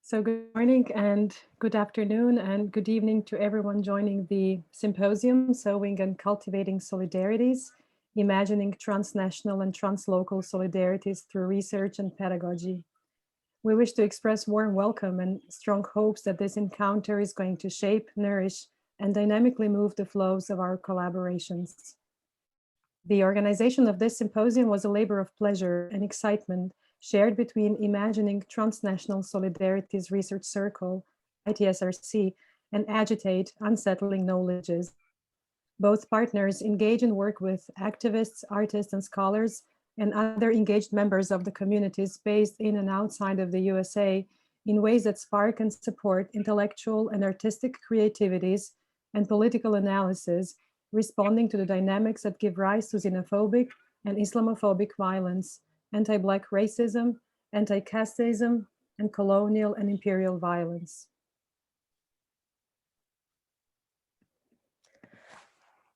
So good morning and good afternoon and good evening to everyone joining the symposium, Sowing and Cultivating Solidarities, Imagining Transnational and Translocal Solidarities Through Research and Pedagogy. We wish to express warm welcome and strong hopes that this encounter is going to shape, nourish, and dynamically move the flows of our collaborations. The organization of this symposium was a labor of pleasure and excitement shared between Imagining Transnational Solidarities Research Circle, ITSRC, and AGITATE, Unsettling Knowledges. Both partners engage in work with activists, artists, and scholars, and other engaged members of the communities based in and outside of the USA in ways that spark and support intellectual and artistic creativities and political analysis, responding to the dynamics that give rise to xenophobic and Islamophobic violence, anti-Black racism, anti-casteism, and colonial and imperial violence.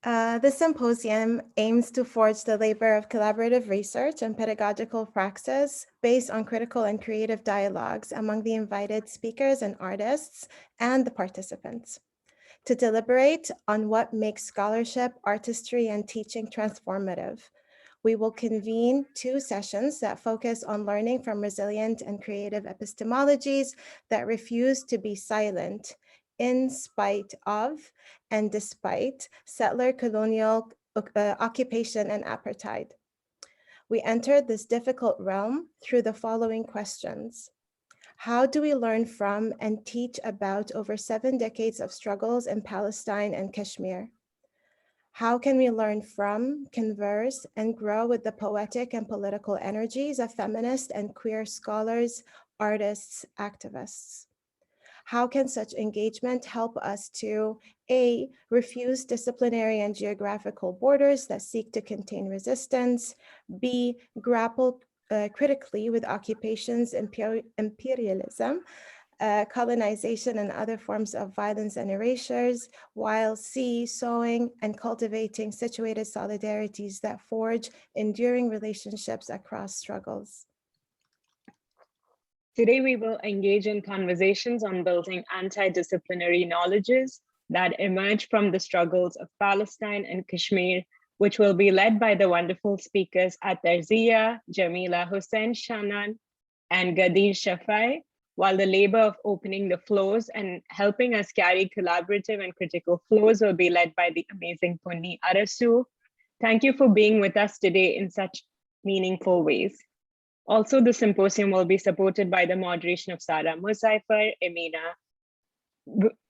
The symposium aims to forge the labor of collaborative research and pedagogical praxes based on critical and creative dialogues among the invited speakers and artists and the participants, to deliberate on what makes scholarship, artistry, and teaching transformative. We will convene 2 sessions that focus on learning from resilient and creative epistemologies that refuse to be silent in spite of and despite settler colonial occupation and apartheid. We entered this difficult realm through the following questions. How do we learn from and teach about over 7 decades of struggles in Palestine and Kashmir? How can we learn from, converse, and grow with the poetic and political energies of feminist and queer scholars, artists, activists? How can such engagement help us to A, refuse disciplinary and geographical borders that seek to contain resistance, B, grapple critically with occupations, imperialism, colonization, and other forms of violence and erasures, while C, sowing and cultivating situated solidarities that forge enduring relationships across struggles. Today, we will engage in conversations on building anti-disciplinary knowledges that emerge from the struggles of Palestine and Kashmir, which will be led by the wonderful speakers Atarzia, Jamila Hussain Shanan, and Gadir Shafai, while the labor of opening the flows and helping us carry collaborative and critical flows will be led by the amazing Punni Arasu. Thank you for being with us today in such meaningful ways. Also, the symposium will be supported by the moderation of Sarah Musaifer, Emina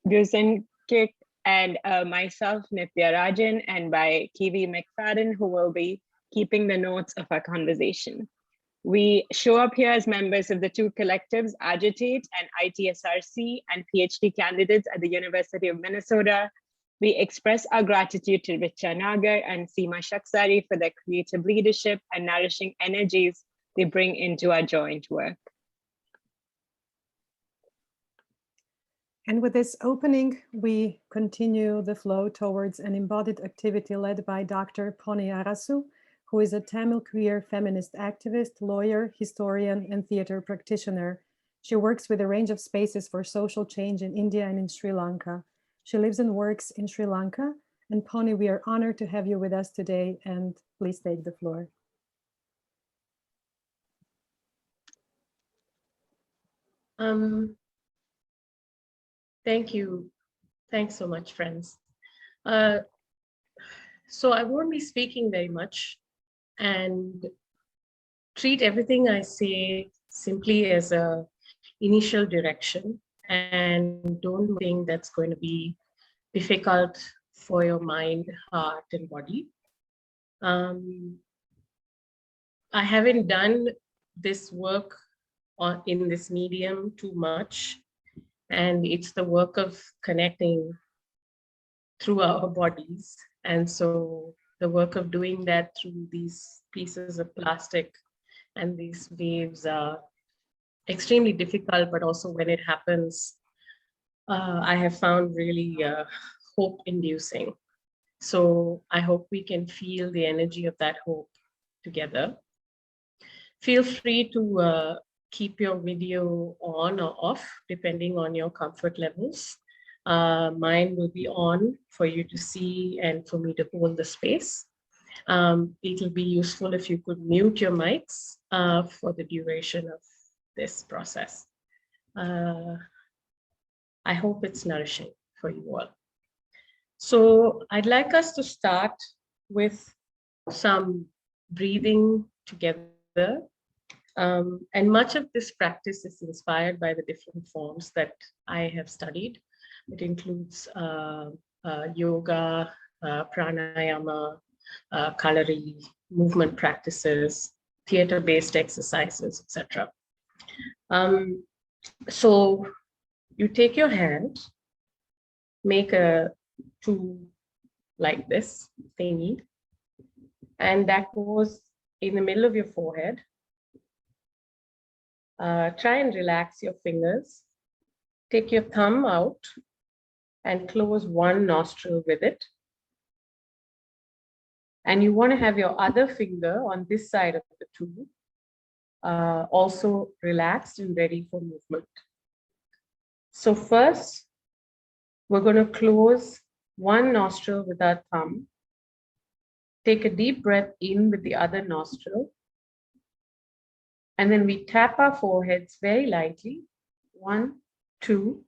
Guzenkik, and myself, Nithya Rajan, and by Kiwi McFadden, who will be keeping the notes of our conversation. We show up here as members of the 2 collectives, AGITATE and ITSRC, and PhD candidates at the University of Minnesota. We express our gratitude to Richa Nagar and Seema Shaksari for their creative leadership and nourishing energies they bring into our joint work. And with this opening, we continue the flow towards an embodied activity led by Dr. Punni Arasu, who is a Tamil queer feminist activist, lawyer, historian, and theater practitioner. She works with a range of spaces for social change in India and in Sri Lanka. She lives and works in Sri Lanka. And Punni, we are honored to have you with us today, and please take the floor. Thank you. Thanks so much, friends. So I won't be speaking very much and treat everything I say simply as a initial direction, and don't think that's going to be difficult for your mind, heart, and body. I haven't done this work in this medium too much, and it's the work of connecting through our bodies. And so the work of doing that through these pieces of plastic and these waves are extremely difficult, but also when it happens, I have found really hope-inducing. So I hope we can feel the energy of that hope together. Feel free to keep your video on or off, depending on your comfort levels. Mine will be on for you to see and for me to hold the space. It'll be useful if you could mute your mics for the duration of this process. I hope it's nourishing for you all. So I'd like us to start with some breathing together. And much of this practice is inspired by the different forms that I have studied. It includes yoga, pranayama, kalari, movement practices, theater-based exercises, etc. So you take your hand, make a two like this thingy, and that goes in the middle of your forehead. Try and relax your fingers. Take your thumb out and close one nostril with it. And you want to have your other finger on this side of the two, also relaxed and ready for movement. So first, we're going to close one nostril with our thumb. Take a deep breath in with the other nostril. And then we tap our foreheads very lightly. 1, 2.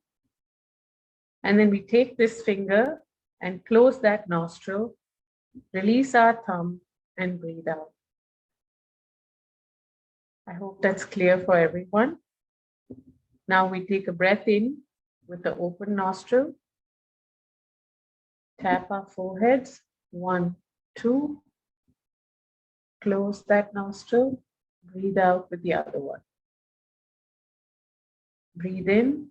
And then we take this finger and close that nostril, release our thumb, and breathe out. I hope that's clear for everyone. Now we take a breath in with the open nostril. Tap our foreheads. 1, 2. Close that nostril. Breathe out with the other one. Breathe in.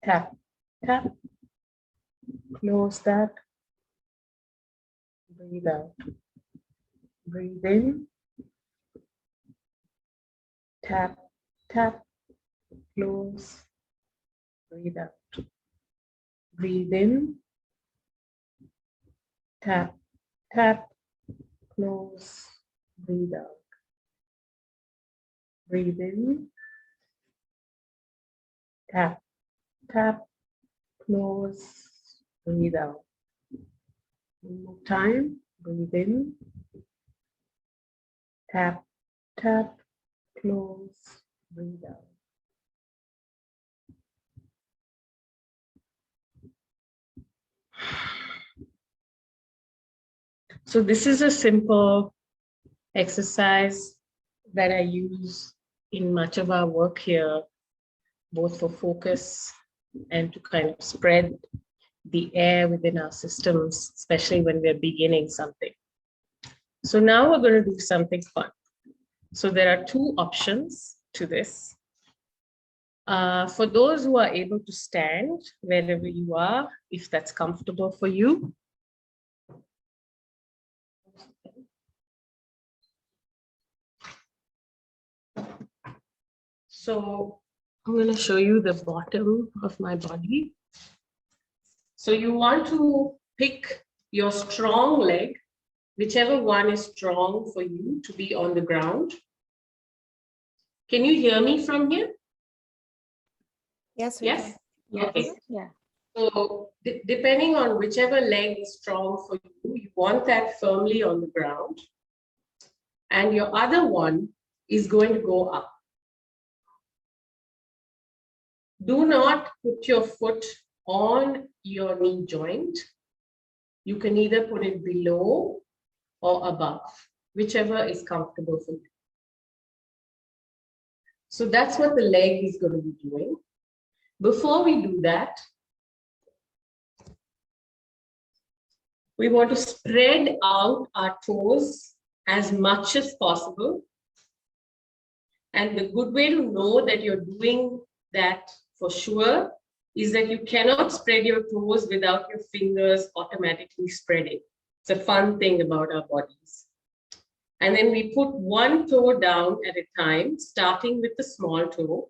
Tap, tap. Close that. Breathe out. Breathe in. Tap, tap. Close. Breathe out. Breathe in. Tap, tap. Close. Breathe out. Breathe in. Tap, tap. Close. Breathe out. One more time. Breathe in. Tap, tap. Close. Breathe out. So this is a simple exercise that I use in much of our work here, both for focus and to kind of spread the air within our systems, especially when we're beginning something. So now we're going to do something fun. So there are two options to this. For those who are able to stand wherever you are, if that's comfortable for you. So I'm going to show you the bottom of my body. So you want to pick your strong leg, whichever one is strong for you, to be on the ground. Can you hear me from here? Yes, we Yes? can. Okay. Yeah. So depending on whichever leg is strong for you, you want that firmly on the ground. And your other one is going to go up. Do not put your foot on your knee joint. You can either put it below or above, whichever is comfortable for you. So that's what the leg is going to be doing. Before we do that, we want to spread out our toes as much as possible. And the good way to know that you're doing that for sure is that you cannot spread your toes without your fingers automatically spreading. It's a fun thing about our bodies. And then we put one toe down at a time, starting with the small toe.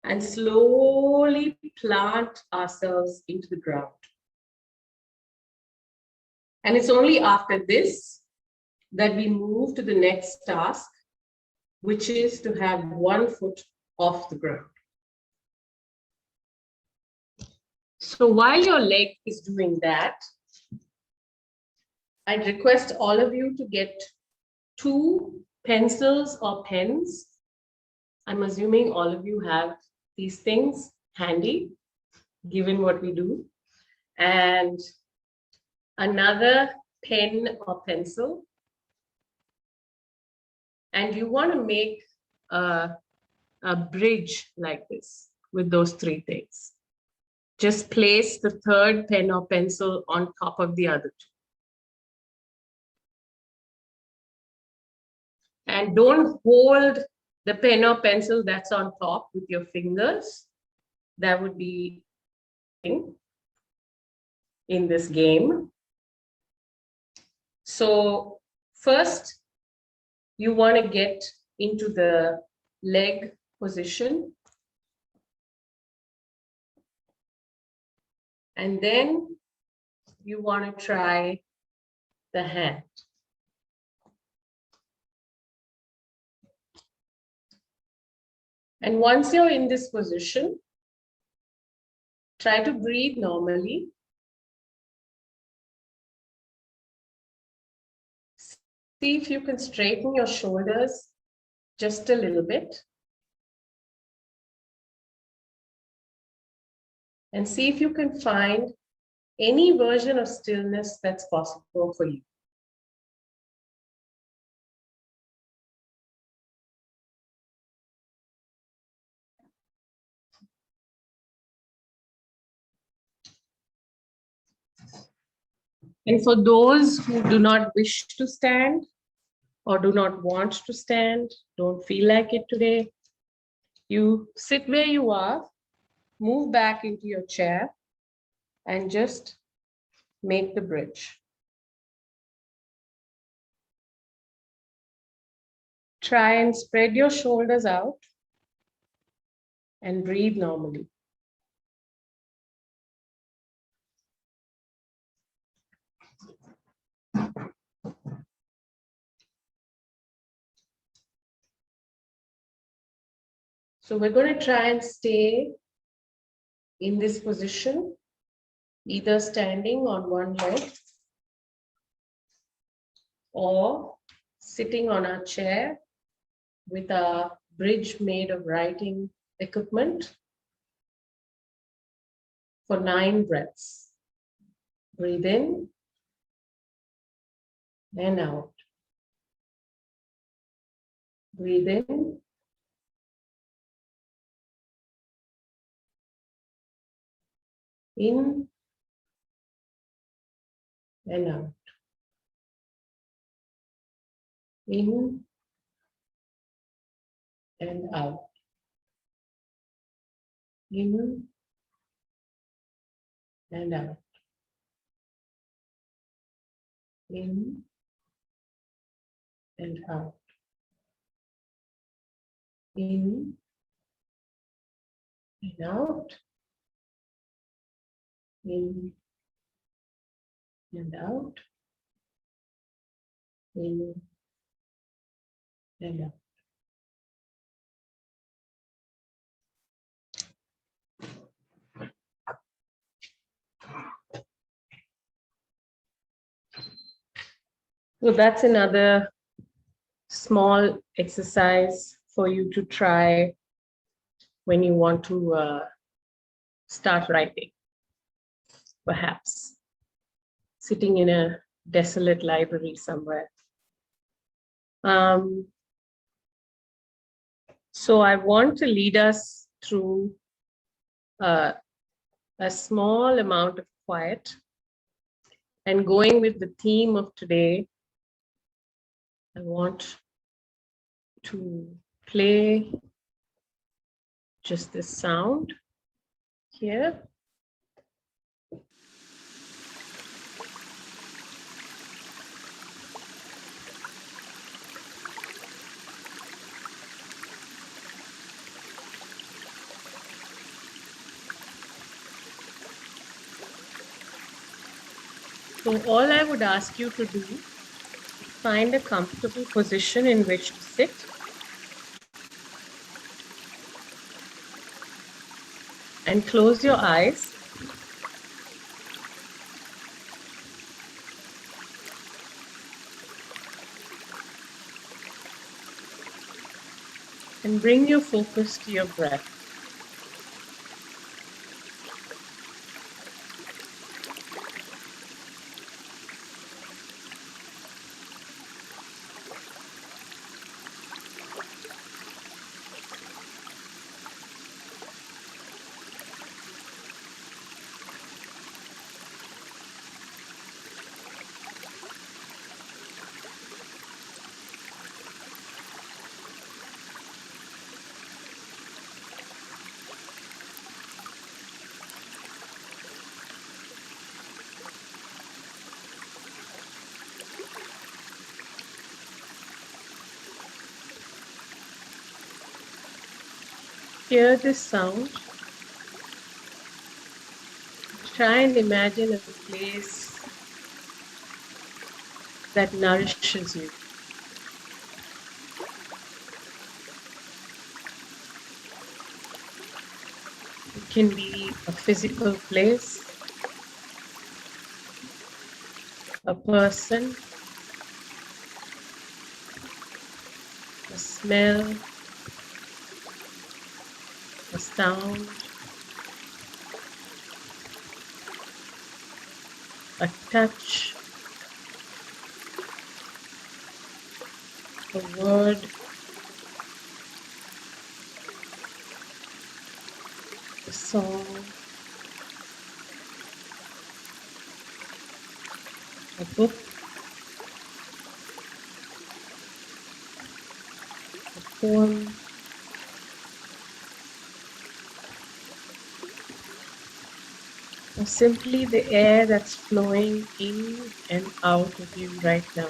And slowly plant ourselves into the ground. And it's only after this that we move to the next task, which is to have 1 foot off the ground. So while your leg is doing that, I'd request all of you to get 2 pencils or pens. I'm assuming all of you have these things handy, given what we do, and another pen or pencil. And you want to make a bridge like this with those 3 things. Just place the 3rd pen or pencil on top of the other 2. And don't hold the pen or pencil that's on top with your fingers. That would be in this game. So first, you want to get into the leg position. And then you want to try the hand. And once you're in this position, try to breathe normally. See if you can straighten your shoulders just a little bit. And see if you can find any version of stillness that's possible for you. And for those who do not wish to stand or do not want to stand, don't feel like it today, you sit where you are, move back into your chair, and just make the bridge. Try and spread your shoulders out and breathe normally. So we're going to try and stay in this position, either standing on one leg or sitting on our chair with a bridge made of writing equipment for 9 breaths. Breathe in and out. Breathe in and out. In and out. In and out. In and out. In and out. In and out. In and out. So that's another small exercise for you to try when you want to start writing, perhaps sitting in a desolate library somewhere. So I want to lead us through a small amount of quiet, and going with the theme of today, I want to play just this sound here. So all I would ask you to do Find a comfortable position in which to sit. And close your eyes. And bring your focus to your breath. Hear this sound. Try and imagine a place that nourishes you. It can be a physical place, a person, a smell, a sound, a touch, a word, a song, a book, a poem, or simply the air that's flowing in and out of you right now.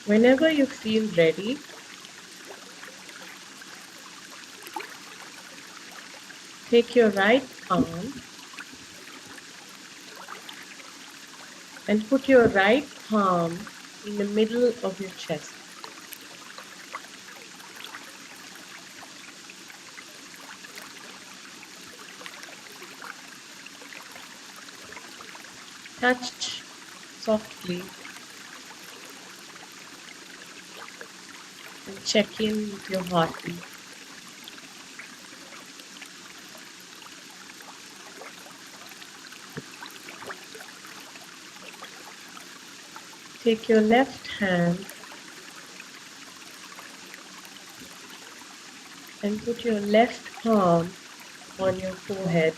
Whenever you feel ready, take your right arm and put your right palm in the middle of your chest. Touch softly and check in with your heartbeat. Take your left hand and put your left palm on your forehead.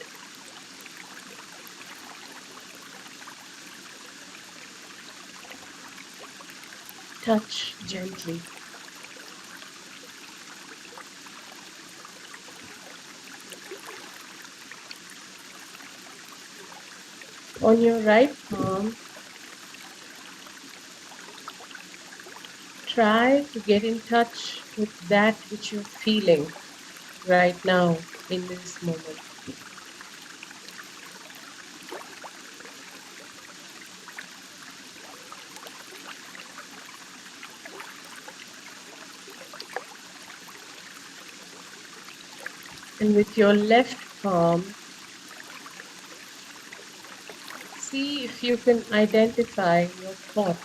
Touch gently. On your right palm, try to get in touch with that which you're feeling right now in this moment. And with your left palm, see if you can identify your thoughts.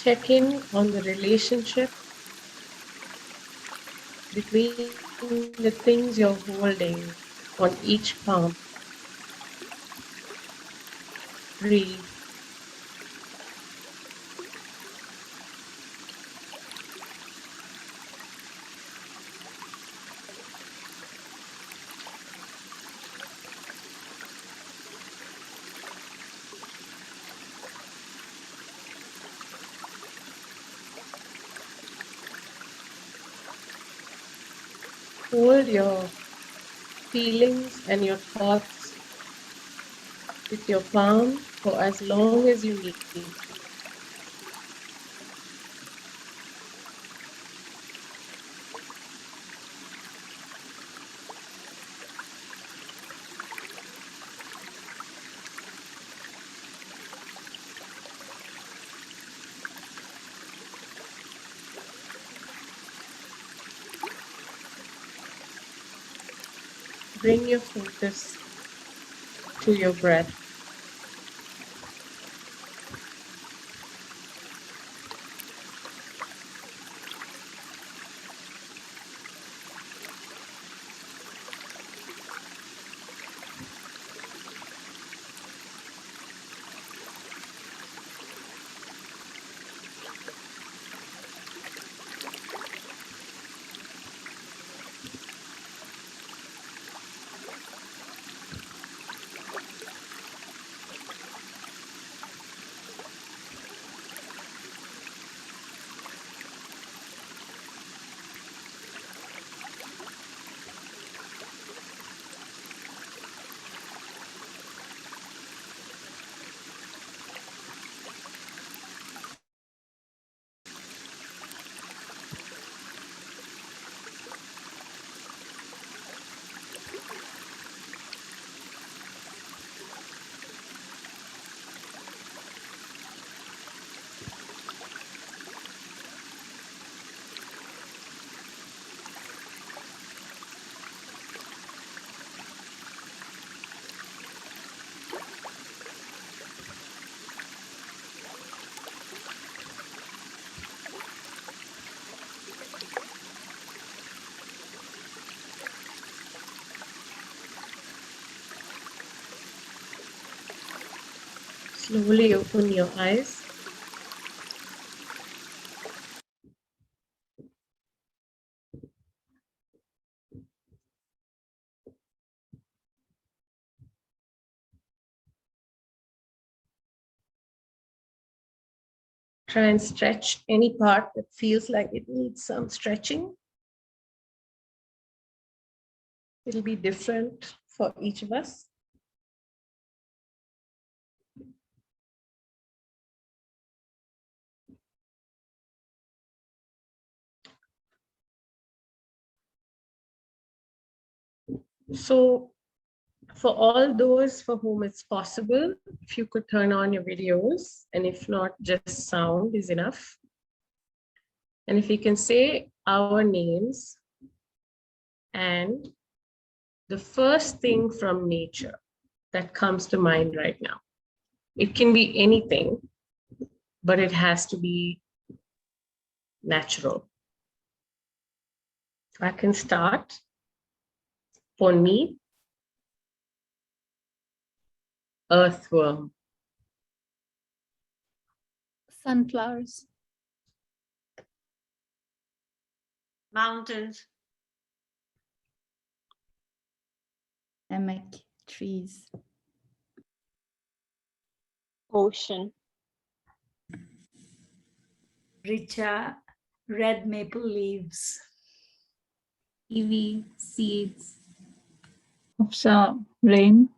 Check in on the relationship between the things you're holding on each palm. Breathe. Hold your feelings and your thoughts with your palm for as long as you need. Bring your focus to your breath. Slowly open your eyes. Try and stretch any part that feels like it needs some stretching. It'll be different for each of us. So for all those for whom it's possible, if you could turn on your videos, and if not, just sound is enough. And if you can say our names and the first thing from nature that comes to mind right now. It can be anything, but it has to be natural. I can start. For me, earthworm. Sunflowers. Mountains. Hammock, trees. Ocean. Richa, red maple leaves. Kiwi, seeds. Rain.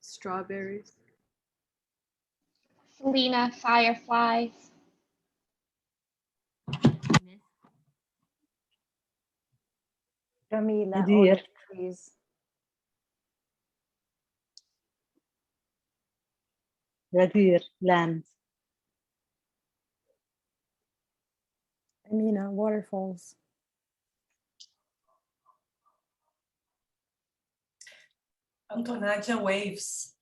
Strawberries. Selena, fireflies. Jamila, Deer. olive trees. Deer, land. Amina, waterfalls. Antonatia, waves.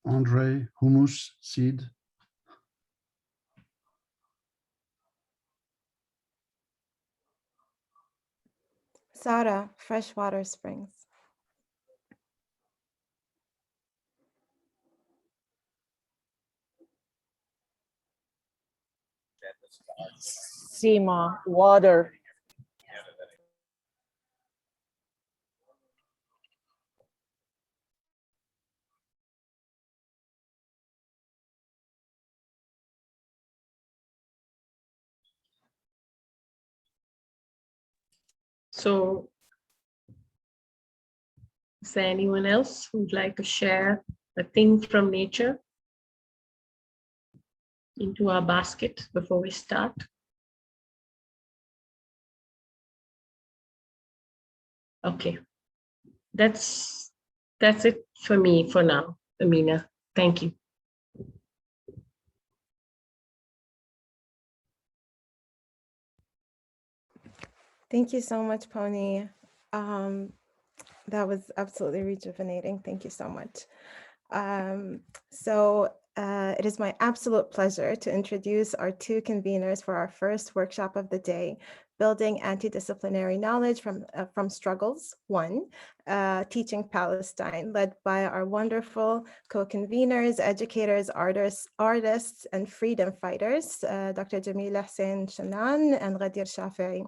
Andre, hummus, seed. Sara, freshwater springs. Sima, water. So is there anyone else who'd like to share a thing from nature into our basket before we start? Okay, that's it for me for now, Amina. Thank you. Thank you so much, Pony. That was absolutely rejuvenating. Thank you so much. It is my absolute pleasure to introduce our two conveners for our first workshop of the day, Building Antidisciplinary Knowledge from Struggles 1, Teaching Palestine, led by our wonderful co-conveners, educators, artists, and freedom fighters, Dr. Jamila Hussein Shanan and Ghadir Shafei.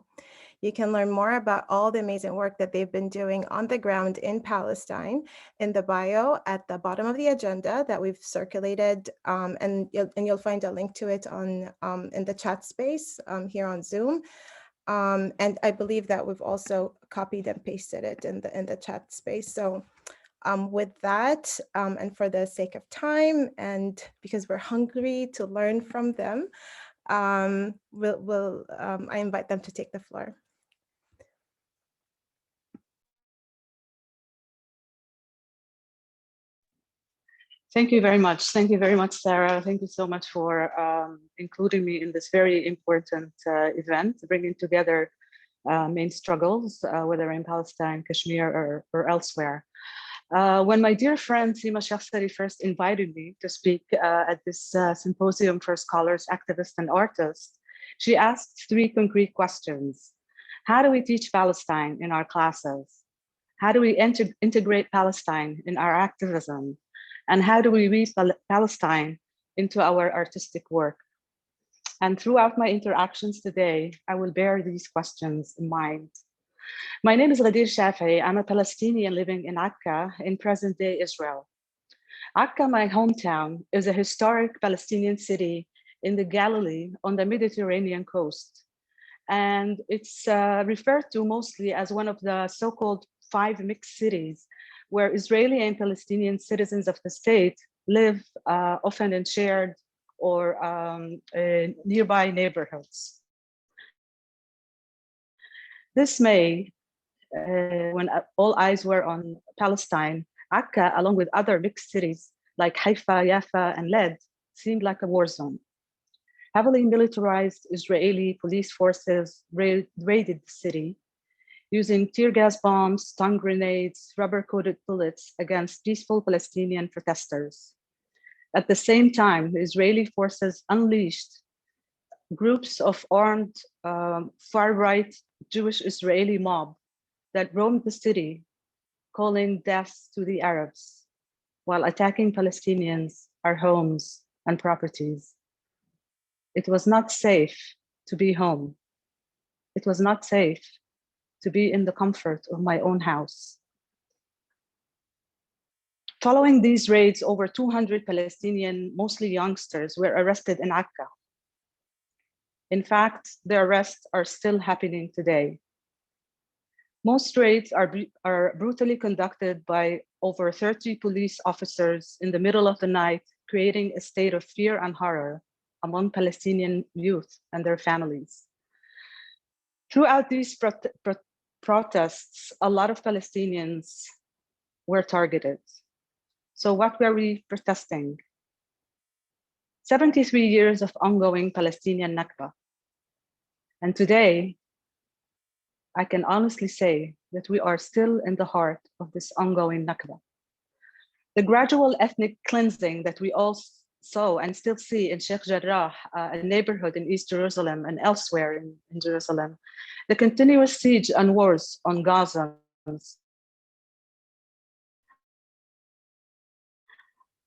You can learn more about all the amazing work that they've been doing on the ground in Palestine in the bio at the bottom of the agenda that we've circulated, and you'll find a link to it on in the chat space here on Zoom. And I believe that we've also copied and pasted it in the chat space. So with that, and for the sake of time, and because we're hungry to learn from them, I invite them to take the floor. Thank you very much. Thank you very much, Sarah. Thank you so much for including me in this very important event, bringing together main struggles, whether in Palestine, Kashmir, or elsewhere. When my dear friend Sima Shakhsari first invited me to speak at this symposium for scholars, activists, and artists, she asked three concrete questions. How do we teach Palestine in our classes? How do we integrate Palestine in our activism? And how do we weave Palestine into our artistic work? And throughout my interactions today, I will bear these questions in mind. My name is Ghadir Shafei. I'm a Palestinian living in Akka in present-day Israel. Akka, my hometown, is a historic Palestinian city in the Galilee on the Mediterranean coast. And it's referred to mostly as one of the so-called 5 mixed cities where Israeli and Palestinian citizens of the state live often in shared or nearby neighborhoods. This May, when all eyes were on Palestine, Akka, along with other mixed cities like Haifa, Jaffa, and Led, seemed like a war zone. Heavily militarized Israeli police forces raided the city, using tear gas bombs, stun grenades, rubber-coated bullets against peaceful Palestinian protesters. At the same time, the Israeli forces unleashed groups of armed far-right Jewish Israeli mob that roamed the city, calling death to the Arabs, while attacking Palestinians, our homes and properties. It was not safe to be home. It was not safe to be in the comfort of my own house. Following these raids, over 200 Palestinian, mostly youngsters, were arrested in Akka. In fact, the arrests are still happening today. Most raids are brutally conducted by over 30 police officers in the middle of the night, creating a state of fear and horror among Palestinian youth and their families. Throughout these protests, a lot of Palestinians were targeted. So what were we protesting? 73 years of ongoing Palestinian Nakba. And today, I can honestly say that we are still in the heart of this ongoing Nakba. The gradual ethnic cleansing that we all saw and still see in Sheikh Jarrah, a neighborhood in East Jerusalem and elsewhere in Jerusalem, the continuous siege and wars on Gazans,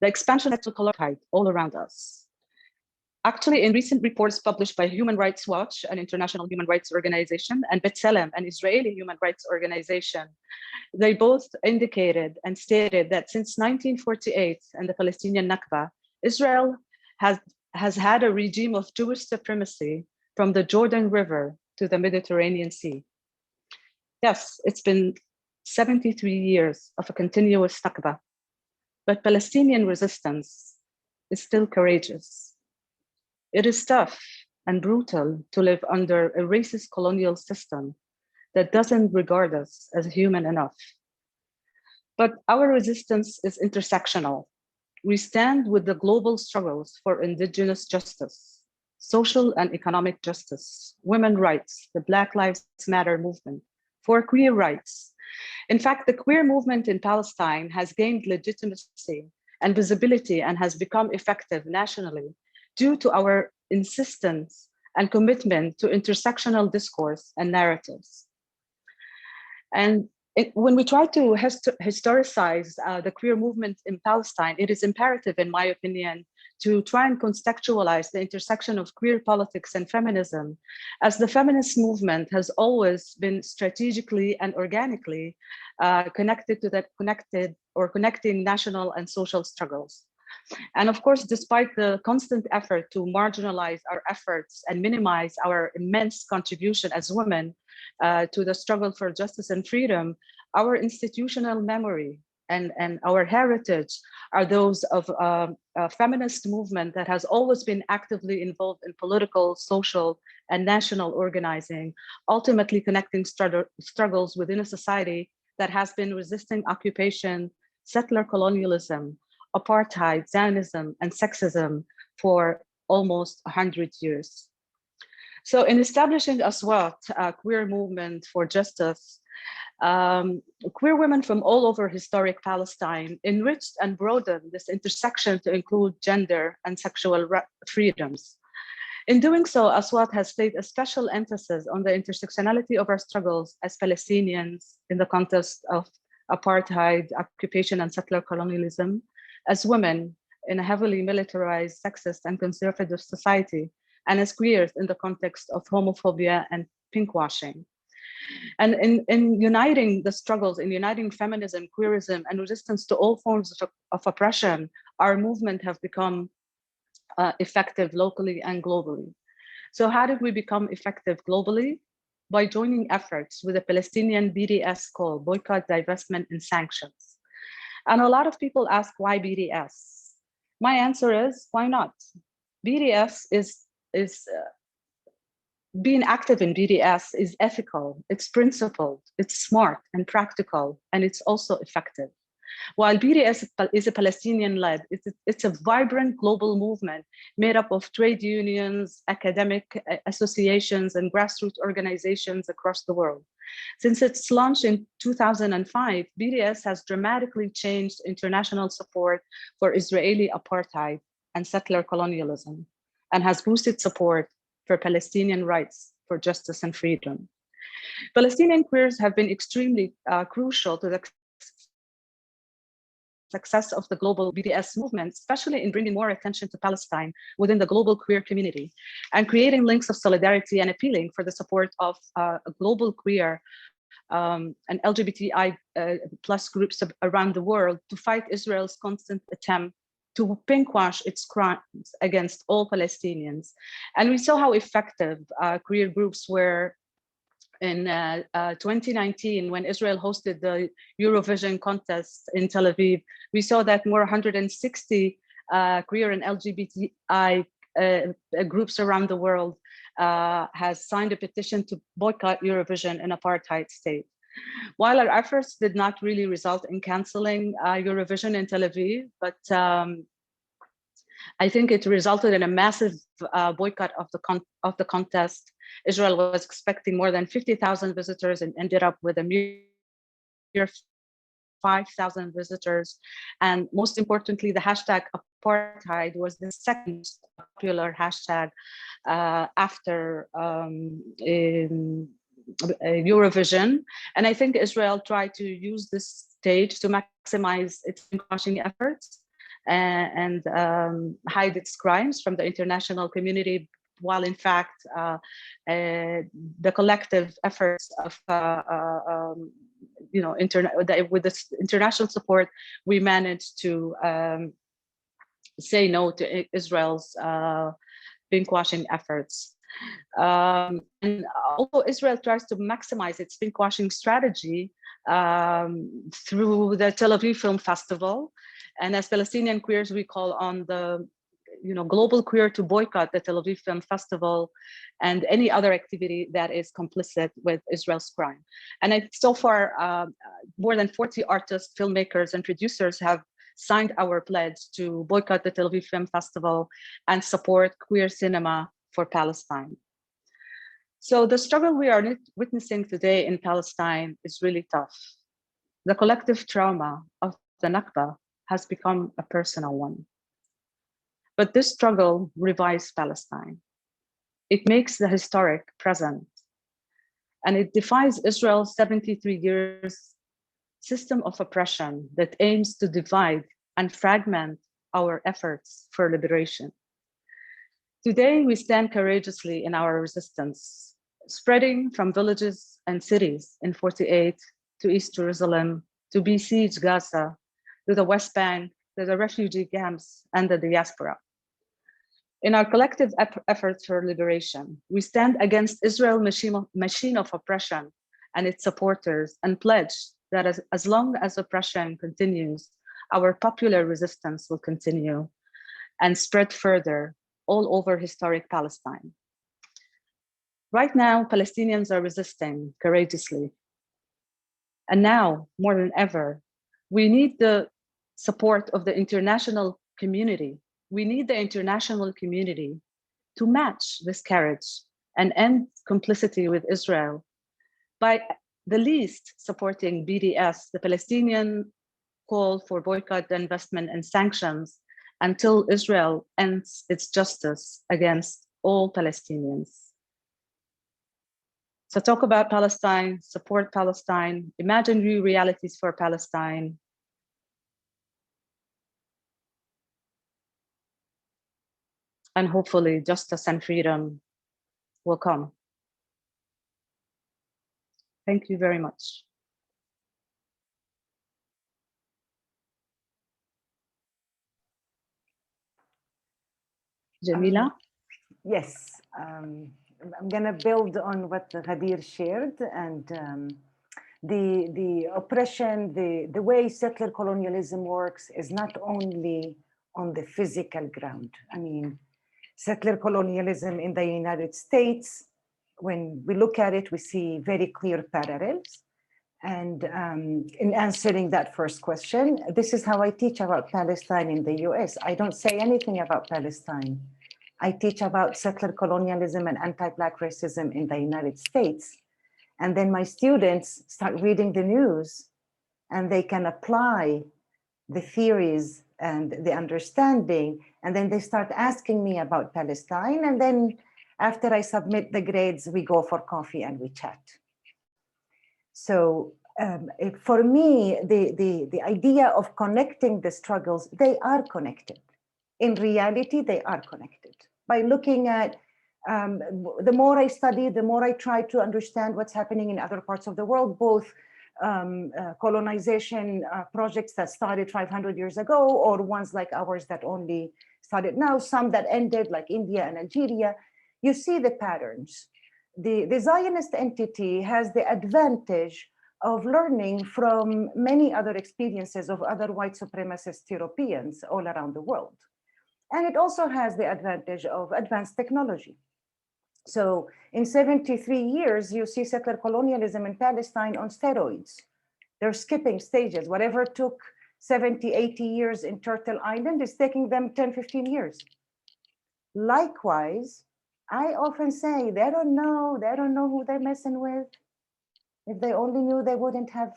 the expansion of apartheid all around us. Actually, in recent reports published by Human Rights Watch, an international human rights organization, and B'Tselem, an Israeli human rights organization, they both indicated and stated that since 1948 and the Palestinian Nakba, Israel has had a regime of Jewish supremacy from the Jordan River to the Mediterranean Sea. Yes, it's been 73 years of a continuous Nakba, but Palestinian resistance is still courageous. It is tough and brutal to live under a racist colonial system that doesn't regard us as human enough. But our resistance is intersectional. We stand with the global struggles for indigenous justice, social and economic justice, women's rights, the Black Lives Matter movement, for queer rights. In fact, the queer movement in Palestine has gained legitimacy and visibility and has become effective nationally due to our insistence and commitment to intersectional discourse and narratives. And when we try to historicize the queer movement in Palestine, it is imperative, in my opinion, to try and contextualize the intersection of queer politics and feminism, as the feminist movement has always been strategically and organically connected to connecting national and social struggles. And of course, despite the constant effort to marginalize our efforts and minimize our immense contribution as women to the struggle for justice and freedom, our institutional memory and our heritage are those of a feminist movement that has always been actively involved in political, social, and national organizing, ultimately connecting struggles within a society that has been resisting occupation, settler colonialism, apartheid, Zionism, and sexism for almost 100 years. So in establishing Aswat, a queer movement for justice, queer women from all over historic Palestine enriched and broadened this intersection to include gender and sexual freedoms. In doing so, Aswat has laid a special emphasis on the intersectionality of our struggles as Palestinians in the context of apartheid, occupation, and settler colonialism, as women in a heavily militarized, sexist, and conservative society, and as queers in the context of homophobia and pinkwashing. And in uniting the struggles, in uniting feminism, queerism, and resistance to all forms of oppression, our movement have become effective locally and globally. So how did we become effective globally? By joining efforts with the Palestinian BDS call, Boycott, Divestment, and Sanctions. And a lot of people ask, why BDS? My answer is, why not? BDS is being active in BDS is ethical, it's principled, it's smart and practical, and it's also effective. While BDS is a Palestinian-led, it's a vibrant global movement made up of trade unions, academic associations, and grassroots organizations across the world. Since its launch in 2005, BDS has dramatically changed international support for Israeli apartheid and settler colonialism, and has boosted support for Palestinian rights for justice and freedom. Palestinian queers have been extremely crucial to the success of the global BDS movement, especially in bringing more attention to Palestine within the global queer community and creating links of solidarity and appealing for the support of a global queer and LGBTI plus groups around the world to fight Israel's constant attempt to pinkwash its crimes against all Palestinians. And we saw how effective queer groups were in 2019, when Israel hosted the Eurovision contest in Tel Aviv. We saw that more 160 queer and LGBTI groups around the world has signed a petition to boycott Eurovision in apartheid state. While our efforts did not really result in canceling Eurovision in Tel Aviv, but I think it resulted in a massive boycott of the contest. Israel was expecting more than 50,000 visitors and ended up with a mere 5,000 visitors. And most importantly, the hashtag apartheid was the second popular hashtag after Eurovision. And I think Israel tried to use this stage to maximize its pinkwashing efforts and hide its crimes from the international community, while in fact the collective efforts of with this international support, we managed to say no to Israel's pinkwashing efforts. And although Israel tries to maximize its pinkwashing strategy through the Tel Aviv Film Festival, and as Palestinian queers, we call on the global queer to boycott the Tel Aviv Film Festival and any other activity that is complicit with Israel's crime. And so far, more than 40 artists, filmmakers, and producers have signed our pledge to boycott the Tel Aviv Film Festival and support queer cinema for Palestine. So the struggle we are witnessing today in Palestine is really tough. The collective trauma of the Nakba has become a personal one. But this struggle revives Palestine. It makes the historic present, and it defies Israel's 73 years system of oppression that aims to divide and fragment our efforts for liberation. Today, we stand courageously in our resistance, spreading from villages and cities in 48 to East Jerusalem, to besieged Gaza, to the West Bank, to the refugee camps and the diaspora. In our collective efforts for liberation, we stand against Israel's machine of oppression and its supporters, and pledge that as long as oppression continues, our popular resistance will continue and spread further all over historic Palestine. Right now, Palestinians are resisting courageously. And now, more than ever, we need the support of the international community. We need the international community to match this courage and end complicity with Israel by the least supporting BDS, the Palestinian call for boycott, divestment, and sanctions until Israel ends its justice against all Palestinians. So talk about Palestine, support Palestine, imagine new realities for Palestine. And hopefully justice and freedom will come. Thank you very much. Jamila? Yes, I'm going to build on what Ghadir shared, and the oppression, the way settler colonialism works is not only on the physical ground. I mean, settler colonialism in the United States, when we look at it, we see very clear parallels. And in answering that first question, this is how I teach about Palestine in the US. I don't say anything about Palestine. I teach about settler colonialism and anti-Black racism in the United States. And then my students start reading the news and they can apply the theories and the understanding. And then they start asking me about Palestine. And then after I submit the grades, we go for coffee and we chat. So for me, the idea of connecting the struggles, they are connected. In reality, they are connected. By looking at, the more I study, the more I try to understand what's happening in other parts of the world, both colonization projects that started 500 years ago, or ones like ours that only started now, some that ended like India and Algeria. You see the patterns. The Zionist entity has the advantage of learning from many other experiences of other white supremacist Europeans all around the world. And it also has the advantage of advanced technology. So in 73 years, you see settler colonialism in Palestine on steroids. They're skipping stages. Whatever took 70, 80 years in Turtle Island is taking them 10, 15 years. Likewise, I often say, they don't know who they're messing with. If they only knew, they wouldn't have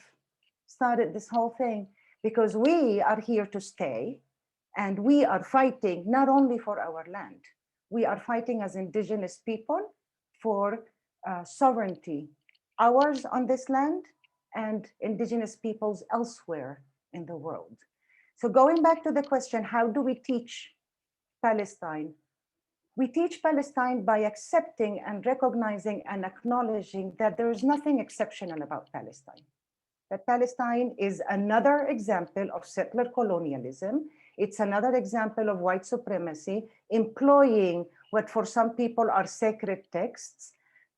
started this whole thing, because we are here to stay. And we are fighting not only for our land, we are fighting as indigenous people for sovereignty, ours on this land and indigenous peoples elsewhere in the world. So going back to the question, how do we teach Palestine? We teach Palestine by accepting and recognizing and acknowledging that there is nothing exceptional about Palestine. That Palestine is another example of settler colonialism. It's another example of white supremacy, employing what for some people are sacred texts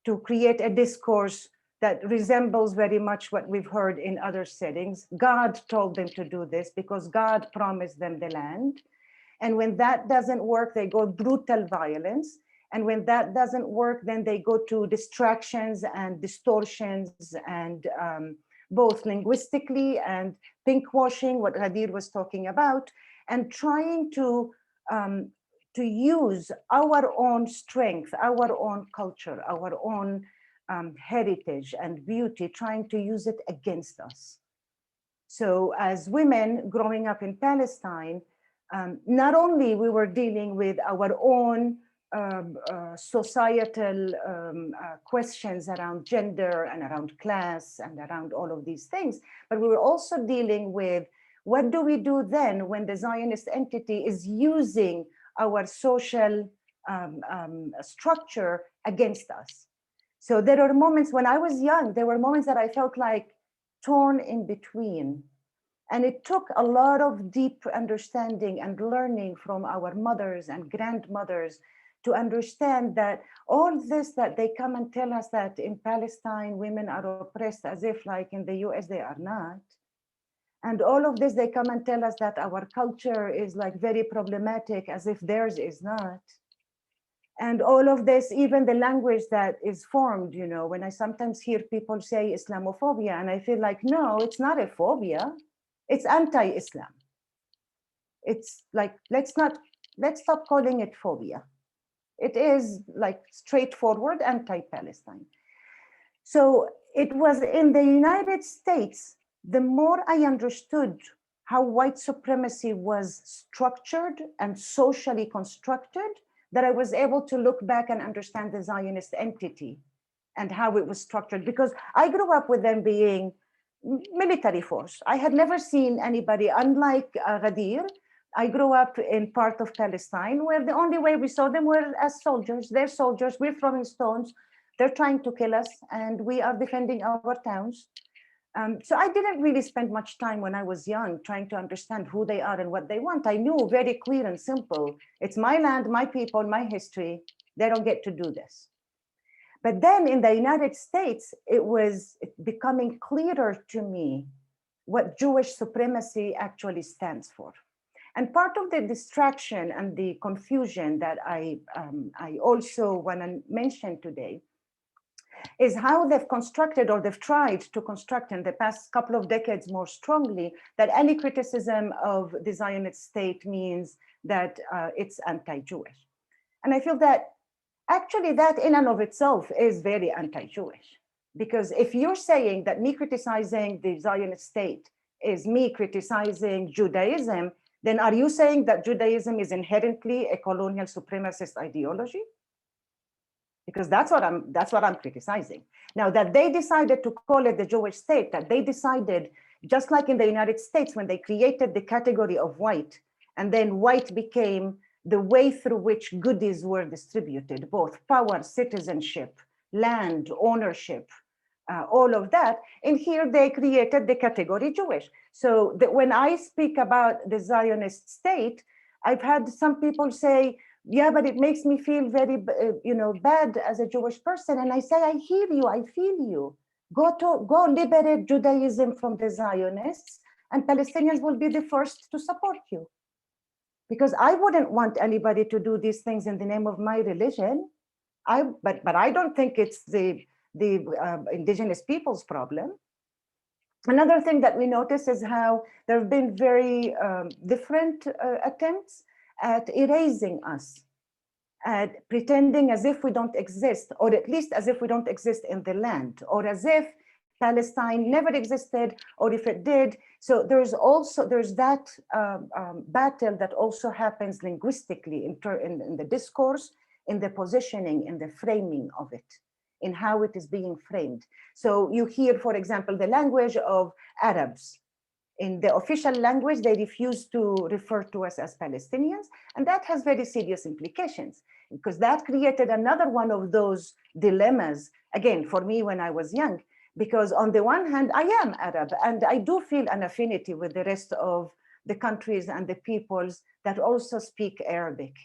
to create a discourse that resembles very much what we've heard in other settings. God told them to do this because God promised them the land. And when that doesn't work, they go brutal violence. And when that doesn't work, then they go to distractions and distortions and both linguistically and pinkwashing, what Ghadir was talking about, and trying to use our own strength, our own culture, our own heritage and beauty, trying to use it against us. So as women growing up in Palestine, not only we were dealing with our own societal questions around gender and around class and around all of these things, but we were also dealing with what do we do then when the Zionist entity is using our social structure against us. So there are moments when I was young, there were moments that I felt like torn in between. And it took a lot of deep understanding and learning from our mothers and grandmothers to understand that all this that they come and tell us that in Palestine, women are oppressed as if like in the US, they are not. And all of this, they come and tell us that our culture is like very problematic as if theirs is not. And all of this, even the language that is formed, you know, when I sometimes hear people say Islamophobia, and I feel like, no, it's not a phobia. It's anti-Islam. It's like, let's stop calling it phobia. It is like straightforward anti-Palestine. So it was in the United States, the more I understood how white supremacy was structured and socially constructed, that I was able to look back and understand the Zionist entity and how it was structured. Because I grew up with them being military force. I had never seen anybody, unlike Ghadir. I grew up in part of Palestine where the only way we saw them were as soldiers. They're soldiers, we're throwing stones, they're trying to kill us, and we are defending our towns. So I didn't really spend much time when I was young trying to understand who they are and what they want. I knew very clear and simple, it's my land, my people, my history, they don't get to do this. But then in the United States, it was becoming clearer to me what Jewish supremacy actually stands for. And part of the distraction and the confusion that I also want to mention today is how they've constructed, or they've tried to construct in the past couple of decades more strongly, that any criticism of the Zionist state means that it's anti-Jewish. And I feel that actually that in and of itself is very anti-Jewish. Because if you're saying that me criticizing the Zionist state is me criticizing Judaism, then are you saying that Judaism is inherently a colonial supremacist ideology? Because that's what I'm criticizing. Now that they decided to call it the Jewish state, that they decided, just like in the United States, when they created the category of white, and then white became the way through which goodies were distributed, both power, citizenship, land, ownership, all of that. And here they created the category Jewish. So when I speak about the Zionist state, I've had some people say, yeah, but it makes me feel very, bad as a Jewish person. And I say, I hear you, I feel you. Go liberate Judaism from the Zionists, and Palestinians will be the first to support you. Because I wouldn't want anybody to do these things in the name of my religion. But I don't think it's the indigenous people's problem. Another thing that we notice is how there have been very different attempts at erasing us, at pretending as if we don't exist, or at least as if we don't exist in the land, or as if Palestine never existed, or if it did. So there's that battle that also happens linguistically in the discourse, in the positioning, in the framing of it, in how it is being framed. So you hear, for example, the language of Arabs. In the official language, they refuse to refer to us as Palestinians, and that has very serious implications, because that created another one of those dilemmas, again, for me when I was young, because on the one hand, I am Arab, and I do feel an affinity with the rest of the countries and the peoples that also speak Arabic.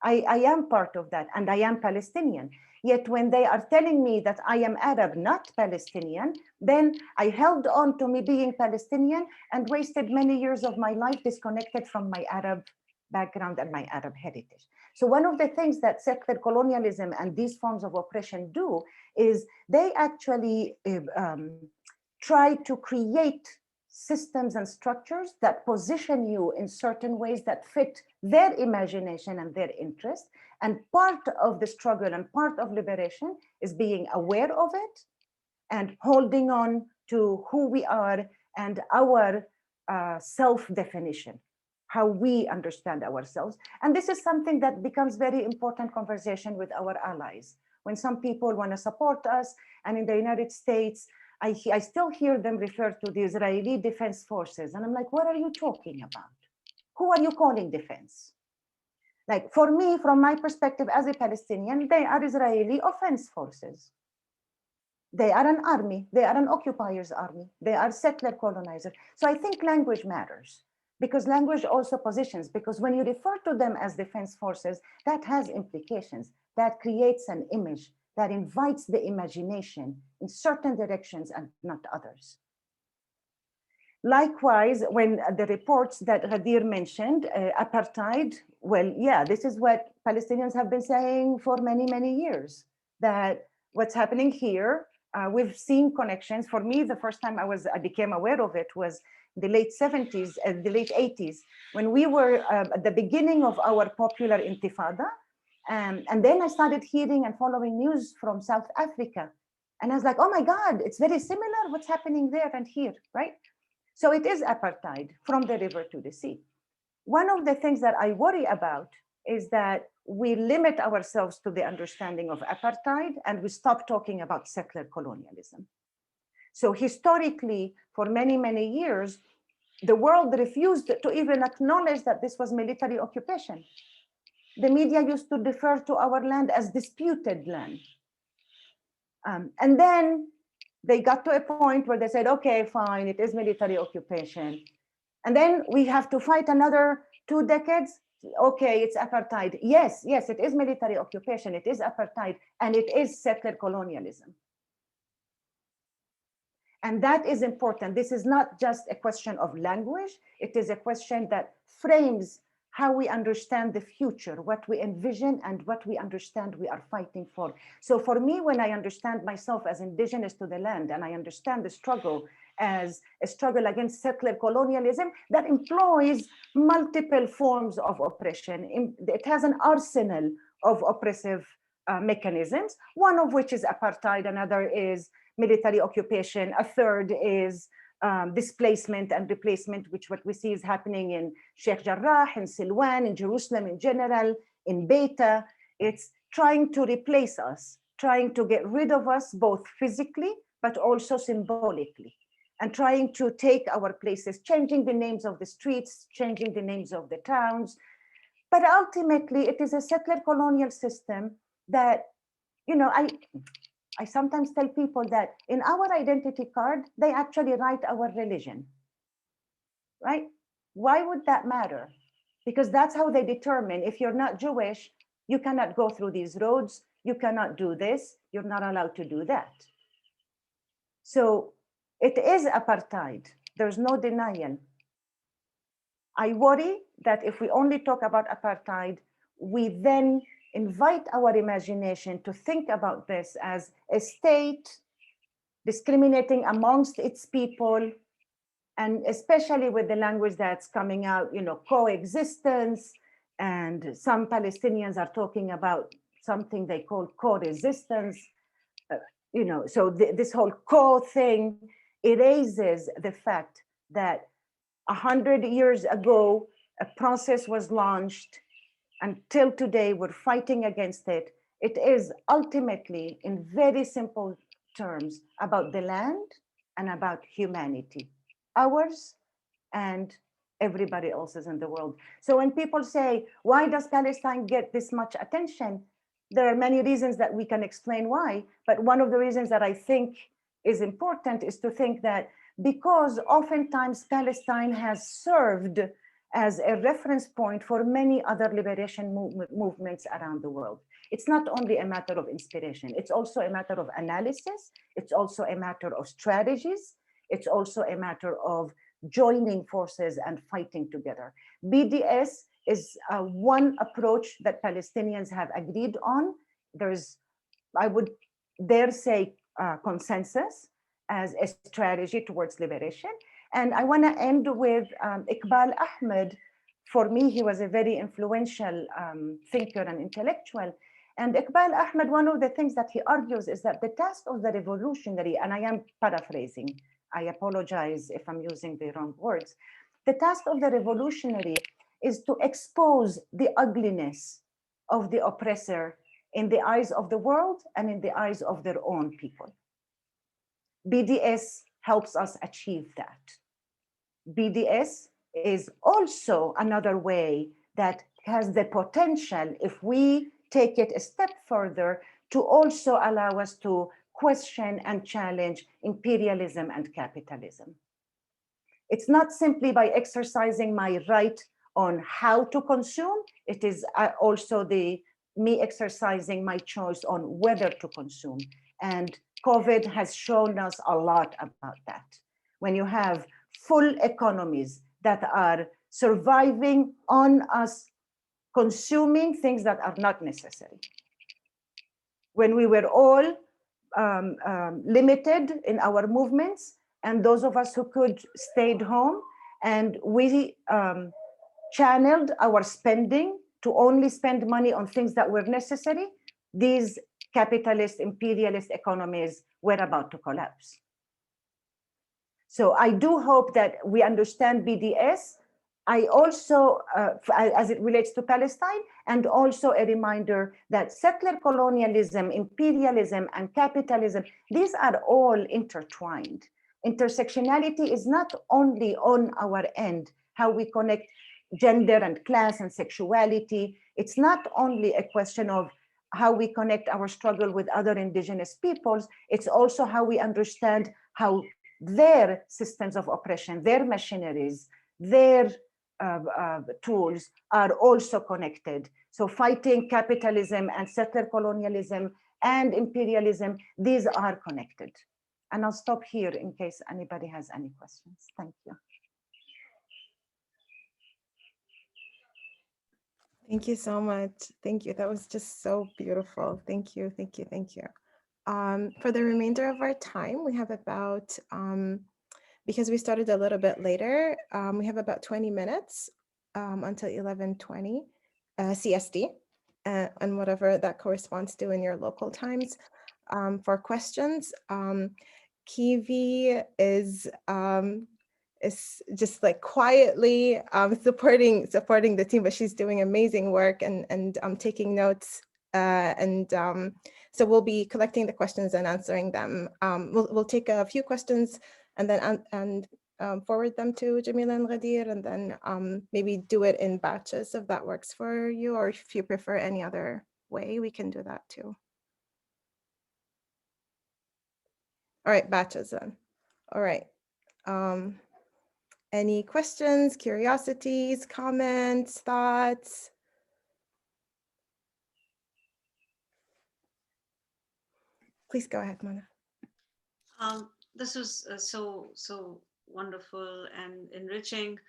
I am part of that, and I am Palestinian. Yet when they are telling me that I am Arab, not Palestinian, then I held on to me being Palestinian and wasted many years of my life disconnected from my Arab background and my Arab heritage. So one of the things that settler colonialism and these forms of oppression do is they actually try to create systems and structures that position you in certain ways that fit their imagination and their interest. And part of the struggle and part of liberation is being aware of it and holding on to who we are and our self-definition, how we understand ourselves. And this is something that becomes very important conversation with our allies. When some people want to support us, and in the United States, I still hear them refer to the Israeli Defense Forces. And I'm like, what are you talking about? Who are you calling defense? Like, for me, from my perspective as a Palestinian, they are Israeli offense forces. They are an army. They are an occupier's army. They are settler colonizers. So I think language matters, because language also positions, because when you refer to them as defense forces, that has implications. That creates an image that invites the imagination in certain directions and not others. Likewise, when the reports that Ghadir mentioned, apartheid, well, yeah, this is what Palestinians have been saying for many, many years, that what's happening here, we've seen connections. For me, the first time I became aware of it was the late 70s, the late 80s, when we were at the beginning of our popular intifada. And then I started hearing and following news from South Africa. And I was like, oh my God, it's very similar what's happening there and here, right? So it is apartheid from the river to the sea. One of the things that I worry about is that we limit ourselves to the understanding of apartheid and we stop talking about settler colonialism. So historically, for many, many years, the world refused to even acknowledge that this was military occupation. The media used to refer to our land as disputed land. And then they got to a point where they said, okay, fine, it is military occupation. And then we have to fight another 2 decades. Okay, it's apartheid. Yes, it is military occupation, it is apartheid, and it is settler colonialism. And that is important. This is not just a question of language, it is a question that frames how we understand the future, what we envision and what we understand we are fighting for. So for me, when I understand myself as indigenous to the land and I understand the struggle as a struggle against settler colonialism, that employs multiple forms of oppression. It has an arsenal of oppressive mechanisms, one of which is apartheid, another is military occupation, a third is displacement and replacement, which what we see is happening in Sheikh Jarrah, in Silwan, in Jerusalem in general, in Beta. It's trying to replace us, trying to get rid of us both physically, but also symbolically, and trying to take our places, changing the names of the streets, changing the names of the towns. But ultimately, it is a settler colonial system that, you know, I sometimes tell people that in our identity card, they actually write our religion, right? Why would that matter? Because that's how they determine if you're not Jewish, you cannot go through these roads, you cannot do this, you're not allowed to do that. So it is apartheid, there's no denial. I worry that if we only talk about apartheid, we then invite our imagination to think about this as a state discriminating amongst its people, and especially with the language that's coming out, you know, coexistence, and some Palestinians are talking about something they call co-resistance. so this whole thing erases the fact that 100 years ago, a process was launched. Until today, we're fighting against it. It is ultimately, in very simple terms, about the land and about humanity, ours and everybody else's in the world. So when people say, why does Palestine get this much attention? There are many reasons that we can explain why, but one of the reasons that I think is important is to think that because oftentimes Palestine has served as a reference point for many other liberation movements around the world. It's not only a matter of inspiration, it's also a matter of analysis, it's also a matter of strategies, it's also a matter of joining forces and fighting together. BDS is one approach that Palestinians have agreed on. There's, I would dare say, consensus as a strategy towards liberation. And I want to end with Iqbal Ahmed. For me, he was a very influential thinker and intellectual. And Iqbal Ahmed, one of the things that he argues is that the task of the revolutionary, and I am paraphrasing, I apologize if I'm using the wrong words. The task of the revolutionary is to expose the ugliness of the oppressor in the eyes of the world and in the eyes of their own people. BDS helps us achieve that. BDS is also another way that has the potential, if we take it a step further, to also allow us to question and challenge imperialism and capitalism. It's not simply by exercising my right on how to consume, it is also me exercising my choice on whether to consume. And COVID has shown us a lot about that. When you have full economies that are surviving on us consuming things that are not necessary. When we were all limited in our movements, and those of us who could stayed home, and we channeled our spending to only spend money on things that were necessary, these capitalist, imperialist economies were about to collapse. So I do hope that we understand BDS. I also, as it relates to Palestine, and also a reminder that settler colonialism, imperialism, and capitalism, these are all intertwined. Intersectionality is not only on our end, how we connect gender and class and sexuality. It's not only a question of how we connect our struggle with other indigenous peoples, it's also how we understand how their systems of oppression, their machineries, their tools are also connected. So fighting capitalism and settler colonialism and imperialism, these are connected. And I'll stop here in case anybody has any questions. Thank you. Thank you so much. Thank you. That was just so beautiful. Thank you, thank you, thank you. For the remainder of our time, we have about, because we started a little bit later, we have about 20 minutes until 11:20 CST, and whatever that corresponds to in your local times for questions. Kiwi is just like quietly supporting the team, but she's doing amazing work and taking notes. So we'll be collecting the questions and answering them. We'll take a few questions and then forward them to Jamila and Ghadir, and then maybe do it in batches if that works for you, or if you prefer any other way, we can do that too. All right, batches then. All right. Any questions, curiosities, comments, thoughts? Please go ahead, Mona. This was so wonderful and enriching.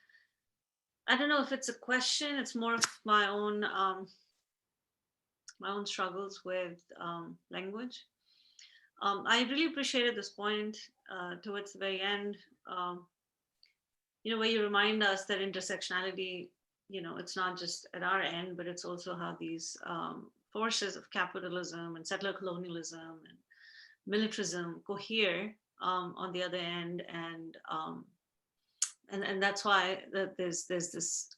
I don't know if it's a question, it's more of my own struggles with language. I really appreciated this point towards the very end, where you remind us that intersectionality, it's not just at our end, but it's also how these forces of capitalism and settler colonialism and militarism cohere on the other end, and that's why there's this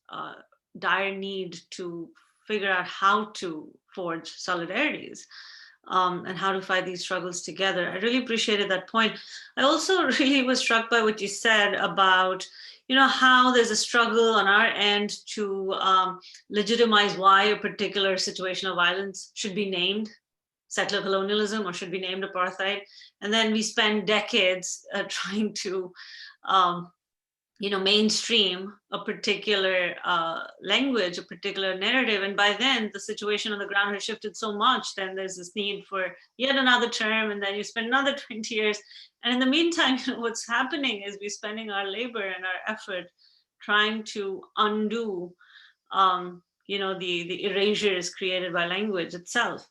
dire need to figure out how to forge solidarities and how to fight these struggles together. I really appreciated that point. I also really was struck by what you said about, you know, how there's a struggle on our end to legitimize why a particular situation of violence should be named settler colonialism or should be named apartheid. And then we spend decades trying to mainstream a particular language, a particular narrative. And by then the situation on the ground has shifted so much, then there's this need for yet another term, and then you spend another 20 years. And in the meantime, what's happening is we're spending our labor and our effort trying to undo the erasures created by language itself.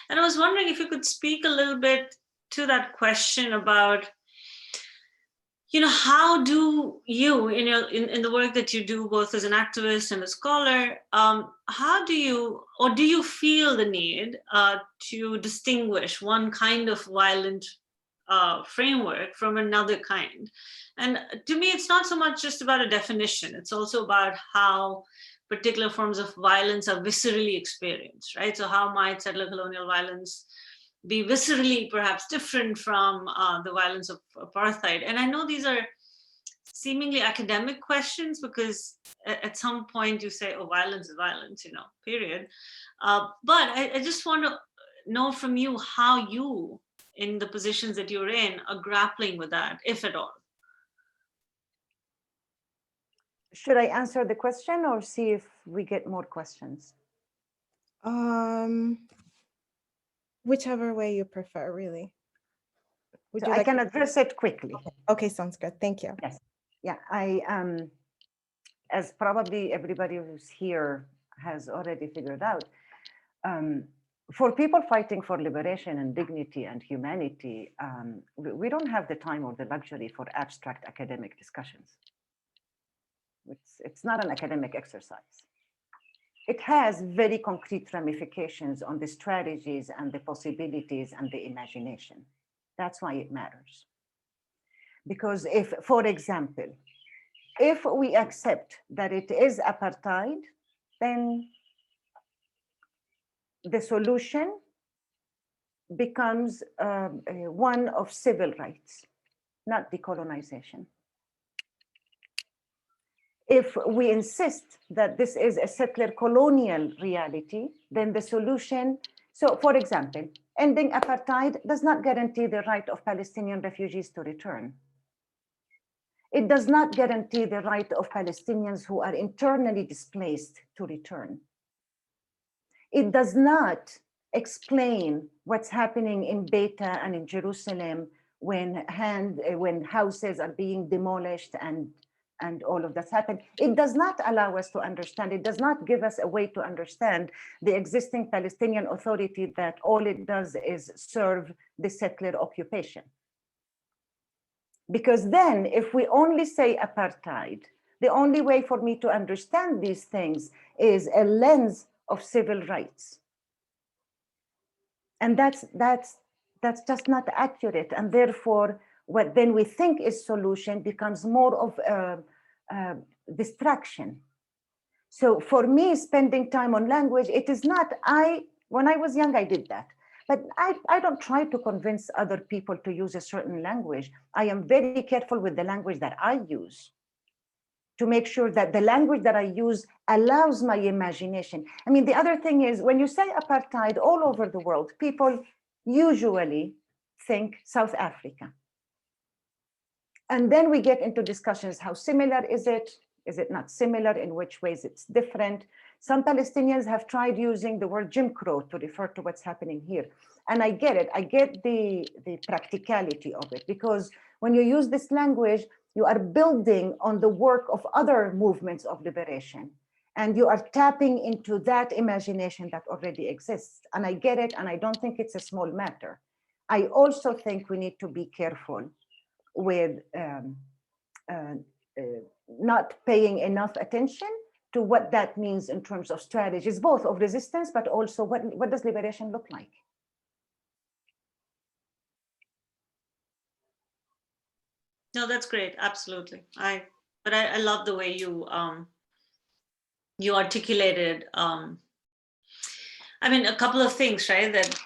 And I was wondering if you could speak a little bit to that question about, how do you, in the work that you do, both as an activist and a scholar, how do you feel the need to distinguish one kind of violent framework from another kind? And to me, it's not so much just about a definition. It's also about how particular forms of violence are viscerally experienced, right? So how might settler colonial violence be viscerally perhaps different from the violence of apartheid? And I know these are seemingly academic questions, because at some point you say, oh, violence is violence, period. But I just want to know from you how you, in the positions that you're in, are grappling with that, if at all. Should I answer the question or see if we get more questions? Whichever way you prefer, really. So I can address it quickly. Okay, sounds good. Thank you. Yes. Yeah, as probably everybody who's here has already figured out, for people fighting for liberation and dignity and humanity, we don't have the time or the luxury for abstract academic discussions. It's not an academic exercise. It has very concrete ramifications on the strategies and the possibilities and the imagination. That's why it matters. Because if, for example, if we accept that it is apartheid, then the solution becomes one of civil rights, not decolonization. If we insist that this is a settler colonial reality, then the solution, so for example, ending apartheid does not guarantee the right of Palestinian refugees to return. It does not guarantee the right of Palestinians who are internally displaced to return. It does not explain what's happening in Beta and in Jerusalem when houses are being demolished and all of that's happened. It does not allow us to understand, it does not give us a way to understand the existing Palestinian Authority that all it does is serve the settler occupation. Because then if we only say apartheid, the only way for me to understand these things is a lens of civil rights. And that's just not accurate. And therefore, what then we think is solution becomes more of a distraction. So for me, spending time on language, it is not, when I was young, I did that. But I don't try to convince other people to use a certain language. I am very careful with the language that I use to make sure that the language that I use allows my imagination. I mean, the other thing is, when you say apartheid all over the world, people usually think South Africa. And then we get into discussions, how similar is it? Is it not similar? In which ways it's different? Some Palestinians have tried using the word Jim Crow to refer to what's happening here. And I get it, I get the practicality of it, because when you use this language, you are building on the work of other movements of liberation. And you are tapping into that imagination that already exists. And I get it, and I don't think it's a small matter. I also think we need to be careful with not paying enough attention to what that means in terms of strategies, both of resistance, but also what does liberation look like? No, that's great. Absolutely. But I love the way you articulated. I mean, a couple of things, right? That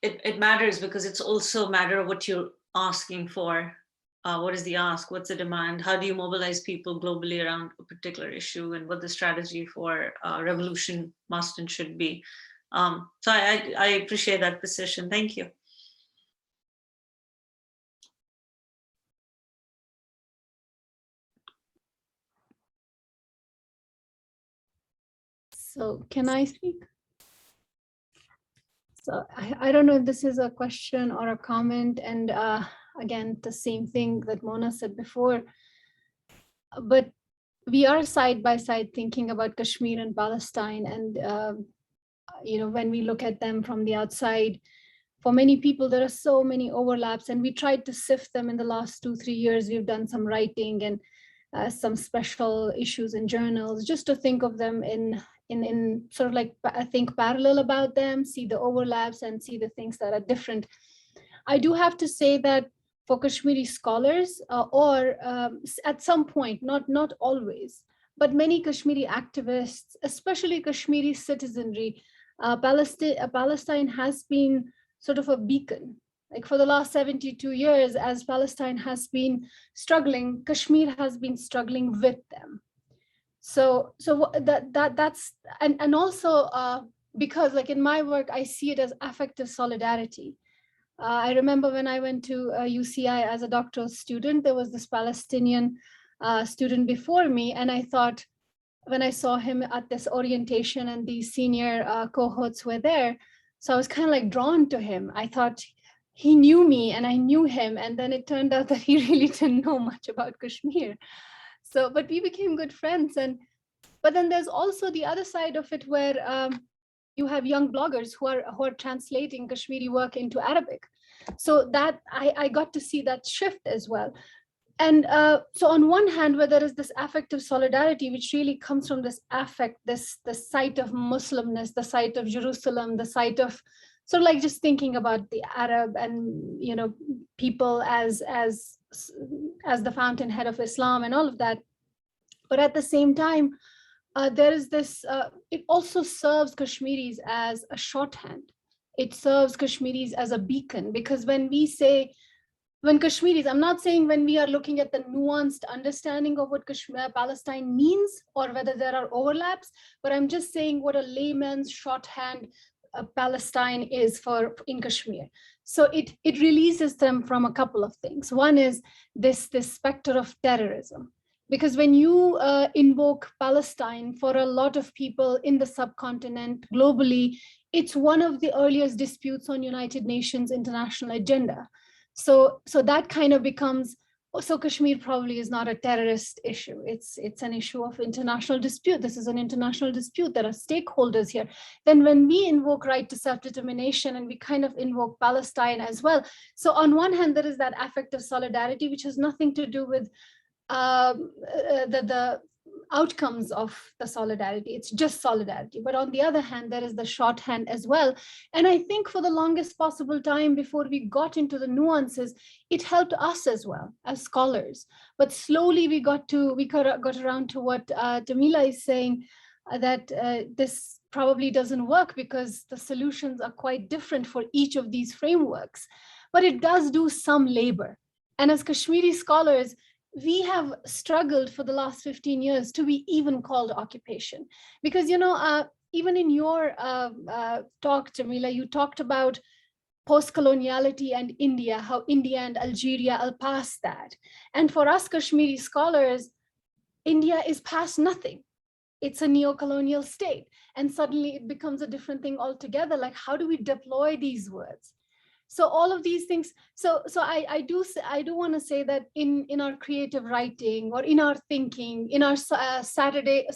it matters because it's also a matter of what you're asking for. What is the ask? What's the demand? How do you mobilize people globally around a particular issue, and what the strategy for revolution must and should be? So I appreciate that position. Thank you. So can I speak? So I don't know if this is a question or a comment, and again, the same thing that Mona said before, but we are side by side thinking about Kashmir and Palestine, and when we look at them from the outside, for many people, there are so many overlaps, and we tried to sift them in the last 2-3 years. We've done some writing and some special issues in journals, just to think of them in sort of like, I think, parallel about them, see the overlaps and see the things that are different. I do have to say that for Kashmiri scholars, or at some point, not always, but many Kashmiri activists, especially Kashmiri citizenry, Palestine has been sort of a beacon. Like for the last 72 years, as Palestine has been struggling, Kashmir has been struggling with them. So that's, and also because like in my work, I see it as affective solidarity. I remember when I went to UCI as a doctoral student, there was this Palestinian student before me, and I thought, when I saw him at this orientation and these senior cohorts were there, so I was kind of like drawn to him. I thought he knew me and I knew him, and then it turned out that he really didn't know much about Kashmir. So, but we became good friends. But then there's also the other side of it where you have young bloggers who are translating Kashmiri work into Arabic. So that I got to see that shift as well. And so on one hand, where there is this affective solidarity, which really comes from this affect, the site of Muslimness, the site of Jerusalem, the site of sort of like just thinking about the Arab and, people as the fountainhead of Islam and all of that. But at the same time, there is this, it also serves Kashmiris as a shorthand. It serves Kashmiris as a beacon, because when Kashmiris, I'm not saying when we are looking at the nuanced understanding of what Palestine means or whether there are overlaps, but I'm just saying what a layman's shorthand Palestine is in Kashmir. So it releases them from a couple of things. One is this specter of terrorism. Because when you invoke Palestine, for a lot of people in the subcontinent, globally, it's one of the earliest disputes on United Nations international agenda. So that kind of becomes, so Kashmir probably is not a terrorist issue. It's an issue of international dispute. This is an international dispute. There are stakeholders here. Then when we invoke right to self-determination, and we kind of invoke Palestine as well. So on one hand, there is that affective solidarity, which has nothing to do with the outcomes of the solidarity. It's just solidarity. But on the other hand, there is the shorthand as well. And I think for the longest possible time before we got into the nuances, it helped us as well as scholars. But slowly we got around to what Jamila is saying, that this probably doesn't work because the solutions are quite different for each of these frameworks. But it does do some labor. And as Kashmiri scholars, we have struggled for the last 15 years to be even called occupation. Because, even in your talk, Jamila, you talked about post-coloniality and India, how India and Algeria are past that. And for us Kashmiri scholars, India is past nothing. It's a neo-colonial state. And suddenly it becomes a different thing altogether. Like, how do we deploy these words? So all of these things, so I do want to say that in our creative writing or in our thinking, in our Sunday,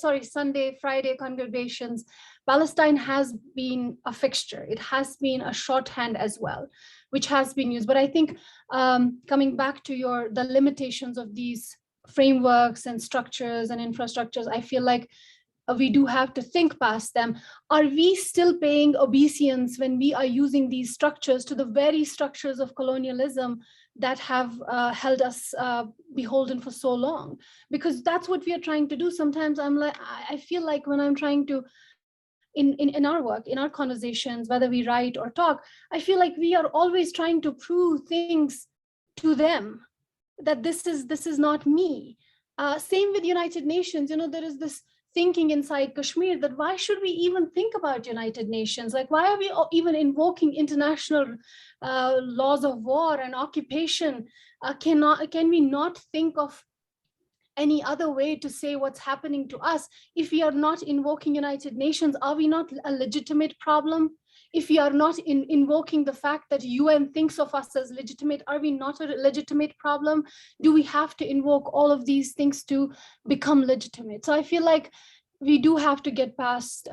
Friday congregations, Palestine has been a fixture. It has been a shorthand as well, which has been used. But I think coming back to the limitations of these frameworks and structures and infrastructures, I feel like we do have to think past them. Are we still paying obeisance when we are using these structures to the very structures of colonialism that have held us beholden for so long, because that's what we are trying to do. Sometimes I feel like when I'm trying to, in our work, in our conversations, whether we write or talk, I feel like we are always trying to prove things to them, that this is not me. Same with United Nations. There is this thinking inside Kashmir that why should we even think about United Nations? Like, why are we even invoking international laws of war and occupation? Can we not think of any other way to say what's happening to us? If we are not invoking United Nations, are we not a legitimate problem? If we are not invoking the fact that UN thinks of us as legitimate, are we not a legitimate problem? Do we have to invoke all of these things to become legitimate? So I feel like we do have to get past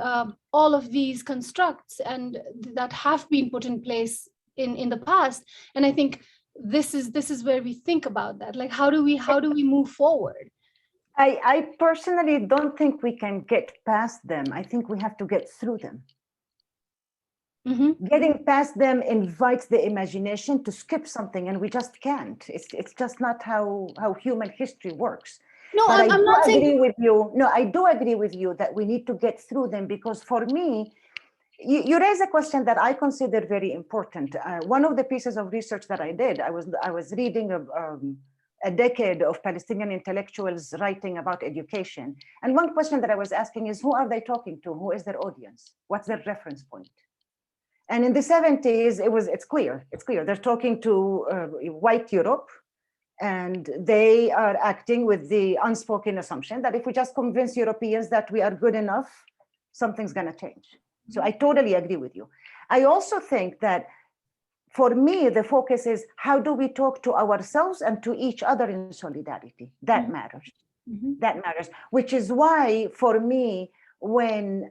all of these constructs and that have been put in place in the past. And I think this is where we think about that. Like, how do we move forward? I personally don't think we can get past them. I think we have to get through them. Getting past them invites the imagination to skip something, and we just can't. It's just not how human history works. No, but I'm not saying. Agree with you. No, I do agree with you that we need to get through them, because for me, you raise a question that I consider very important. One of the pieces of research that I did, I was reading a decade of Palestinian intellectuals writing about education. And one question that I was asking is, who are they talking to? Who is their audience? What's their reference point? And in the 70s, it's clear. They're talking to white Europe, and they are acting with the unspoken assumption that if we just convince Europeans that we are good enough, something's gonna change. So I totally agree with you. I also think that for me, the focus is how do we talk to ourselves and to each other in solidarity? That matters. That matters, which is why for me, when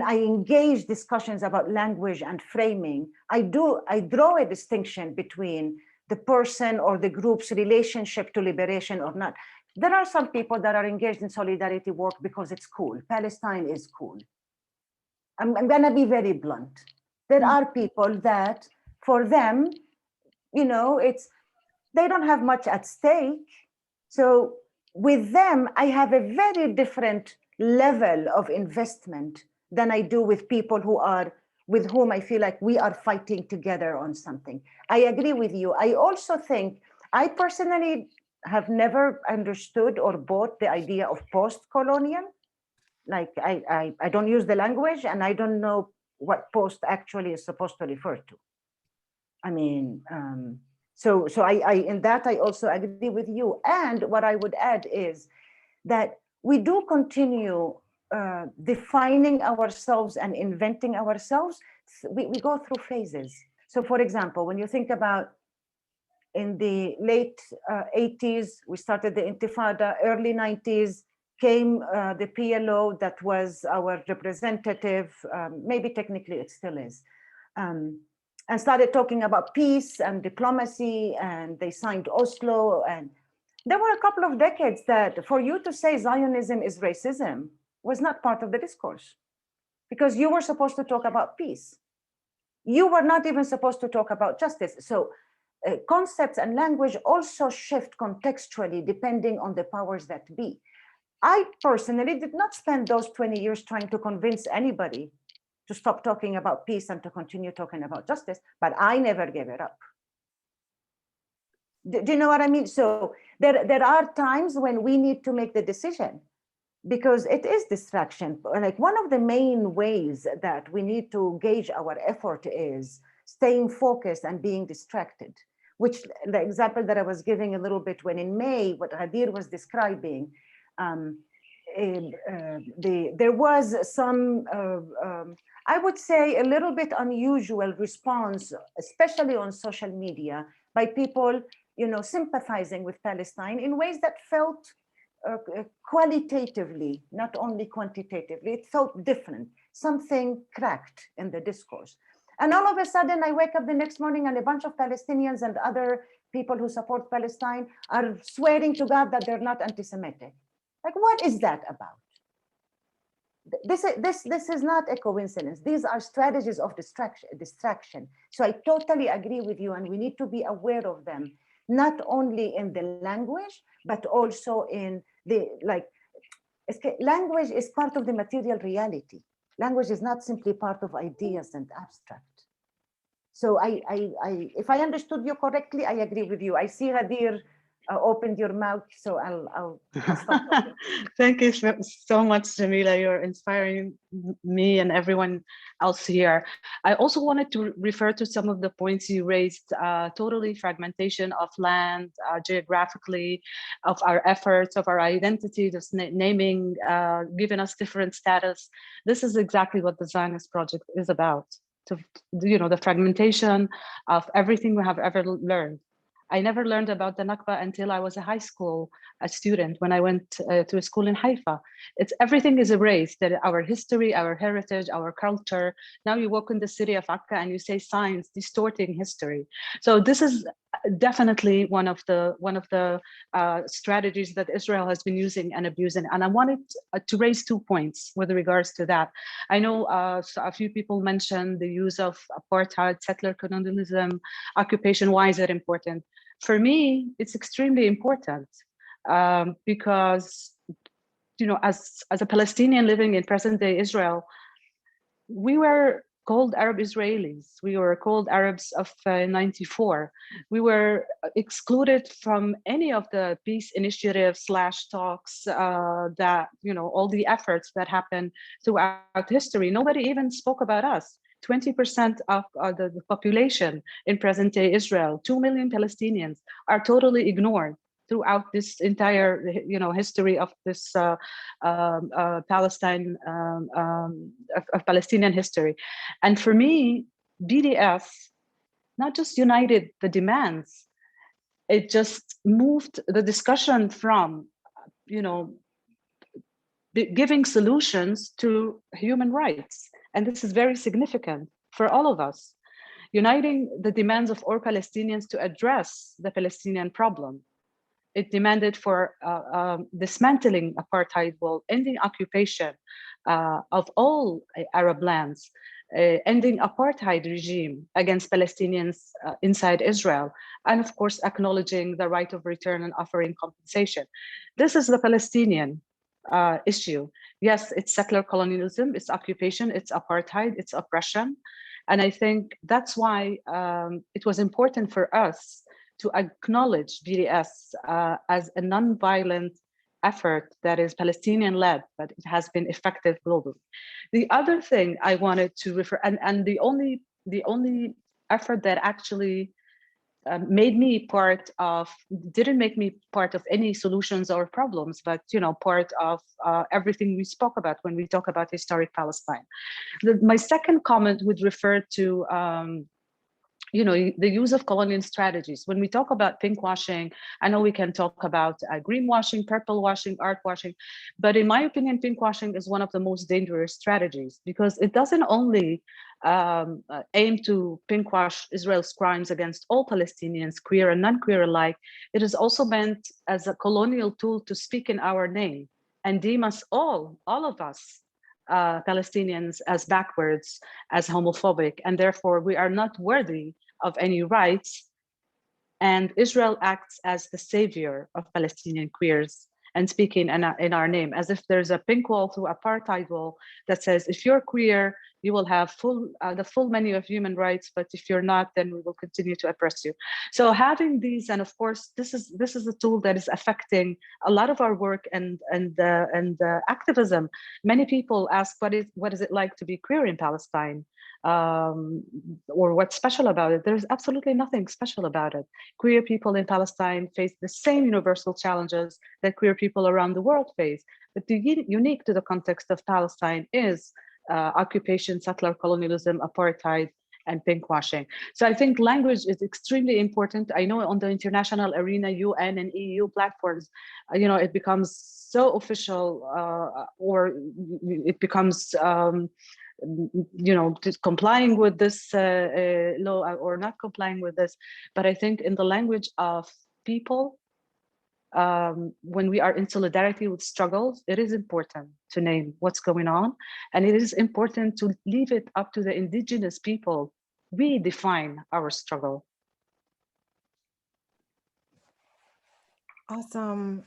I engage discussions about language and framing, I draw a distinction between the person or the group's relationship to liberation or not. There are some people that are engaged in solidarity work because it's cool. Palestine is cool. I'm gonna be very blunt. There are people that, for them, they don't have much at stake. So with them, I have a very different level of investment than I do with people with whom I feel like we are fighting together on something. I agree with you. I also think, I personally have never understood or bought the idea of post-colonial. Like, I don't use the language, and I don't know what post actually is supposed to refer to. I mean, so in that I also agree with you. And what I would add is that we do continue defining ourselves and inventing ourselves. We go through phases. So for example, when you think about in the late 80s, we started the Intifada, early 90s, came the PLO that was our representative, maybe technically it still is, and started talking about peace and diplomacy, and they signed Oslo. And there were a couple of decades that for you to say Zionism is racism was not part of the discourse, because you were supposed to talk about peace. You were not even supposed to talk about justice. So concepts and language also shift contextually depending on the powers that be. I personally did not spend those 20 years trying to convince anybody to stop talking about peace and to continue talking about justice, but I never gave it up. Do you know what I mean? So there are times when we need to make the decision, because it is distraction. Like, one of the main ways that we need to gauge our effort is staying focused and being distracted, which the example that I was giving a little bit, when in May, what Ghadir was describing, there was some, I would say, a little bit unusual response, especially on social media, by people, sympathizing with Palestine in ways that felt qualitatively, not only quantitatively. It felt different. Something cracked in the discourse. And all of a sudden, I wake up the next morning and a bunch of Palestinians and other people who support Palestine are swearing to God that they're not anti-Semitic. Like, what is that about? this is not a coincidence. These are strategies of distraction. So I totally agree with you, and we need to be aware of them, not only in the language, but also in the, like, language is part of the material reality. Language is not simply part of ideas and abstract. So if I understood you correctly, I agree with you. I see Ghadir opened your mouth, so I'll stop talking. Thank you so much, Jamila. You're inspiring me and everyone else here. I also wanted to refer to some of the points you raised, totally fragmentation of land, geographically, of our efforts, of our identity, just naming, giving us different status. This is exactly what the Zionist project is about. To, the fragmentation of everything we have ever learned. I never learned about the Nakba until I was a student, when I went to a school in Haifa. Everything is erased, that our history, our heritage, our culture. Now you walk in the city of Akka and you say science distorting history. So this is definitely one of the strategies that Israel has been using and abusing. And I wanted to raise 2 points with regards to that. I know a few people mentioned the use of apartheid, settler colonialism, occupation. Why is it important? For me, it's extremely important because, as a Palestinian living in present-day Israel, we were called Arab Israelis. We were called Arabs of 94. We were excluded from any of the peace initiatives / talks that, all the efforts that happened throughout history. Nobody even spoke about us. 20% of the population in present-day Israel, 2 million Palestinians, are totally ignored throughout this entire, history of this Palestine, of Palestinian history. And for me, BDS not just united the demands, it just moved the discussion from, giving solutions to human rights. And this is very significant for all of us. Uniting the demands of all Palestinians to address the Palestinian problem. It demanded for dismantling apartheid wall, ending occupation of all Arab lands, ending apartheid regime against Palestinians inside Israel, and of course, acknowledging the right of return and offering compensation. This is the Palestinian issue. Yes, it's settler colonialism, it's occupation, it's apartheid, it's oppression. And I think that's why it was important for us to acknowledge BDS as a non-violent effort that is Palestinian-led, but it has been effective globally. The other thing I wanted to refer, and the only effort that actually didn't make me part of any solutions or problems, but part of everything we spoke about when we talk about historic Palestine. My second comment would refer to the use of colonial strategies. When we talk about pink washing, I know we can talk about greenwashing, purple washing, art washing, but in my opinion, pink washing is one of the most dangerous strategies because it doesn't only aim to pink wash Israel's crimes against all Palestinians, queer and non-queer alike. It is also meant as a colonial tool to speak in our name and deem us all of us, Palestinians, as backwards, as homophobic, and therefore we are not worthy of any rights. And Israel acts as the savior of Palestinian queers and speaking in our name, as if there's a pink wall through apartheid wall that says, if you're queer, you will have the full menu of human rights, but if you're not, then we will continue to oppress you. So having these, and of course, this is a tool that is affecting a lot of our work and activism. Many people ask, what is it like to be queer in Palestine? Or what's special about it? There's absolutely nothing special about it. Queer people in Palestine face the same universal challenges that queer people around the world face. But the unique to the context of Palestine is occupation, settler colonialism, apartheid, and pinkwashing. So I think language is extremely important. I know on the international arena, UN and EU platforms, it becomes so official, or it becomes complying with this law or not complying with this. But I think in the language of people, when we are in solidarity with struggles, it is important to name what's going on. And it is important to leave it up to the indigenous people. We define our struggle. Awesome.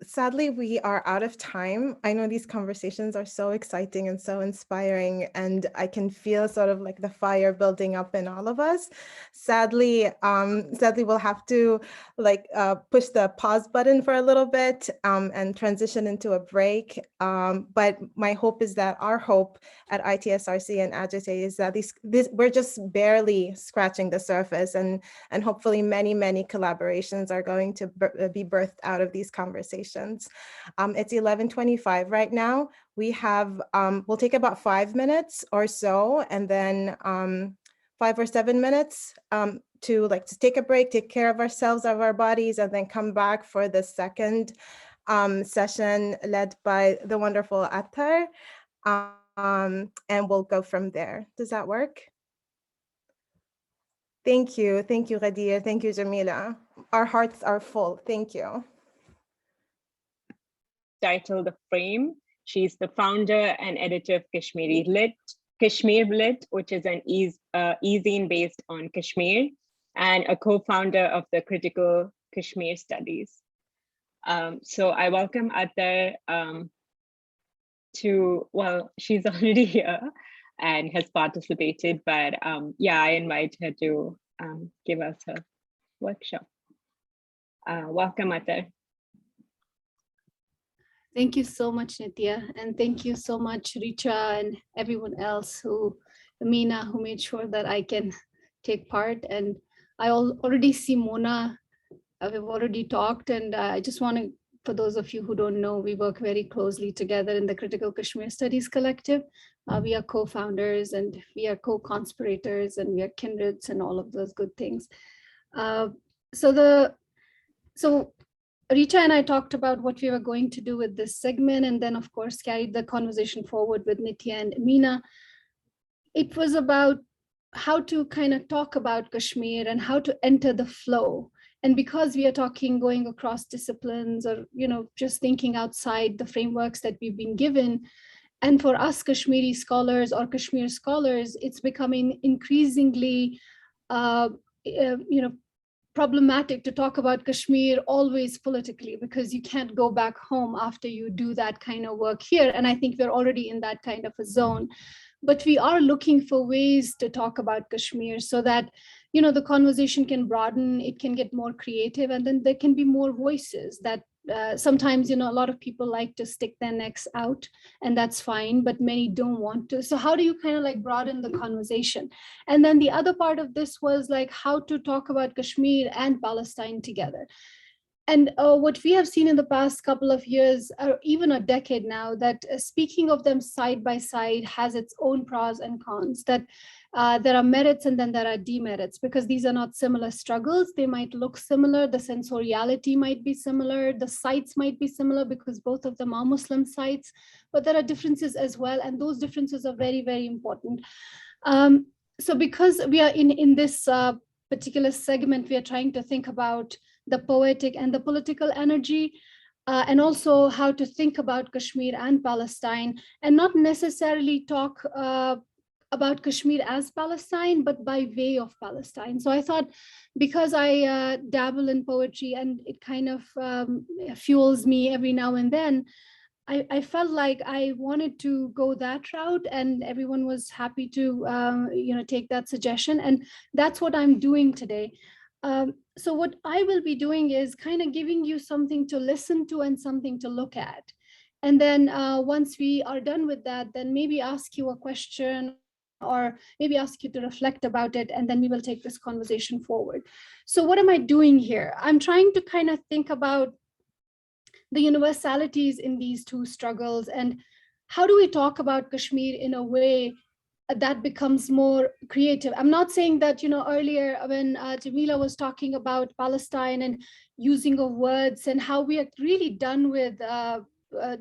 Sadly, we are out of time. I know these conversations are so exciting and so inspiring, and I can feel sort of like the fire building up in all of us. Sadly, we'll have to push the pause button for a little bit and transition into a break. But my hope is that our hope at ITSRC and AGITATE is that we're just barely scratching the surface, and hopefully many collaborations are going to be birthed out of these conversations. It's 11:25 right now. We have, we'll take about 5 minutes or so, and then 5 or 7 minutes to take a break, take care of ourselves, of our bodies, and then come back for the second session led by the wonderful Attar. And we'll go from there. Does that work? Thank you, Ghadir. Thank you, Jamila. Our hearts are full. Thank you. Title The Frame. She's the founder and editor of Kashmir Lit, which is an e-zine based on Kashmir, and a co-founder of the Critical Kashmir Studies. So I welcome Attar she's already here and has participated, but yeah, I invite her to give us a workshop. Welcome, Attar. Thank you so much, Nitya, and thank you so much, Richa, and everyone else Amina, who made sure that I can take part. And I already see Mona, we've already talked, and I just want to, for those of you who don't know, we work very closely together in the Critical Kashmir Studies Collective. We are co-founders and we are co-conspirators and we are kindreds and all of those good things. So Richa and I talked about what we were going to do with this segment, and then of course carried the conversation forward with Nitya and Amina. It was about how to kind of talk about Kashmir and how to enter the flow. And because we are talking going across disciplines, or just thinking outside the frameworks that we've been given, and for us Kashmiri scholars or Kashmir scholars, it's becoming increasingly problematic to talk about Kashmir always politically, because you can't go back home after you do that kind of work here. And I think we're already in that kind of a zone. But we are looking for ways to talk about Kashmir so that, the conversation can broaden, it can get more creative, and then there can be more voices that sometimes, a lot of people like to stick their necks out, and that's fine, but many don't want to. So how do you kind of broaden the conversation? And then the other part of this was how to talk about Kashmir and Palestine together. And what we have seen in the past couple of years, or even a decade now, that speaking of them side by side has its own pros and cons, that there are merits and then there are demerits, because these are not similar struggles. They might look similar, the sensoriality might be similar, the sites might be similar because both of them are Muslim sites, but there are differences as well, and those differences are very, very important. So because we are in this particular segment, we are trying to think about the poetic and the political energy, and also how to think about Kashmir and Palestine, and not necessarily talk about Kashmir as Palestine, but by way of Palestine. So I thought, because I dabble in poetry and it kind of fuels me every now and then, I felt like I wanted to go that route, and everyone was happy to take that suggestion, and that's what I'm doing today. So what I will be doing is kind of giving you something to listen to and something to look at. And then once we are done with that, then maybe ask you a question, or maybe ask you to reflect about it, and then we will take this conversation forward. So what am I doing here? I'm trying to kind of think about the universalities in these two struggles, and how do we talk about Kashmir in a way that becomes more creative. I'm not saying that, earlier when Jamila was talking about Palestine and using of words, and how we are really done with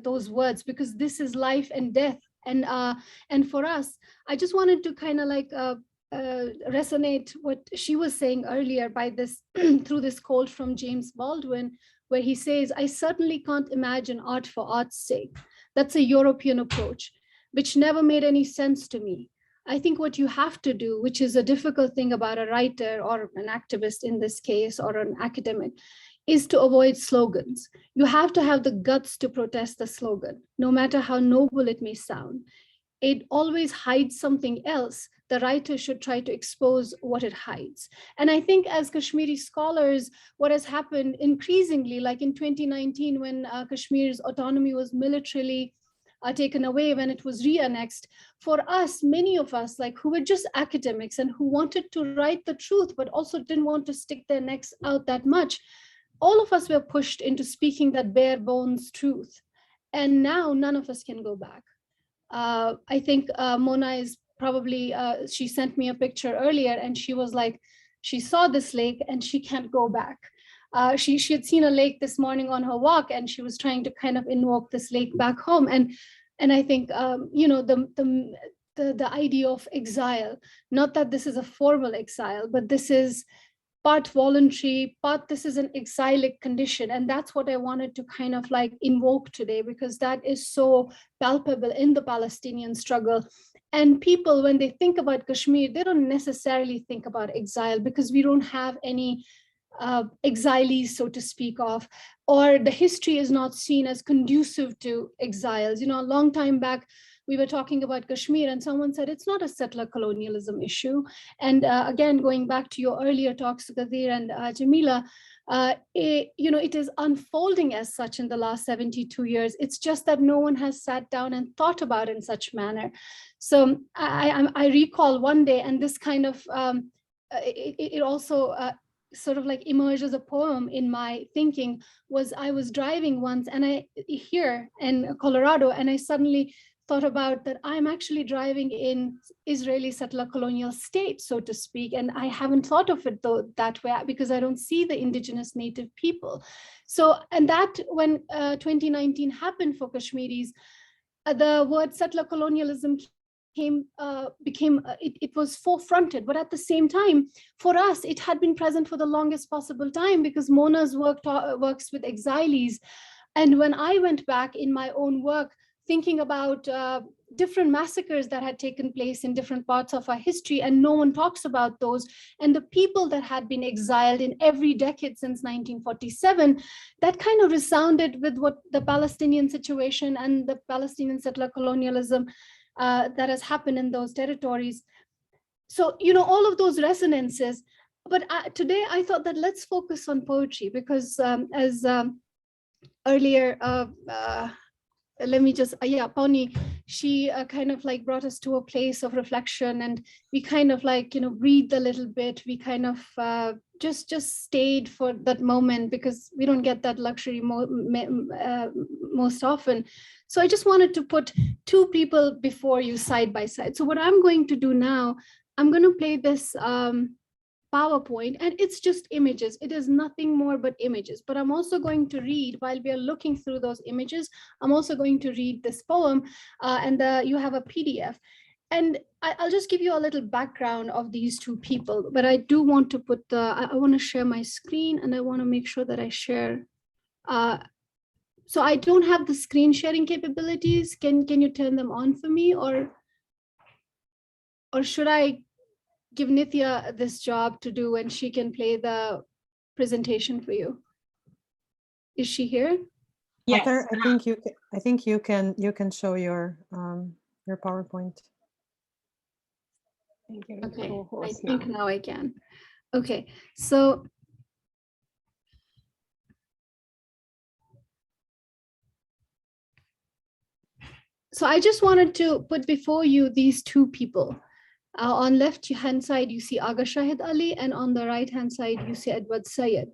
those words, because this is life and death. And for us, I just wanted to kind of resonate what she was saying earlier by this through this quote from James Baldwin, where he says, "I certainly can't imagine art for art's sake. That's a European approach, which never made any sense to me. I think what you have to do, which is a difficult thing about a writer or an activist in this case, or an academic, is to avoid slogans. You have to have the guts to protest the slogan, no matter how noble it may sound. It always hides something else. The writer should try to expose what it hides." And I think as Kashmiri scholars, what has happened increasingly, like in 2019, when Kashmir's autonomy was militarily taken away, when it was re-annexed, for us, many of us, like who were just academics and who wanted to write the truth, but also didn't want to stick their necks out that much, all of us were pushed into speaking that bare bones truth. And now none of us can go back. I think Mona is probably, she sent me a picture earlier and she was like, she saw this lake and she can't go back. She had seen a lake this morning on her walk and she was trying to kind of invoke this lake back home. And I think, you know, the idea of exile, not that this is a formal exile, but this is part voluntary, part this is an exilic condition. And that's what I wanted to kind of like invoke today, because that is so palpable in the Palestinian struggle. And people, when they think about Kashmir, they don't necessarily think about exile because we don't have any exilees, so to speak of, or the history is not seen as conducive to exiles. You know, a long time back, we were talking about Kashmir and someone said it's not a settler colonialism issue. And again, going back to your earlier talks, Ghadir and Jamila, you know, it is unfolding as such in the last 72 years. It's just that no one has sat down and thought about it in such manner. So I recall one day, and this kind of, it also sort of like emerged as a poem in my thinking, was I was driving once and here in Colorado, and I suddenly thought about that I'm actually driving in Israeli settler colonial state, so to speak. And I haven't thought of it though that way because I don't see the indigenous native people. So, and that when 2019 happened for Kashmiris, the word settler colonialism it was forefronted, but at the same time, for us, it had been present for the longest possible time because Mona's works with exilees. And when I went back in my own work, thinking about different massacres that had taken place in different parts of our history, and no one talks about those, and the people that had been exiled in every decade since 1947, that kind of resounded with what the Palestinian situation and the Palestinian settler colonialism that has happened in those territories. So, you know, all of those resonances. But today I thought that let's focus on poetry because as earlier, let me just, Pawnee, she kind of like brought us to a place of reflection, and we kind of like, you know, breathed a little bit. We kind of just stayed for that moment because we don't get that luxury most often. So I just wanted to put two people before you side by side. So what I'm going to do now, I'm going to play this PowerPoint, and it's just images. It is nothing more but images. But I'm also going to read, while we are looking through those images, I'm also going to read this poem, and you have a PDF. And I'll just give you a little background of these two people, but I do want to put I want to share my screen, and I want to make sure that I share. So I don't have the screen sharing capabilities. Can you turn them on for me, or should I give Nithya this job to do and she can play the presentation for you? Is she here? Yes. Heather, I think you can show your PowerPoint. Okay, I think now I can. Okay, so I just wanted to put before you these two people. On left hand side, you see Agha Shahid Ali, and on the right hand side, you see Edward Syed.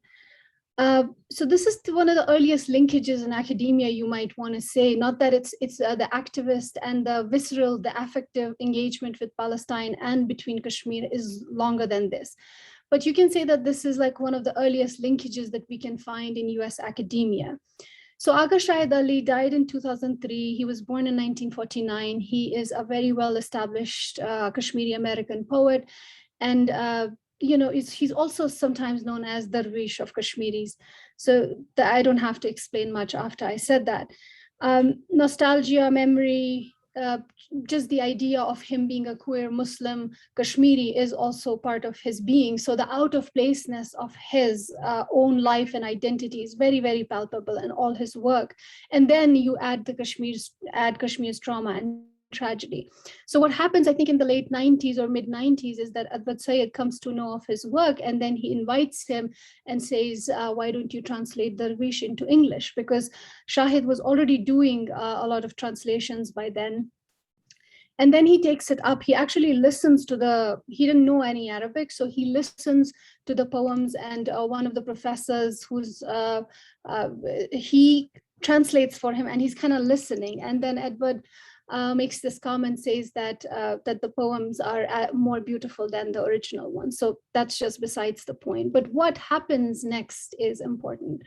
So this is one of the earliest linkages in academia, you might want to say, not that it's the activist and the visceral, the affective engagement with Palestine and between Kashmir is longer than this. But you can say that this is like one of the earliest linkages that we can find in US academia. So Aga Shahid Ali died in 2003. He was born in 1949. He is a very well-established Kashmiri American poet. And, he's also sometimes known as the Darwish of Kashmiris. So I don't have to explain much after I said that. Nostalgia, memory, just the idea of him being a queer Muslim Kashmiri is also part of his being. So the out of placeness of his own life and identity is very, very palpable in all his work. And then you add Kashmir's trauma and tragedy. So what happens, I think, in the late 90s or mid 90s is that Advat Syed comes to know of his work, and then he invites him and says, why don't you translate Darwish into English? Because Shahid was already doing a lot of translations by then. And then he takes it up. He actually listens to he didn't know any Arabic, so he listens to the poems, and one of the professors he translates for him, and he's kind of listening. And then Edward makes this comment, says that the poems are more beautiful than the original one. So that's just besides the point. But what happens next is important.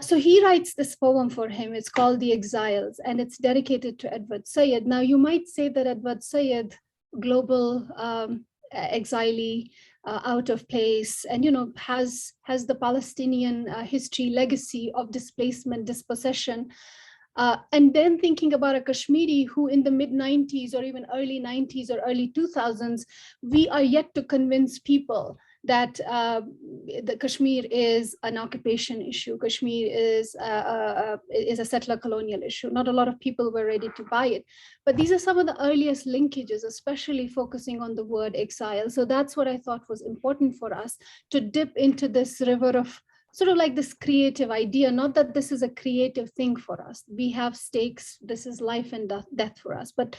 So he writes this poem for him. It's called The Exiles, and it's dedicated to Advat Syed. Now, you might say that Advat Syed, global exilee, out of place, and has the Palestinian history, legacy of displacement, dispossession. And then thinking about a Kashmiri who in the mid 90s or even early 90s or early 2000s, we are yet to convince people that the Kashmir is an occupation issue. Kashmir is a settler colonial issue. Not a lot of people were ready to buy it. But these are some of the earliest linkages, especially focusing on the word exile. So that's what I thought was important for us, to dip into this river of sort of like this creative idea, not that this is a creative thing for us. We have stakes, this is life and death for us, but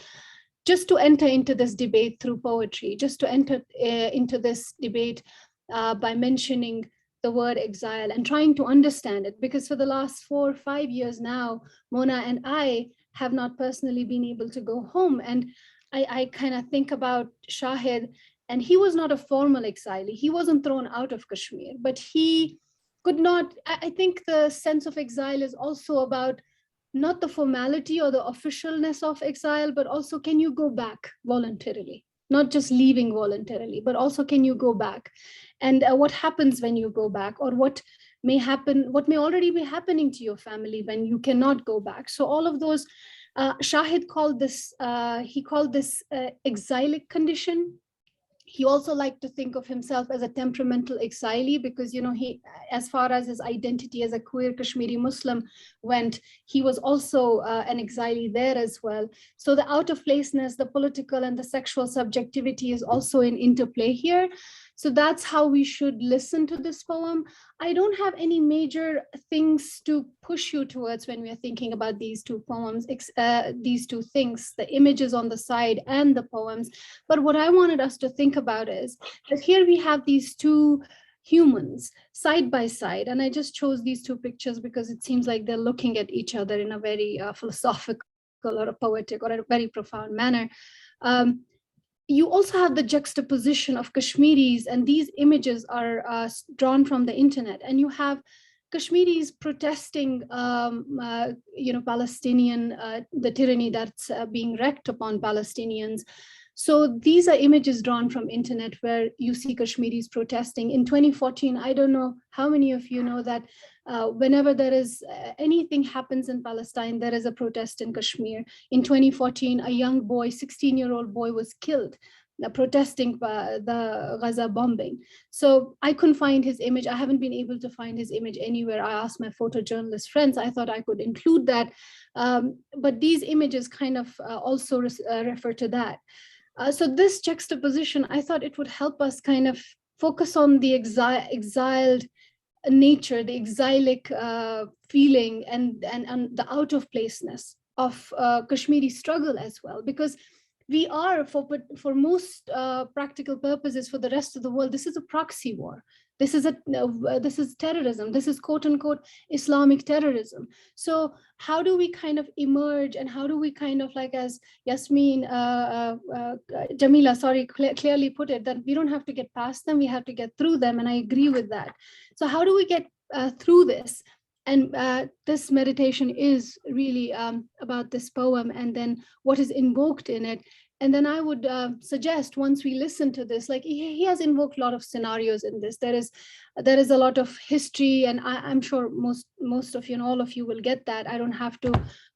just to enter into this debate through poetry, just to enter into this debate by mentioning the word exile and trying to understand it, because for the last 4 or 5 years now, Mona and I have not personally been able to go home. And I kind of think about Shahid, and he was not a formal exilee. He wasn't thrown out of Kashmir, but he could not, I think the sense of exile is also about not the formality or the officialness of exile, but also can you go back voluntarily? Not just leaving voluntarily, but also can you go back? And what happens when you go back, or what may happen, what may already be happening to your family when you cannot go back? So all of those, Shahid called this, exilic condition. He also liked to think of himself as a temperamental exilee because, he, as far as his identity as a queer Kashmiri Muslim went, he was also an exilee there as well. So the out of placeness, the political and the sexual subjectivity is also in interplay here. So that's how we should listen to this poem. I don't have any major things to push you towards when we are thinking about these two poems, these two things, the images on the side and the poems. But what I wanted us to think about is that here we have these two humans side by side. And I just chose these two pictures because it seems like they're looking at each other in a very philosophical or a poetic or a very profound manner. You also have the juxtaposition of Kashmiris, and these images are drawn from the internet. And you have Kashmiris protesting, Palestinian, the tyranny that's being wreaked upon Palestinians. So these are images drawn from internet where you see Kashmiris protesting. In 2014, I don't know how many of you know that whenever there is anything happens in Palestine, there is a protest in Kashmir. In 2014, a young boy, 16-year-old boy was killed protesting the Gaza bombing. So I couldn't find his image. I haven't been able to find his image anywhere. I asked my photojournalist friends. I thought I could include that. But these images kind of also refer to that. So this juxtaposition, I thought it would help us kind of focus on the exiled nature, the exilic feeling and the out of placeness of Kashmiri struggle as well, because we are, for most practical purposes for the rest of the world, this is a proxy war. This is terrorism. This is quote unquote Islamic terrorism. So how do we kind of emerge, and how do we kind of, like as Yasmin, Jamila, sorry, clearly put it, that we don't have to get past them, we have to get through them. And I agree with that. So how do we get through this? And this meditation is really about this poem and then what is invoked in it. And then I would suggest, once we listen to this, like he has invoked a lot of scenarios in this. There is a lot of history, and I'm sure most of you and all of you will get that. I don't have to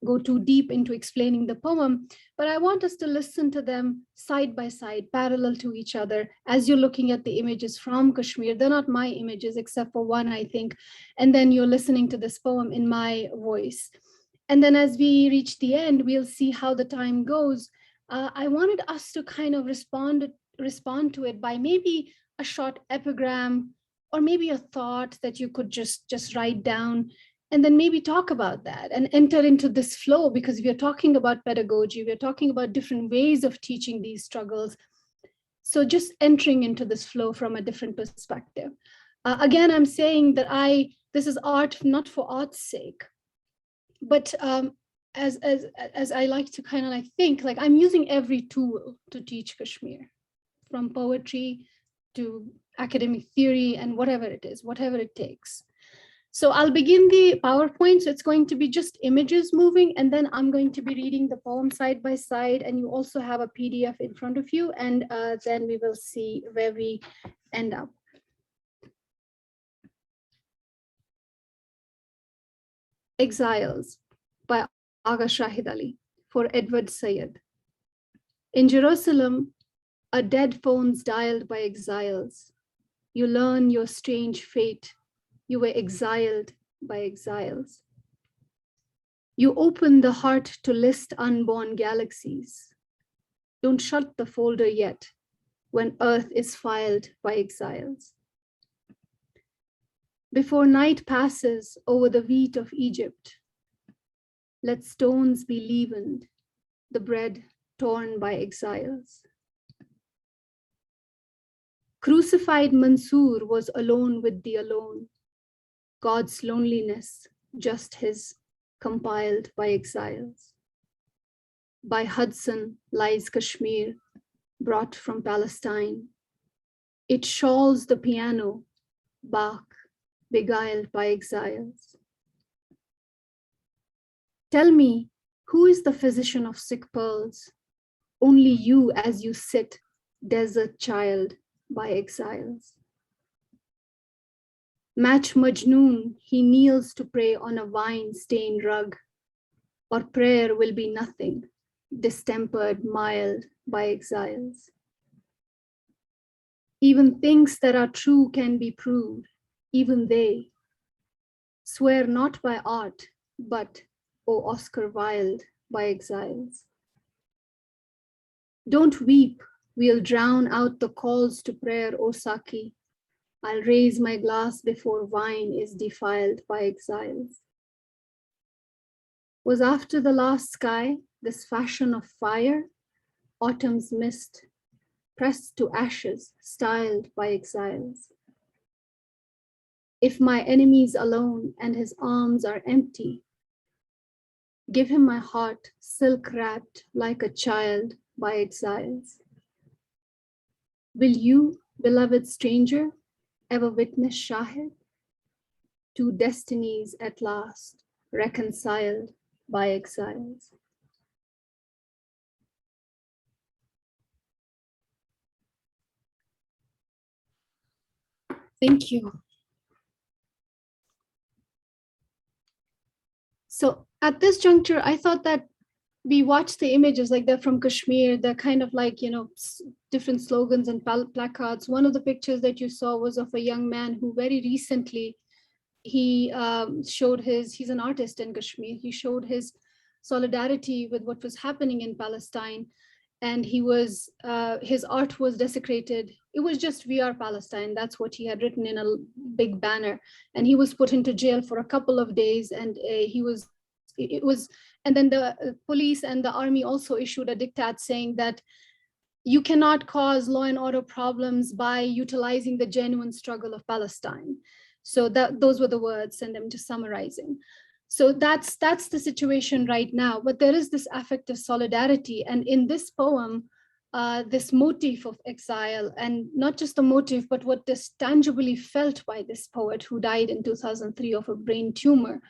go too deep into explaining the poem, but I want us to listen to them side by side, parallel to each other. As you're looking at the images from Kashmir, they're not my images except for one, I think. And then you're listening to this poem in my voice. And then as we reach the end, we'll see how the time goes. I wanted us to kind of respond to it by maybe a short epigram, or maybe a thought that you could just write down, and then maybe talk about that and enter into this flow, because we are talking about pedagogy, we're talking about different ways of teaching these struggles. So just entering into this flow from a different perspective. Again, I'm saying that this is art not for art's sake, but as I like to kind of like think, like I'm using every tool to teach Kashmir, from poetry to academic theory and whatever it is, whatever it takes. So I'll begin the PowerPoint. So it's going to be just images moving, and then I'm going to be reading the poem side by side, and you also have a PDF in front of you, and then we will see where we end up. Exiles by Agha Shahid Ali for Edward Sayyid. In Jerusalem, a dead phone's dialed by exiles. You learn your strange fate. You were exiled by exiles. You open the heart to list unborn galaxies. Don't shut the folder yet when earth is filed by exiles. Before night passes over the wheat of Egypt, let stones be leavened, the bread torn by exiles. Crucified Mansoor was alone with the alone, God's loneliness, just his, compiled by exiles. By Hudson lies Kashmir, brought from Palestine. It shawls the piano, Bach, beguiled by exiles. Tell me, who is the physician of sick pearls? Only you as you sit, desert child, by exiles. Match Majnoon, he kneels to pray on a wine-stained rug, or prayer will be nothing, distempered, mild by exiles. Even things that are true can be proved, even they. Swear not by art, but, O Oscar Wilde, by exiles. Don't weep, we'll drown out the calls to prayer, O Saki. I'll raise my glass before wine is defiled by exiles. Was after the last sky this fashion of fire, autumn's mist, pressed to ashes, styled by exiles? If my enemy's alone and his arms are empty, give him my heart silk wrapped like a child by exiles. Will you, beloved stranger, ever witness Shahid? Two destinies at last reconciled by exiles. Thank you. So at this juncture, I thought that we watched the images, like they're from Kashmir, they're kind of like, you know, different slogans and placards. One of the pictures that you saw was of a young man who very recently, he showed he's an artist in Kashmir. He showed his solidarity with what was happening in Palestine. And his art was desecrated. It was just "We are Palestine." That's what he had written in a big banner. And he was put into jail for a couple of days. And and then the police and the army also issued a diktat saying that you cannot cause law and order problems by utilizing the genuine struggle of Palestine. So those were the words, and I'm just summarizing. So that's the situation right now. But there is this affect of solidarity. And in this poem, this motif of exile, and not just the motif, but what is tangibly felt by this poet who died in 2003 of a brain tumor.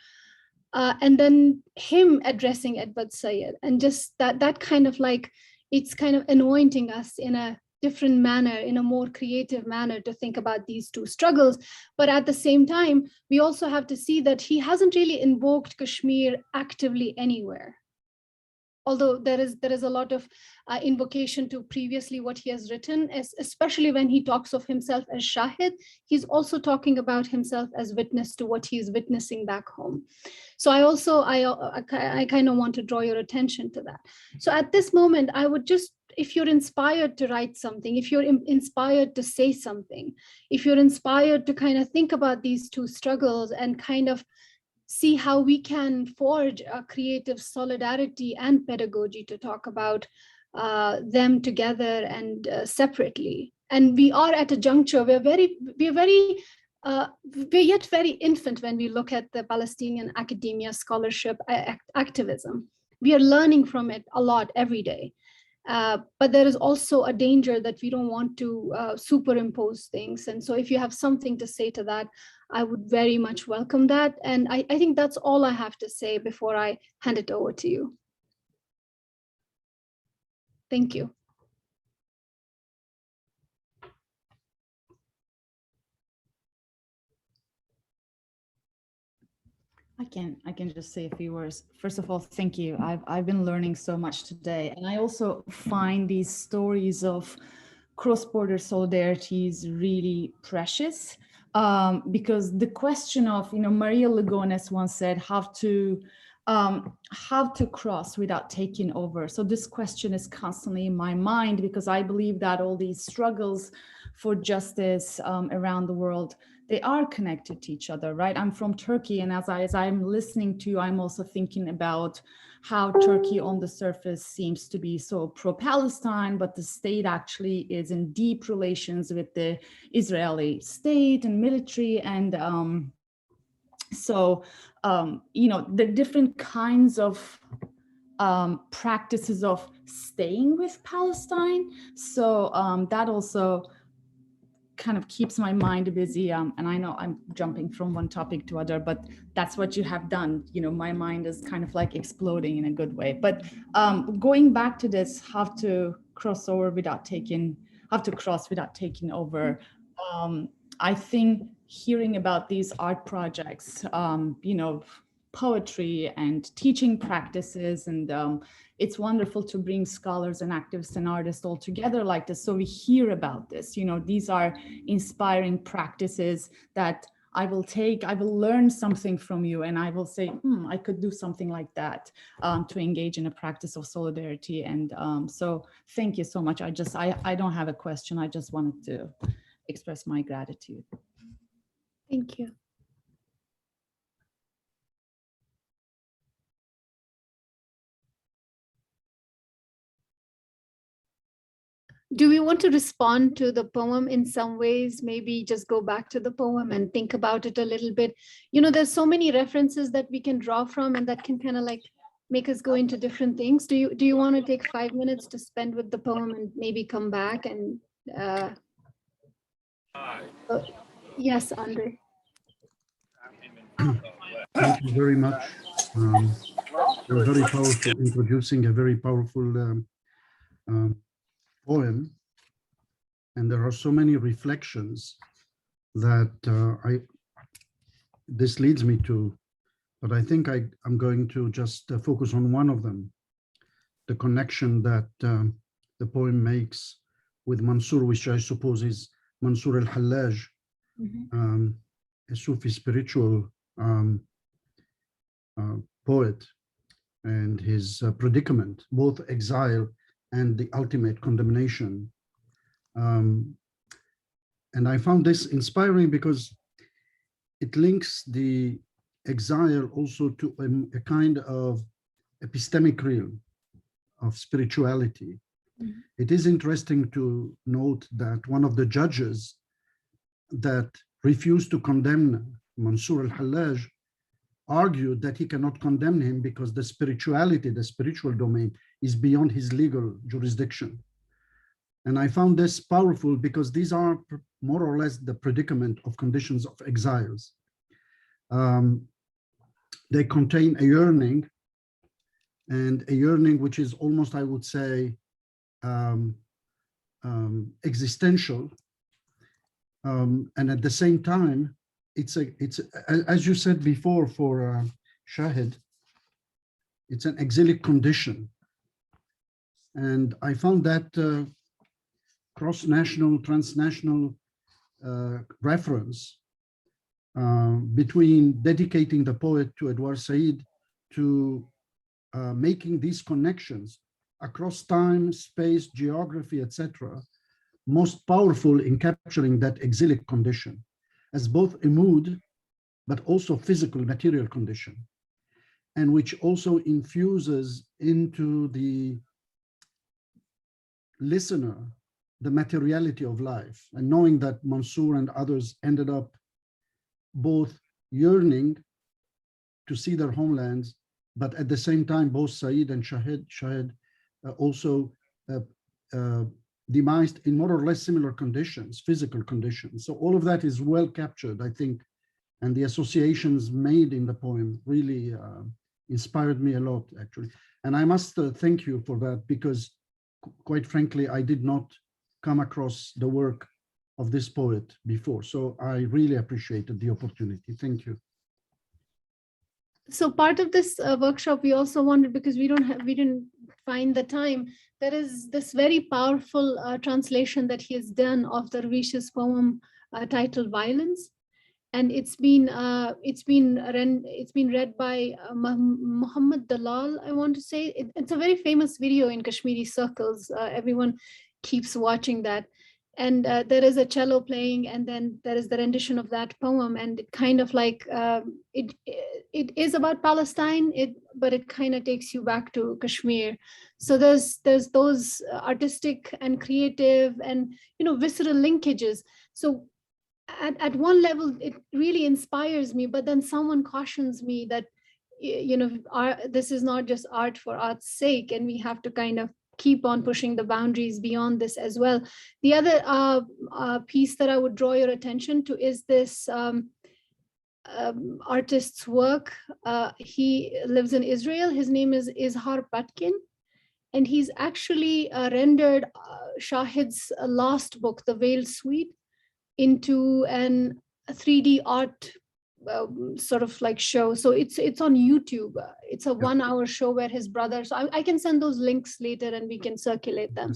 And then him addressing Edward Said, and just that kind of like, it's kind of anointing us in a different manner, in a more creative manner, to think about these two struggles. But at the same time, we also have to see that he hasn't really invoked Kashmir actively anywhere. Although there is a lot of invocation to previously what he has written, especially when he talks of himself as Shahid, he's also talking about himself as witness to what he is witnessing back home. So I kind of want to draw your attention to that. So at this moment, I would just, if you're inspired to write something, if you're inspired to say something, if you're inspired to kind of think about these two struggles and kind of see how we can forge a creative solidarity and pedagogy to talk about them together and separately. And we are at a juncture where we're yet very infant when we look at the Palestinian academia, scholarship, activism. We are learning from it a lot every day. But there is also a danger that we don't want to superimpose things. And so if you have something to say to that, I would very much welcome that. And I think that's all I have to say before I hand it over to you. Thank you. I can just say a few words. First of all, thank you. I've been learning so much today. And I also find these stories of cross-border solidarities really precious, because the question of, Maria Lugones once said, how to cross without taking over. So this question is constantly in my mind, because I believe that all these struggles for justice around the world, they are connected to each other, right? I'm from Turkey, and as I'm listening to you, I'm also thinking about how Turkey on the surface seems to be so pro-Palestine, but the state actually is in deep relations with the Israeli state and military. And the different kinds of practices of staying with Palestine. So that also kind of keeps my mind busy. And I know I'm jumping from one topic to other, but that's what you have done. My mind is kind of like exploding in a good way. But going back to this, how to cross without taking over. I think hearing about these art projects, poetry and teaching practices, and it's wonderful to bring scholars and activists and artists all together like this. So we hear about this, these are inspiring practices that I will learn something from you, and I will say, I could do something like that to engage in a practice of solidarity. And so thank you so much. I don't have a question. I just wanted to express my gratitude. Thank you. Do we want to respond to the poem in some ways? Maybe just go back to the poem and think about it a little bit. There's so many references that we can draw from, and that can kind of like make us go into different things. Do you want to take 5 minutes to spend with the poem and maybe come back and yes, Andre. Thank you very much. You're very powerful, introducing a very powerful poem, and there are so many reflections that this leads me to, but I think I'm going to just focus on one of them, the connection that the poem makes with Mansour, which I suppose is Mansour al-Hallaj, a Sufi spiritual poet, and his predicament, both exile and the ultimate condemnation. And I found this inspiring because it links the exile also to a kind of epistemic realm of spirituality. It is interesting to note that one of the judges that refused to condemn Mansour al-Hallaj argued that he cannot condemn him because the spirituality, the spiritual domain, is beyond his legal jurisdiction. And I found this powerful because these are more or less the predicament of conditions of exiles. They contain a yearning, and a yearning which is almost, I would say, existential. And at the same time, it's as you said before for Shahid, it's an exilic condition. And I found that cross-national, transnational reference between dedicating the poet to Edward Said to making these connections across time, space, geography, etc., most powerful in capturing that exilic condition as both a mood, but also physical material condition, and which also infuses into the listener the materiality of life. And knowing that Mansour and others ended up both yearning to see their homelands, but at the same time, both Said and Shahid also demised in more or less similar conditions, physical conditions. So all of that is well captured, I think, and the associations made in the poem really inspired me a lot, actually. And I must thank you for that, because quite frankly, I did not come across the work of this poet before. So I really appreciated the opportunity. Thank you. So part of this workshop, we also wanted, because we didn't find the time, there is this very powerful translation that he has done of the Darwish's poem titled Violence. And it's been read by Muhammad Dalal, I want to say. It's a very famous video in Kashmiri circles. Everyone keeps watching that. And there is a cello playing, and then there is the rendition of that poem. And it kind of like, it is about Palestine, but it kind of takes you back to Kashmir. So there's those artistic and creative and, visceral linkages. So at one level, it really inspires me, but then someone cautions me that, this is not just art for art's sake, and we have to kind of keep on pushing the boundaries beyond this as well. The other piece that I would draw your attention to is this artist's work. He lives in Israel. His name is Izhar Patkin, and he's actually rendered Shahid's last book, The Veiled Suite, into a 3D art sort of like show. So it's on YouTube. It's a 1-hour show where his brother, so I can send those links later and we can circulate them.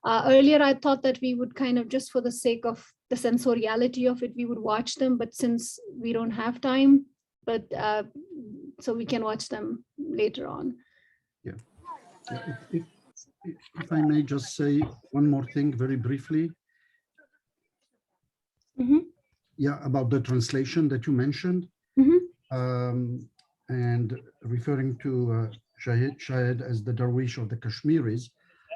Earlier, I thought that we would kind of, just for the sake of the sensoriality of it, we would watch them, but since we don't have time, so we can watch them later on. Yeah. If I may just say one more thing very briefly. Mm-hmm. Yeah, about the translation that you mentioned, and referring to Shahid as the Darwish of the Kashmiris.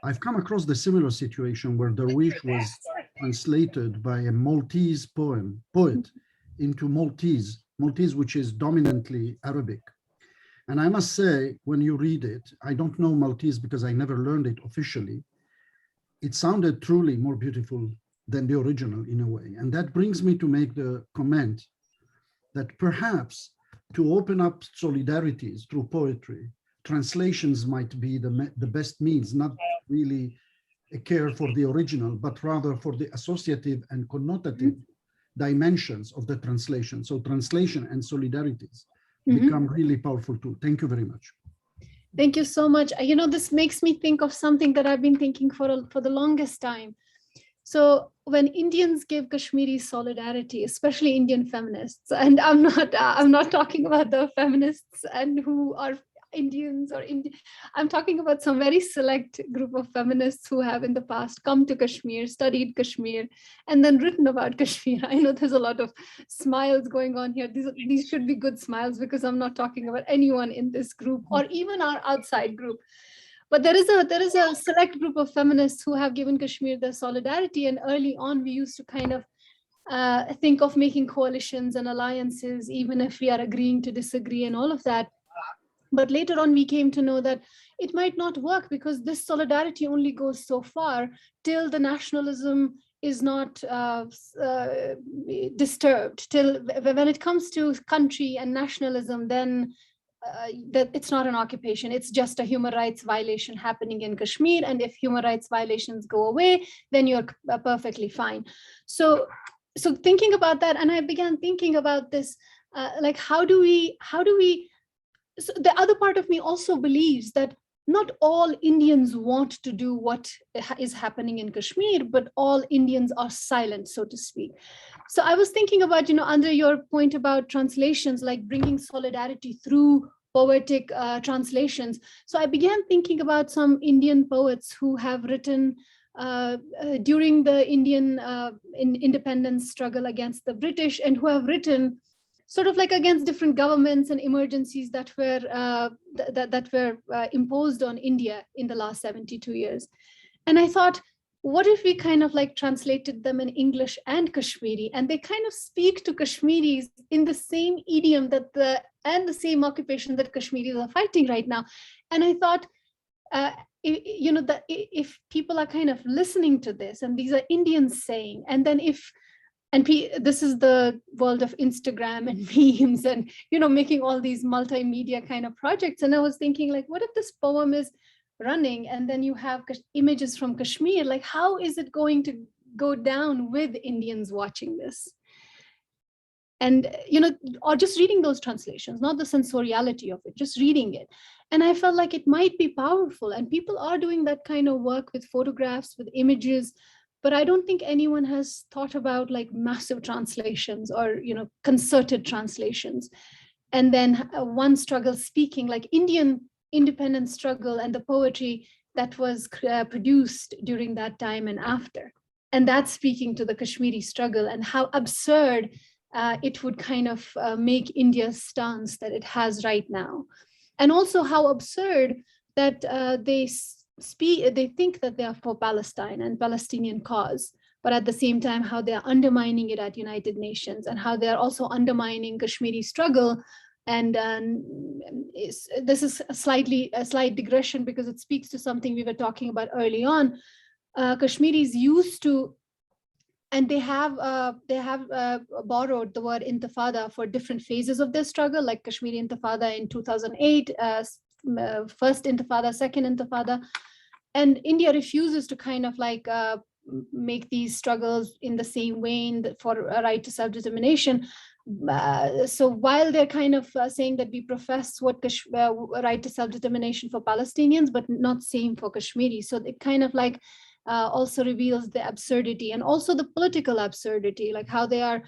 I've come across the similar situation where Darwish was translated by a Maltese poet into Maltese, which is dominantly Arabic. And I must say, when you read it, I don't know Maltese because I never learned it officially. It sounded truly more beautiful than the original in a way. And that brings me to make the comment that perhaps to open up solidarities through poetry, translations might be the best means, not really a care for the original, but rather for the associative and connotative dimensions of the translation. So translation and solidarities become really powerful too. Thank you very much. Thank you so much. This makes me think of something that I've been thinking for the longest time. So when Indians give Kashmiri solidarity, especially Indian feminists, and I'm not talking about the feminists and who are Indians or Indian, I'm talking about some very select group of feminists who have in the past come to Kashmir, studied Kashmir, and then written about Kashmir. I know there's a lot of smiles going on here. These should be good smiles, because I'm not talking about anyone in this group or even our outside group. But there is a select group of feminists who have given Kashmir their solidarity. And early on, we used to kind of think of making coalitions and alliances, even if we are agreeing to disagree and all of that. But later on, we came to know that it might not work because this solidarity only goes so far till the nationalism is not disturbed. Till when it comes to country and nationalism, then that it's not an occupation, it's just a human rights violation happening in Kashmir. And if human rights violations go away, then you're perfectly fine. So thinking about that, and I began thinking about this, like how do we, so the other part of me also believes that not all Indians want to do what is happening in Kashmir, but all Indians are silent, so to speak. So I was thinking about, under your point about translations, like bringing solidarity through poetic translations. So I began thinking about some Indian poets who have written during the Indian independence struggle against the British, and who have written sort of like against different governments and emergencies that were imposed on India in the last 72 years. And I thought, what if we kind of like translated them in English and Kashmiri, and they kind of speak to Kashmiris in the same idiom and the same occupation that Kashmiris are fighting right now. And I thought, that if people are kind of listening to this, and these are Indians saying, and then this is the world of Instagram and memes and, making all these multimedia kind of projects. And I was thinking, like, what if this poem is running and then you have images from Kashmir? Like, how is it going to go down with Indians watching this? And, or just reading those translations, not the sensoriality of it, just reading it. And I felt like it might be powerful. And people are doing that kind of work with photographs, with images. But I don't think anyone has thought about like massive translations or, concerted translations. And then one struggle speaking, like Indian independence struggle and the poetry that was produced during that time and after. And that's speaking to the Kashmiri struggle and how absurd it would kind of make India's stance that it has right now. And also how absurd that they think that they are for Palestine and Palestinian cause, but at the same time, how they are undermining it at United Nations, and how they are also undermining Kashmiri struggle. And this is a slight digression, because it speaks to something we were talking about early on. Kashmiris used to, and they have borrowed the word intifada for different phases of their struggle, like Kashmiri intifada in 2008, first intifada, second intifada. And India refuses to kind of like make these struggles in the same vein for a right to self-determination. So while they're kind of saying that we profess what right to self-determination for Palestinians, but not same for Kashmiri. So it kind of like also reveals the absurdity, and also the political absurdity, like how they are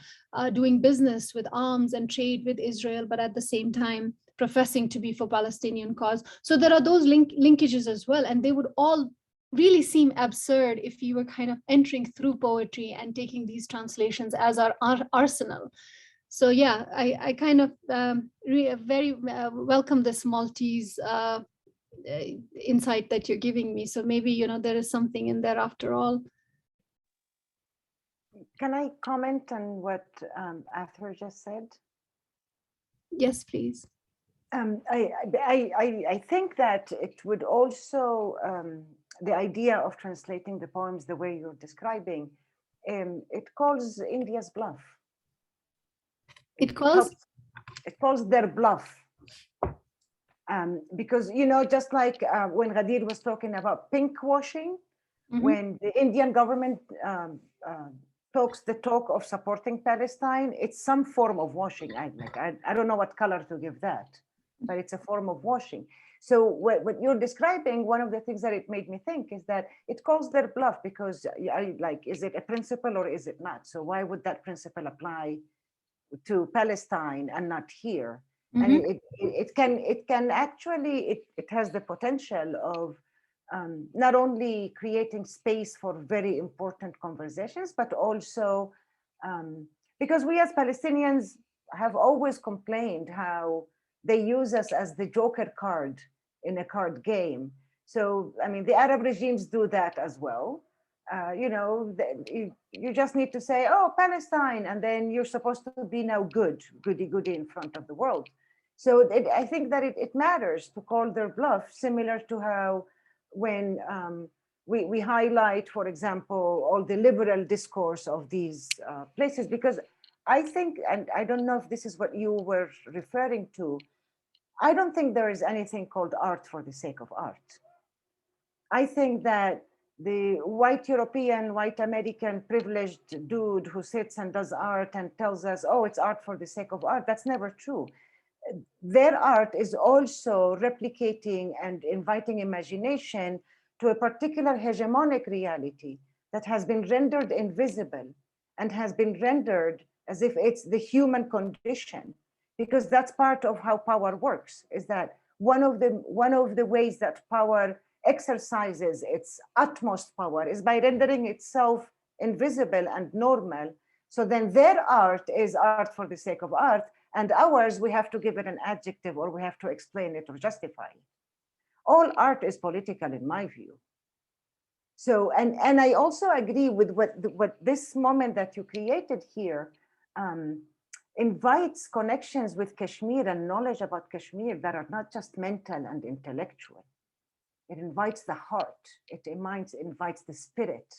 doing business with arms and trade with Israel, but at the same time professing to be for Palestinian cause. So there are those linkages as well, and they would all really seem absurd if you were kind of entering through poetry and taking these translations as our arsenal. So yeah, I kind of very welcome this Maltese insight that you're giving me. So maybe, there is something in there after all. Can I comment on what Arthur just said? Yes, please. I think that it would also, the idea of translating the poems the way you're describing, it calls India's bluff. It calls their bluff. Because, just like when Ghadir was talking about pink washing, when the Indian government talks the talk of supporting Palestine, it's some form of washing. I don't know what color to give that, but it's a form of washing. So what you're describing, one of the things that it made me think is that it calls their bluff, because is it a principle or is it not? So why would that principle apply to Palestine and not here? And it can actually, it has the potential of not only creating space for very important conversations, but also because we as Palestinians have always complained how they use us as the joker card in a card game. So, I mean, the Arab regimes do that as well. You just need to say, oh, Palestine, and then you're supposed to be now goody in front of the world. So I think that it matters to call their bluff, similar to how when we highlight, for example, all the liberal discourse of these places, because I think, and I don't know if this is what you were referring to, I don't think there is anything called art for the sake of art. I think that the white European, white American privileged dude who sits and does art and tells us, oh, it's art for the sake of art, that's never true. Their art is also replicating and inviting imagination to a particular hegemonic reality that has been rendered invisible and has been rendered as if it's the human condition, because that's part of how power works, is that one of the ways that power exercises its utmost power is by rendering itself invisible and normal. So then their art is art for the sake of art, and ours, we have to give it an adjective or we have to explain it or justify it. All art is political in my view. So, and I also agree with what this moment that you created here invites connections with Kashmir and knowledge about Kashmir that are not just mental and intellectual. It invites the heart, it invites the spirit.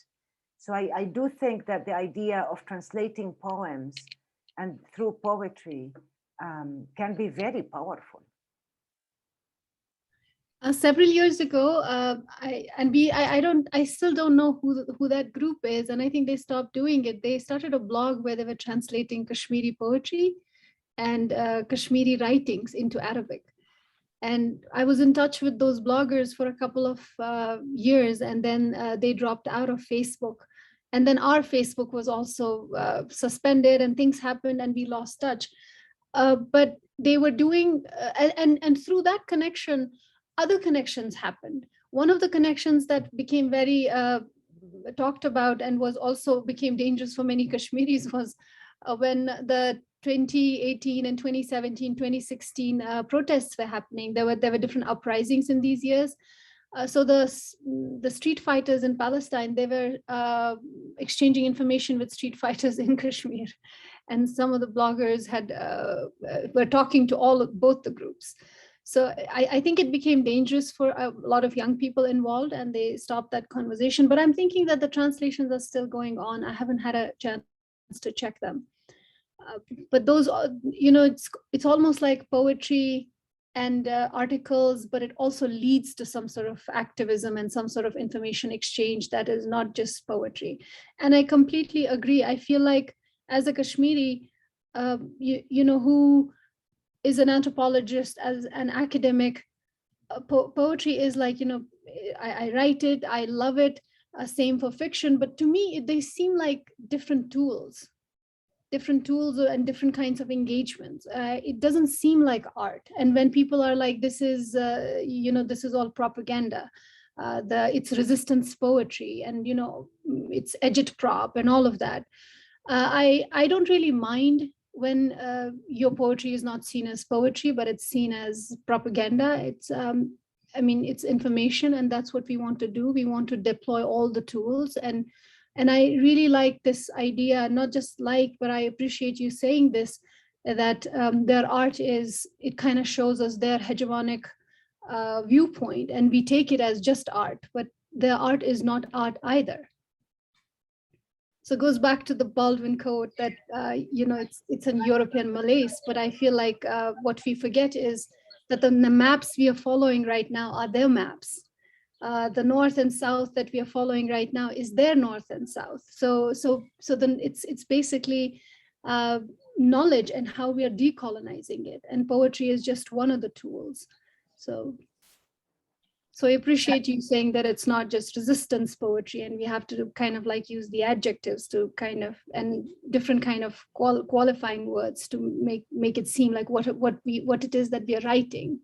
So I do think that the idea of translating poems and through poetry can be very powerful. Several years ago, I still don't know who that group is, and I think they stopped doing it. They started a blog where they were translating Kashmiri poetry and Kashmiri writings into Arabic. And I was in touch with those bloggers for a couple of years, and then they dropped out of Facebook. And then our Facebook was also suspended, and things happened, and we lost touch. But they were doing, and through that connection, other connections happened. One of the connections that became very talked about and was also became dangerous for many Kashmiris was when the 2018 and 2017, 2016 protests were happening. There were different uprisings in these years. So the street fighters in Palestine, they were exchanging information with street fighters in Kashmir. And some of the bloggers were talking to both the groups. So I think it became dangerous for a lot of young people involved, and they stopped that conversation. But I'm thinking that the translations are still going on. I haven't had a chance to check them. But those, it's almost like poetry and articles, but it also leads to some sort of activism and some sort of information exchange that is not just poetry. And I completely agree. I feel like as a Kashmiri, who is an anthropologist, as an academic, poetry is like, I write it, I love it, same for fiction, but to me, they seem like different tools and different kinds of engagements. It doesn't seem like art. And when people are like, this is all propaganda, it's resistance poetry, and, it's agitprop and all of that. I don't really mind when your poetry is not seen as poetry, but it's seen as propaganda. It's, it's information, and that's what we want to do. We want to deploy all the tools. And I really like this idea, not just like, but I appreciate you saying this, that their art it kind of shows us their hegemonic viewpoint, and we take it as just art, but their art is not art either. So it goes back to the Baldwin quote that, it's an European malaise, but I feel like what we forget is that the maps we are following right now are their maps. The north and south that we are following right now is their north and south. So then it's basically knowledge and how we are decolonizing it. And poetry is just one of the tools. So I appreciate you saying that it's not just resistance poetry, and we have to kind of like use the adjectives to kind of, and different kind of qualifying words to make it seem like what it is that we are writing.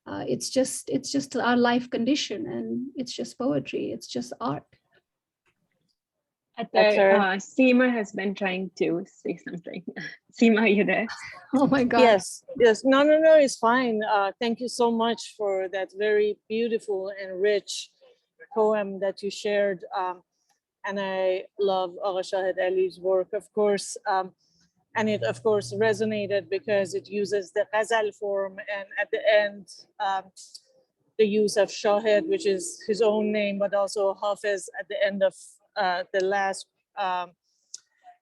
It's just our life condition, and it's just poetry. It's just art. Seema has been trying to say something. Seema, are you there? Oh my God. Yes. No, it's fine. Thank you so much for that very beautiful and rich poem that you shared. And I love Agha Shahid Ali's work, of course. And it, of course, resonated because it uses the ghazal form, and at the end, the use of Shahid, which is his own name, but also Hafiz at the end of the last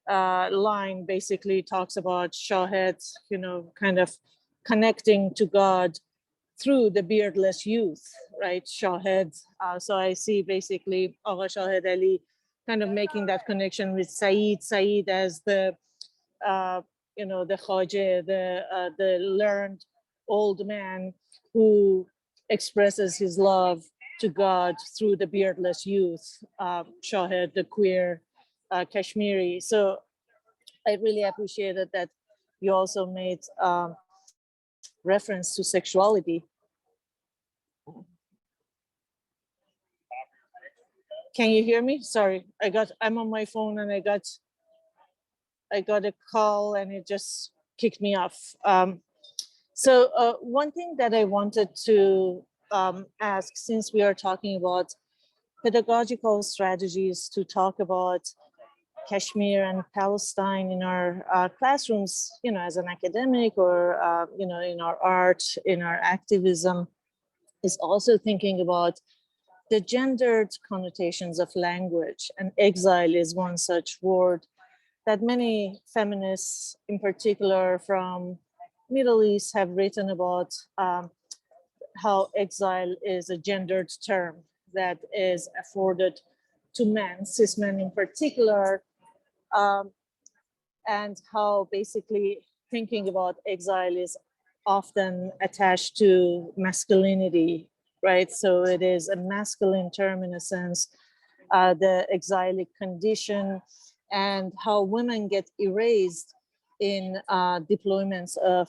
line basically talks about Shahid, you know, kind of connecting to God through the beardless youth, right? Shahid. So I see basically Agha Shahid Ali kind of making that connection with Saeed as the, you know, the Khwaja, the learned old man who expresses his love to God through the beardless youth, Shahid, the queer Kashmiri. So I really appreciated that you also made reference to sexuality. Can you hear me? Sorry, I'm on my phone and I got a call and it just kicked me off. So one thing that I wanted to ask, since we are talking about pedagogical strategies to talk about Kashmir and Palestine in our classrooms, you know, as an academic or, you know, in our art, in our activism, is also thinking about the gendered connotations of language. And exile is one such word that many feminists, in particular from Middle East, have written about how exile is a gendered term that is afforded to men, cis men in particular, and how basically thinking about exile is often attached to masculinity, right? So it is a masculine term in a sense, the exilic condition, and how women get erased in deployments of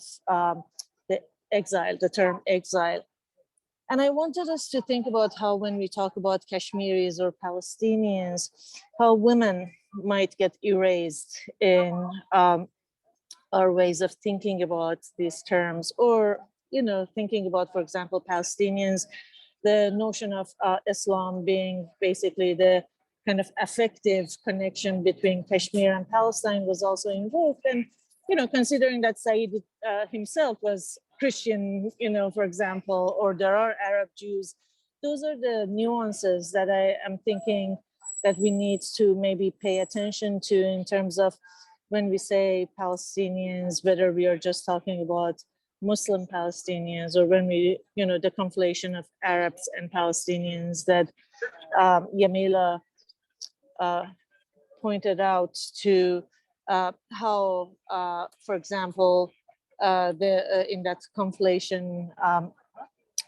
the exile, the term exile. And I wanted us to think about how when we talk about Kashmiris or Palestinians, how women might get erased in our ways of thinking about these terms, or, you know, thinking about, for example, Palestinians, the notion of Islam being basically the kind of affective connection between Kashmir and Palestine was also invoked. And, you know, considering that Said himself was Christian, you know, for example, or there are Arab Jews, those are the nuances that I am thinking that we need to maybe pay attention to in terms of when we say Palestinians, whether we are just talking about Muslim Palestinians or when we, you know, the conflation of Arabs and Palestinians that Yamila pointed out to how, for example, in that conflation,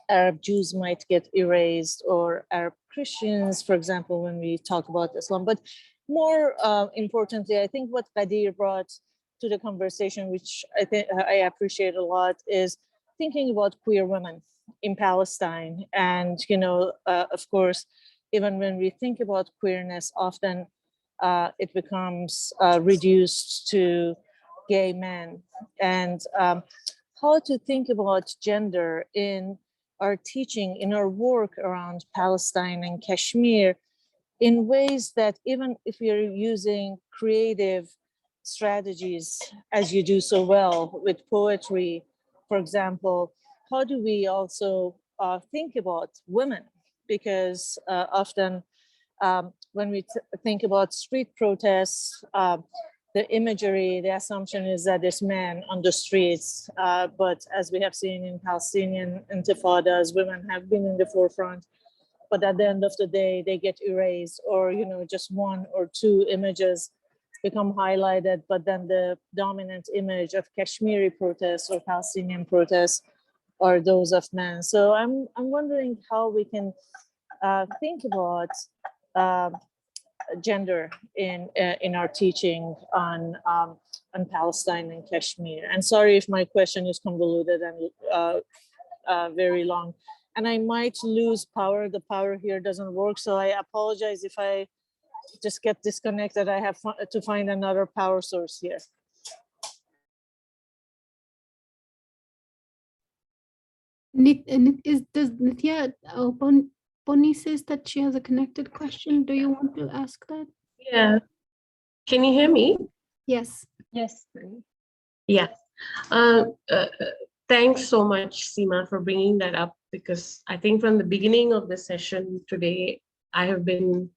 Arab Jews might get erased, or Arab Christians, for example, when we talk about Islam. But more importantly, I think what Qadir brought to the conversation, which I think I appreciate a lot, is thinking about queer women in Palestine. And, you know, of course, even when we think about queerness, often it becomes reduced to gay men. And how to think about gender in our teaching, in our work around Palestine and Kashmir, in ways that even if you're using creative strategies, as you do so well with poetry, for example, how do we also think about women? Because often when we think about street protests, the imagery, the assumption is that there's men on the streets, but as we have seen in Palestinian intifadas, women have been in the forefront, but at the end of the day, they get erased, or, you know, just one or two images become highlighted, but then the dominant image of Kashmiri protests or Palestinian protests are those of men. So I'm wondering how we can think about gender in our teaching on Palestine and Kashmir. And sorry if my question is convoluted and very long. And I might lose power. The power here doesn't work. So I apologize if I just get disconnected. I have to find another power source here. Does Nithya Pony says that she has a connected question? Do you want to ask that? Yeah. Can you hear me? Yes. Yes. Yeah. Thanks so much, Seema, for bringing that up, because I think from the beginning of the session today, I have been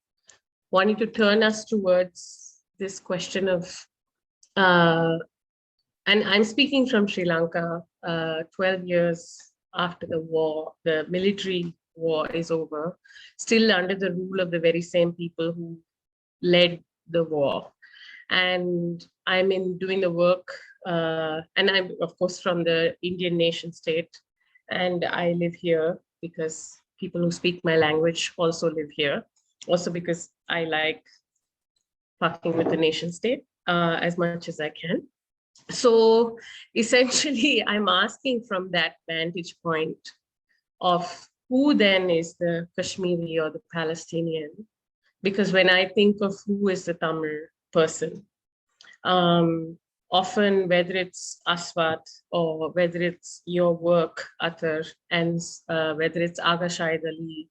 wanting to turn us towards this question of, and I'm speaking from Sri Lanka, 12 years after the war, the military war is over, still under the rule of the very same people who led the war. And I'm doing the work, and I'm of course from the Indian nation state, and I live here because people who speak my language also live here, also because I like fucking with the nation state as much as I can. So essentially, I'm asking from that vantage point of who then is the Kashmiri or the Palestinian, because when I think of who is the Tamil person, often whether it's Aswat or whether it's your work, Athar, and whether it's Aga Shahid Ali,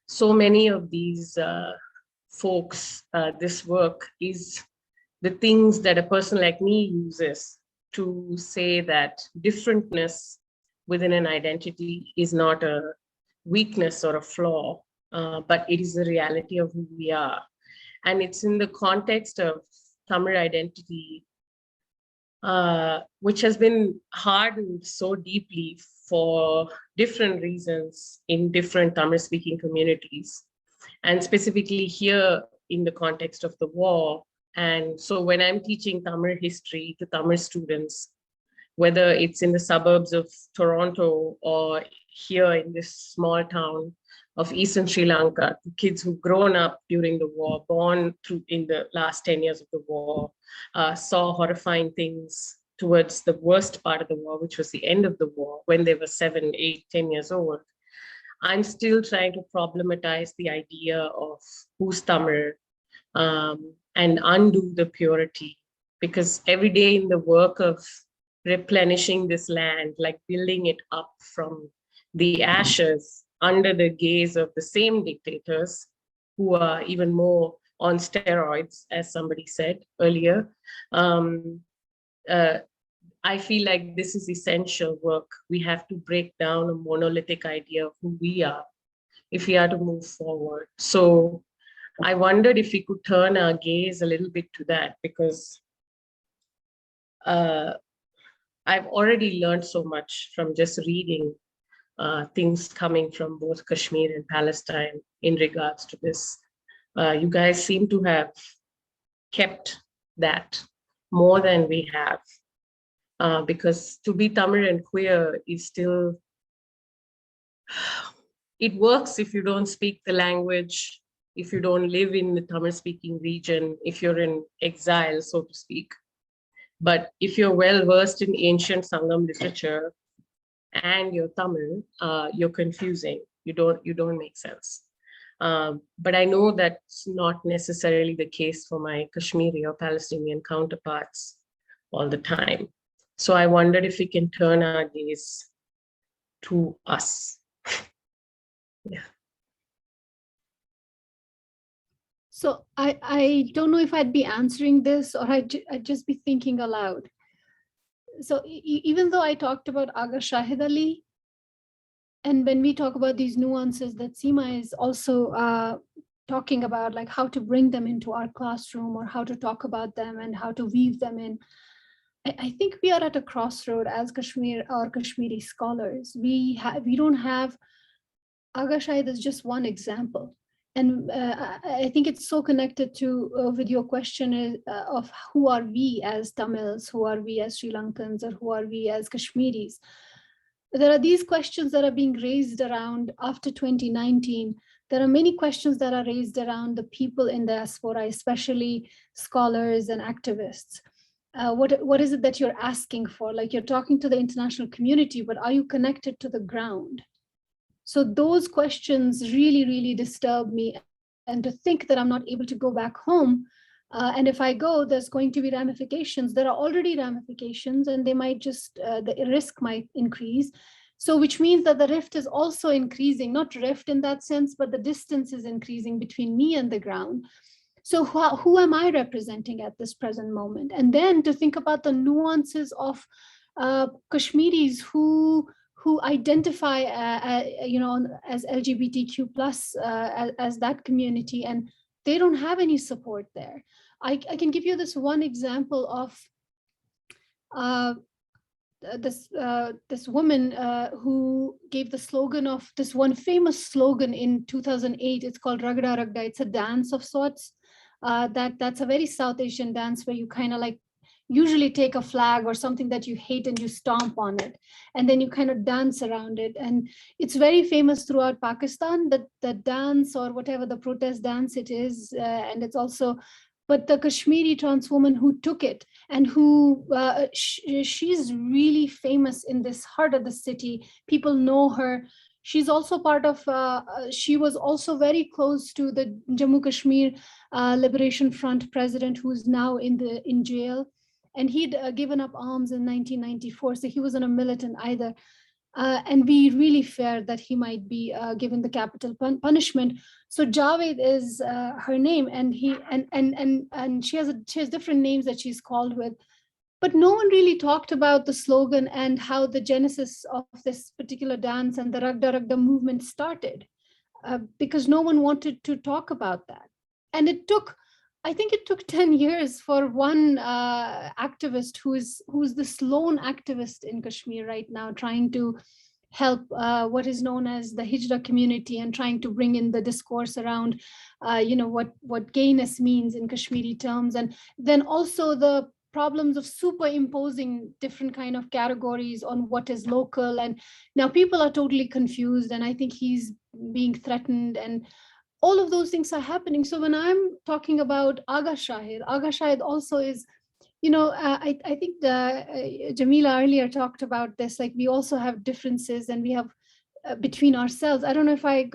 so many of these folks, this work is the things that a person like me uses to say that differentness within an identity is not a weakness or a flaw, but it is the reality of who we are. And it's in the context of Tamil identity, which has been hardened so deeply for different reasons in different Tamil-speaking communities, and specifically here in the context of the war. And so when I'm teaching Tamil history to Tamil students, whether it's in the suburbs of Toronto or here in this small town of Eastern Sri Lanka, kids who've grown up during the war, born through in the last 10 years of the war, saw horrifying things towards the worst part of the war, which was the end of the war, when they were 7, 8, 10 years old. I'm still trying to problematize the idea of who's Tamil and undo the purity, because every day in the work of replenishing this land, like building it up from the ashes under the gaze of the same dictators who are even more on steroids, as somebody said earlier, I feel like this is essential work. We have to break down a monolithic idea of who we are if we are to move forward. So I wondered if we could turn our gaze a little bit to that, because I've already learned so much from just reading things coming from both Kashmir and Palestine in regards to this. You guys seem to have kept that more than we have, because to be Tamil and queer is still, it works if you don't speak the language, if you don't live in the Tamil-speaking region, if you're in exile, so to speak. But if you're well-versed in ancient Sangam literature and you're Tamil, you're confusing. You don't make sense. But I know that's not necessarily the case for my Kashmiri or Palestinian counterparts all the time. So I wondered if we can turn our gaze to us. Yeah. So I don't know if I'd be answering this or I'd just be thinking aloud. So even though I talked about Aga Shahid Ali, and when we talk about these nuances that Seema is also talking about, like how to bring them into our classroom or how to talk about them and how to weave them in, I think we are at a crossroad as Kashmir or Kashmiri scholars. We don't have Aga Shahid is just one example. And I think it's so connected to with your question of who are we as Tamils, who are we as Sri Lankans, or who are we as Kashmiris. There are these questions that are being raised around after 2019. There are many questions that are raised around the people in the diaspora, especially scholars and activists. What is it that you're asking for? Like, you're talking to the international community, but are you connected to the ground? So those questions really, really disturb me. And to think that I'm not able to go back home, and if I go, there's going to be ramifications. There are already ramifications, and they might just, the risk might increase. So which means that the rift is also increasing, not rift in that sense, but the distance is increasing between me and the ground. So who am I representing at this present moment? And then to think about the nuances of Kashmiris who identify, as LGBTQ plus as that community, and they don't have any support there. I can give you this one example of this woman who gave the slogan of this one famous slogan in 2008. It's called Ragda Ragda. It's a dance of sorts. That's a very South Asian dance where you kind of like usually take a flag or something that you hate and you stomp on it, and then you kind of dance around it. And it's very famous throughout Pakistan, that the dance, or whatever the protest dance it is, and it's also, but the Kashmiri trans woman who took it and who she's really famous in this heart of the city. People know her. She's also part of, she was also very close to the Jammu Kashmir Liberation Front president, who's now in jail. And he'd given up arms in 1994. So he wasn't a militant either. And we really feared that he might be given the capital punishment. So Javed is her name, and she has different names that she's called with. But no one really talked about the slogan and how the genesis of this particular dance and the Ragda Ragda movement started, because no one wanted to talk about that. And I think it took 10 years for one activist who's this lone activist in Kashmir right now, trying to help what is known as the Hijra community, and trying to bring in the discourse around, what gayness means in Kashmiri terms, and then also the problems of superimposing different kind of categories on what is local. And now people are totally confused, and I think he's being threatened, and all of those things are happening. So when I'm talking about Agha Shahid also is, I think Jamila earlier talked about this, like we also have differences, and we have between ourselves. I don't know if I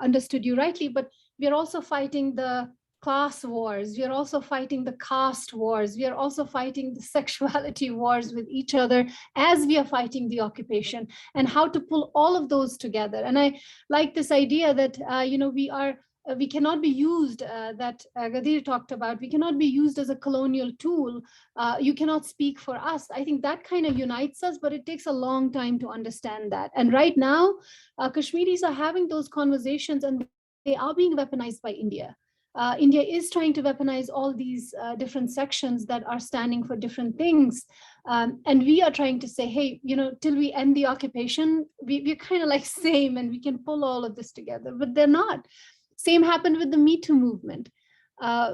understood you rightly, but we are also fighting the class wars. We are also fighting the caste wars. We are also fighting the sexuality wars with each other as we are fighting the occupation, and how to pull all of those together. And I like this idea that, we cannot be used, that Ghadir talked about, we cannot be used as a colonial tool. You cannot speak for us. I think that kind of unites us, but it takes a long time to understand that. And right now, Kashmiris are having those conversations, and they are being weaponized by India. India is trying to weaponize all these different sections that are standing for different things. And we are trying to say, hey, till we end the occupation, we're kind of like same, and we can pull all of this together, but they're not. Same happened with the Me Too movement.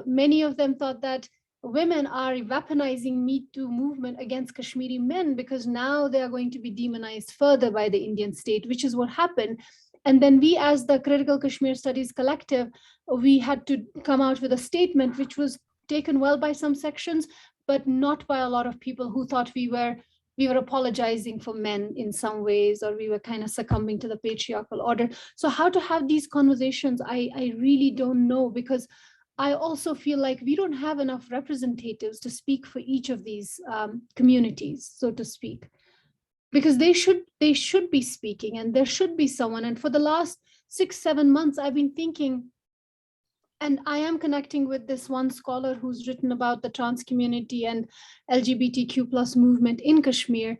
Many of them thought that women are weaponizing Me Too movement against Kashmiri men, because now they are going to be demonized further by the Indian state, which is what happened. And then we, as the Critical Kashmir Studies Collective, we had to come out with a statement which was taken well by some sections, but not by a lot of people who thought we were apologizing for men in some ways, or we were kind of succumbing to the patriarchal order. So how to have these conversations, I really don't know, because I also feel like we don't have enough representatives to speak for each of these communities, so to speak. Because they should be speaking, and there should be someone. And for the last 6-7 months, I've been thinking, and I am connecting with this one scholar who's written about the trans community and LGBTQ plus movement in Kashmir.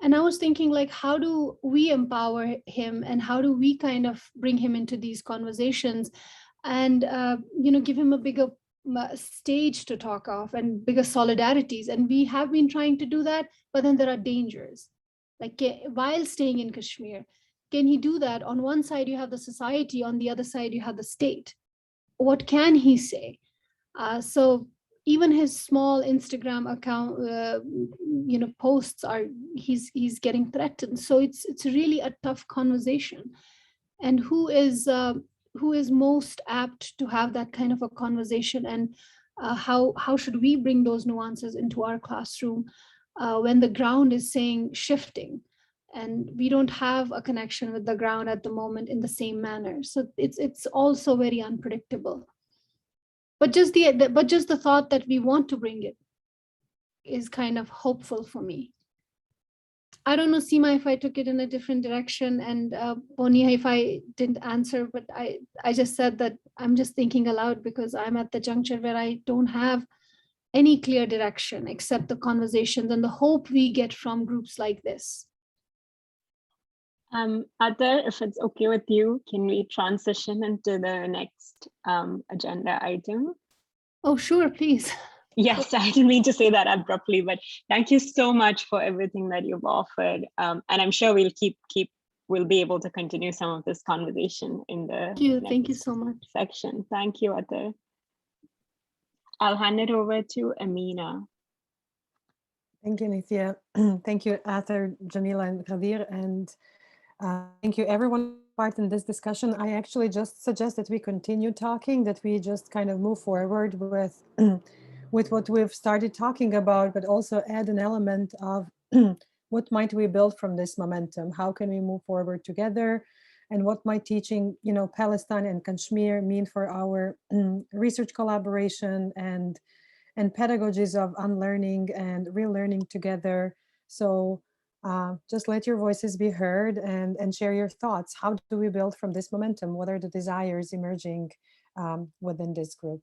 And I was thinking, like, how do we empower him, and how do we kind of bring him into these conversations, and give him a bigger stage to talk of, and bigger solidarities. And we have been trying to do that, but then there are dangers. Like, while staying in Kashmir, can he do that? On one side, you have the society. On the other side, you have the state. What can he say? So even his small Instagram account, posts are, he's getting threatened. So it's really a tough conversation. And who is most apt to have that kind of a conversation? And how should we bring those nuances into our classroom when the ground is saying shifting, and we don't have a connection with the ground at the moment in the same manner? So it's also very unpredictable. But just the thought that we want to bring it is kind of hopeful for me. I don't know, Seema, if I took it in a different direction, and Bonia, if I didn't answer, but I just said that I'm just thinking aloud because I'm at the juncture where I don't have any clear direction except the conversations and the hope we get from groups like this. Adar, if it's okay with you, can we transition into the next agenda item? Oh, sure, please. Yes, I didn't mean to say that abruptly, but thank you so much for everything that you've offered. And I'm sure we'll be able to continue some of this conversation in the Thank you so much. section. Thank you, Adar. I'll hand it over to Amina. Thank you, Nithya. Thank you, Athar, Jamila, and Ghadir, and thank you everyone part in this discussion. I actually just suggest that we continue talking, that we just kind of move forward with with what we've started talking about, but also add an element of what might we build from this momentum? How can we move forward together? And what might teaching, Palestine and Kashmir mean for our research collaboration and pedagogies of unlearning and relearning together? So just let your voices be heard and share your thoughts. How do we build from this momentum? What are the desires emerging within this group?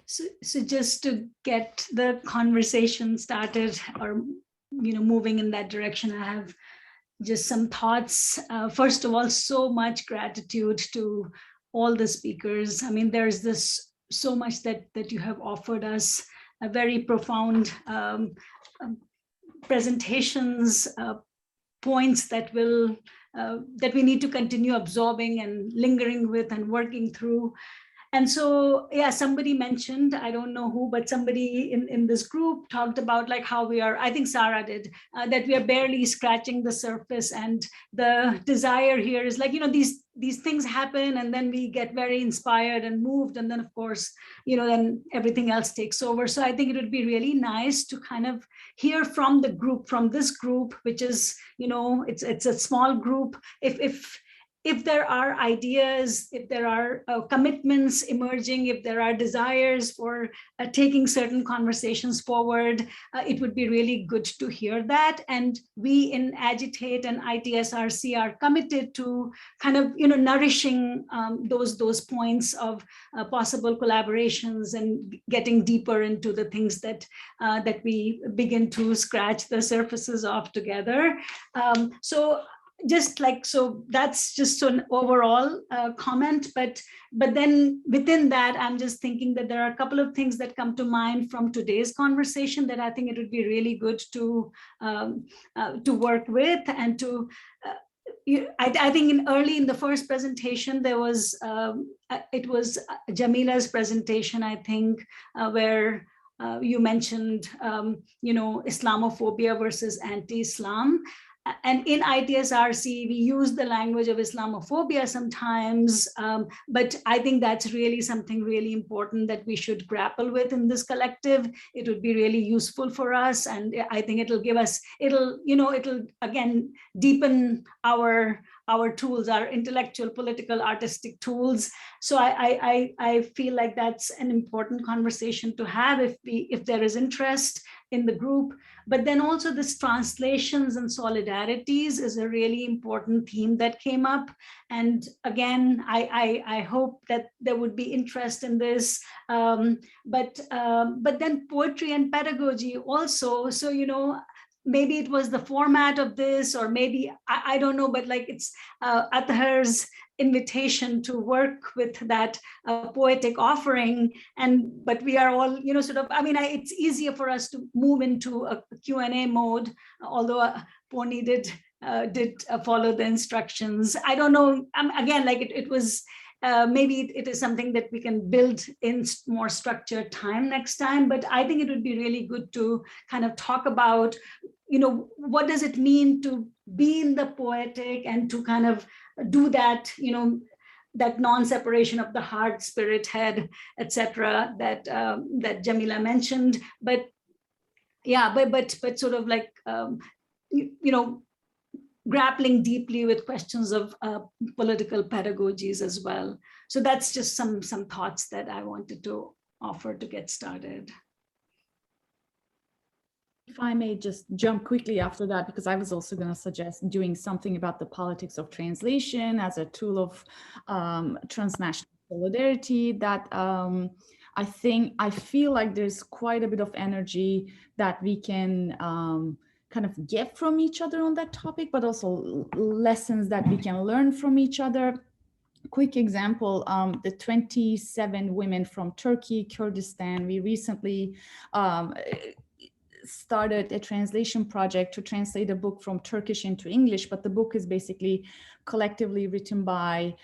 So just to get the conversation started or moving in that direction, I have just some thoughts. First of all, so much gratitude to all the speakers. I mean, there's this so much that you have offered us, a very profound presentations, points that we need to continue absorbing and lingering with and working through. And so, yeah, somebody mentioned, I don't know who, but somebody in this group talked about like how we are, I think Sarah did, that we are barely scratching the surface. And the desire here is like, these things happen and then we get very inspired and moved. And then of course, then everything else takes over. So I think it would be really nice to kind of hear from the group, from this group, which is, it's a small group. If there are ideas, if there are commitments emerging, if there are desires for taking certain conversations forward, it would be really good to hear that. And we in AGITATE and ITSRC are committed to kind of, nourishing those points of possible collaborations and getting deeper into the things that we begin to scratch the surfaces of together. So that's just an overall comment, but then within that, I'm just thinking that there are a couple of things that come to mind from today's conversation that I think it would be really good to work with and to. I think early in the first presentation there was it was Jamila's presentation, I think, where you mentioned Islamophobia versus anti-Islam. And in ITSRC, we use the language of Islamophobia sometimes, but I think that's really something really important that we should grapple with in this collective. It would be really useful for us, and I think it'll again deepen our tools, our intellectual, political, artistic tools. So I feel like that's an important conversation to have if there is interest in the group. But then also this translations and solidarities is a really important theme that came up. And again, I hope that there would be interest in this. But then poetry and pedagogy also. So, maybe it was the format of this, or maybe, I don't know, but like it's Athar's invitation to work with that poetic offering. But we are all, it's easier for us to move into a Q&A mode, although Pony did follow the instructions. I don't know, again, like it was, maybe it is something that we can build in more structured time next time, but I think it would be really good to kind of talk about, what does it mean to be in the poetic and to kind of do that, that non-separation of the heart, spirit, head, etc. that Jamila mentioned. But yeah, but sort of like, grappling deeply with questions of political pedagogies as well. So that's just some thoughts that I wanted to offer to get started. if I may just jump quickly after that, because I was also going to suggest doing something about the politics of translation as a tool of transnational solidarity, that I feel like there's quite a bit of energy that we can kind of get from each other on that topic, but also lessons that we can learn from each other. Quick example, the 27 women from Turkey, Kurdistan, we recently started a translation project to translate a book from Turkish into English, but the book is basically collectively written by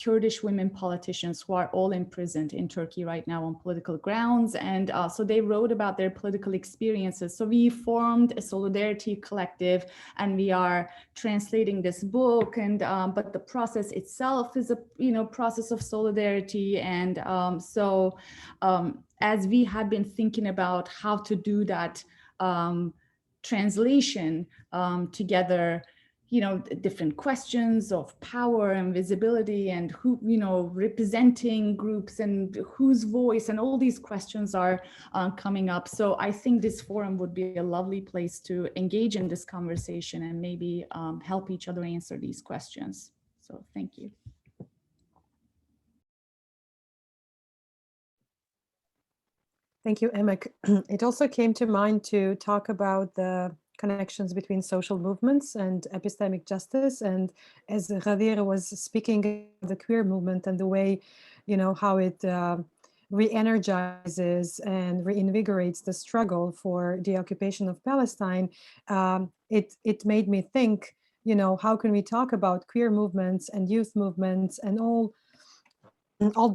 Kurdish women politicians who are all imprisoned in Turkey right now on political grounds. And so they wrote about their political experiences. So we formed a solidarity collective and we are translating this book. And but the process itself is a process of solidarity. And as we have been thinking about how to do that translation together, different questions of power and visibility and who, representing groups and whose voice and all these questions are coming up. So I think this forum would be a lovely place to engage in this conversation and maybe help each other answer these questions. So thank you. Thank you, Emek. It also came to mind to talk about the connections between social movements and epistemic justice. And as Ghadir was speaking of the queer movement and the way, how it re-energizes and reinvigorates the struggle for the occupation of Palestine, it made me think, how can we talk about queer movements and youth movements and all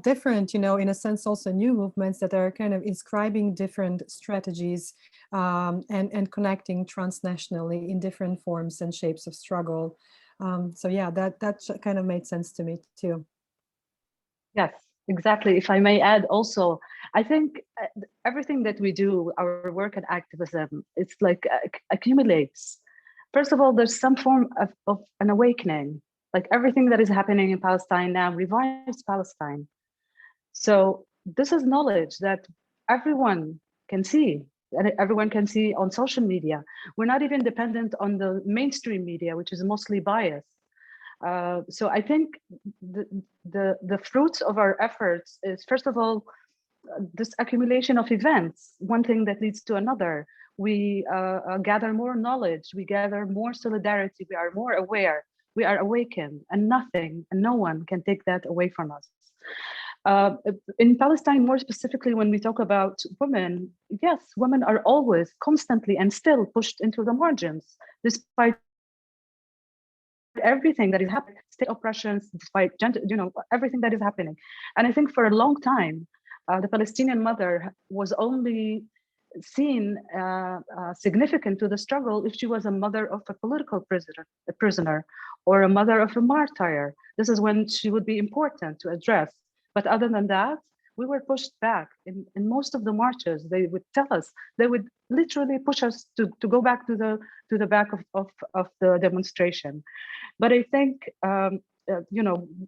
different, in a sense, also new movements that are kind of inscribing different strategies and connecting transnationally in different forms and shapes of struggle. So yeah, that kind of made sense to me too. Yes, exactly. If I may add also, I think everything that we do, our work and activism, it's like accumulates. First of all, there's some form of an awakening. Like everything that is happening in Palestine now revives Palestine. So this is knowledge that everyone can see, and everyone can see on social media. We're not even dependent on the mainstream media, which is mostly biased. So I think the fruits of our efforts is, first of all, this accumulation of events, one thing that leads to another. We gather more knowledge, we gather more solidarity, we are more aware. We are awakened, and nothing and no one can take that away from us. In Palestine, more specifically, when we talk about women, yes, women are always constantly and still pushed into the margins, despite everything that is happening, state oppressions, despite gender, everything that is happening. And I think for a long time, the Palestinian mother was only seen significant to the struggle if she was a mother of a political prisoner or a mother of a martyr. This is when she would be important to address. But other than that, we were pushed back. In most of the marches, they would tell us, they would literally push us to go back to the back of the demonstration. But I think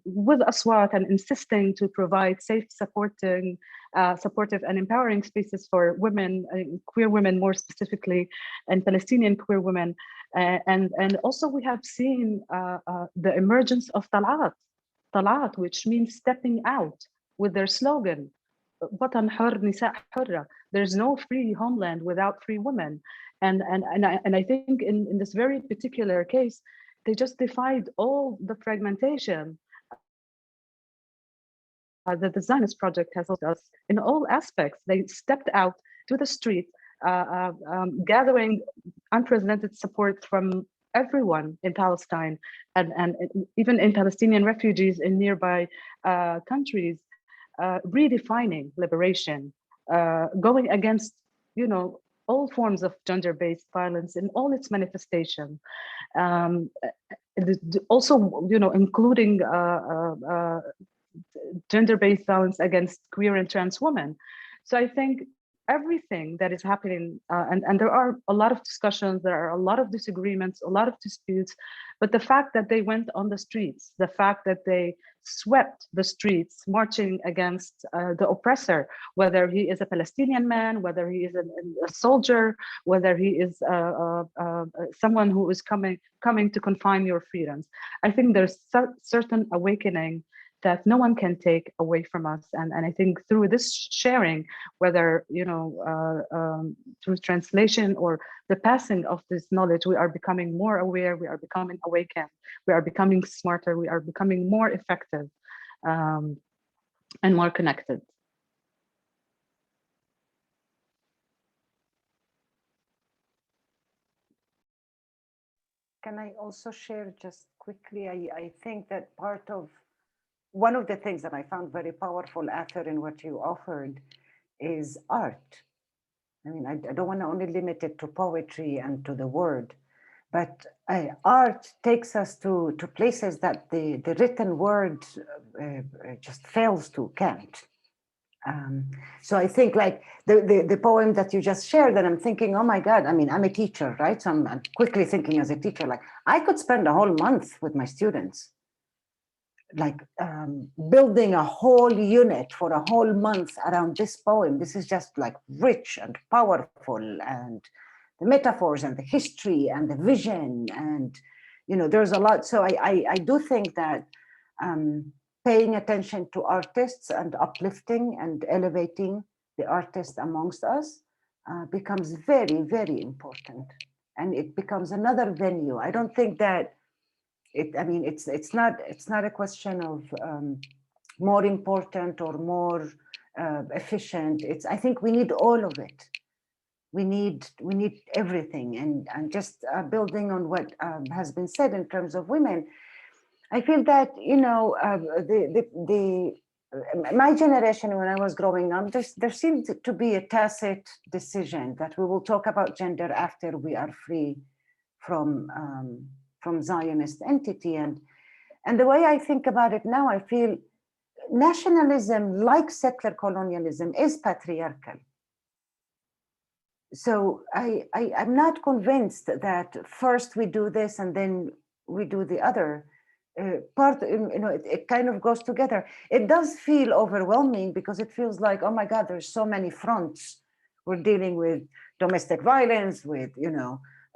with Aswat and insisting to provide safe, supportive and empowering spaces for women, queer women more specifically, and Palestinian queer women. And also we have seen the emergence of Talat, which means stepping out, with their slogan, Watan Hur, Nisa Hurra. There's no free homeland without free women. And I think in this very particular case, they just defied all the fragmentation that the Zionist project has taught us in all aspects. They stepped out to the street, gathering unprecedented support from everyone in Palestine and even in Palestinian refugees in nearby countries, redefining liberation, going against, all forms of gender-based violence in all its manifestations. Also, including gender-based violence against queer and trans women. So I think everything that is happening, and there are a lot of discussions, there are a lot of disagreements, a lot of disputes, but the fact that they went on the streets, the fact that they swept the streets marching against the oppressor, whether he is a Palestinian man, whether he is a soldier, whether he is someone who is coming to confine your freedoms. I think there's certain awakening that no one can take away from us, and I think through this sharing, whether through translation or the passing of this knowledge, we are becoming more aware, we are becoming awakened, we are becoming smarter, we are becoming more effective, and more connected. Can I also share just quickly? I think that one of the things that I found very powerful after in what you offered is art. I mean, I don't want to only limit it to poetry and to the word, but art takes us to places that the written word just can't. So I think like the poem that you just shared, and I'm thinking, oh my God, I mean, I'm a teacher, right? So I'm quickly thinking as a teacher, like I could spend a whole month with my students, like building a whole unit for a whole month around this poem. This is just like rich and powerful, and the metaphors and the history and the vision, and there's a lot. So I do think that paying attention to artists and uplifting and elevating the artists amongst us becomes very, very important, and it becomes another venue. I don't think that it's not a question of more important or more efficient. I think we need all of it. We need everything, and just building on what has been said in terms of women. I feel that my generation, when I was growing up, there seemed to be a tacit decision that we will talk about gender after we are free from Zionist entity. And the way I think about it now, I feel nationalism, like settler colonialism, is patriarchal. So I'm not convinced that first we do this and then we do the other. It kind of goes together. It does feel overwhelming because it feels like, oh my God, there's so many fronts. We're dealing with domestic violence, with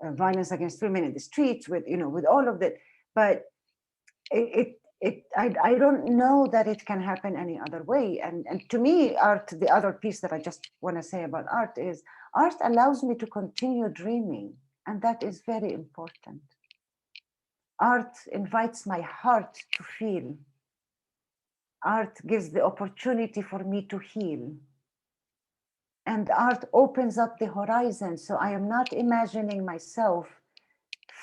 violence against women in the streets, with all of that. But I don't know that it can happen any other way. And to me, art, the other piece that I just want to say about art is art allows me to continue dreaming, and that is very important. Art invites my heart to feel. Art gives the opportunity for me to heal. And art opens up the horizon. So I am not imagining myself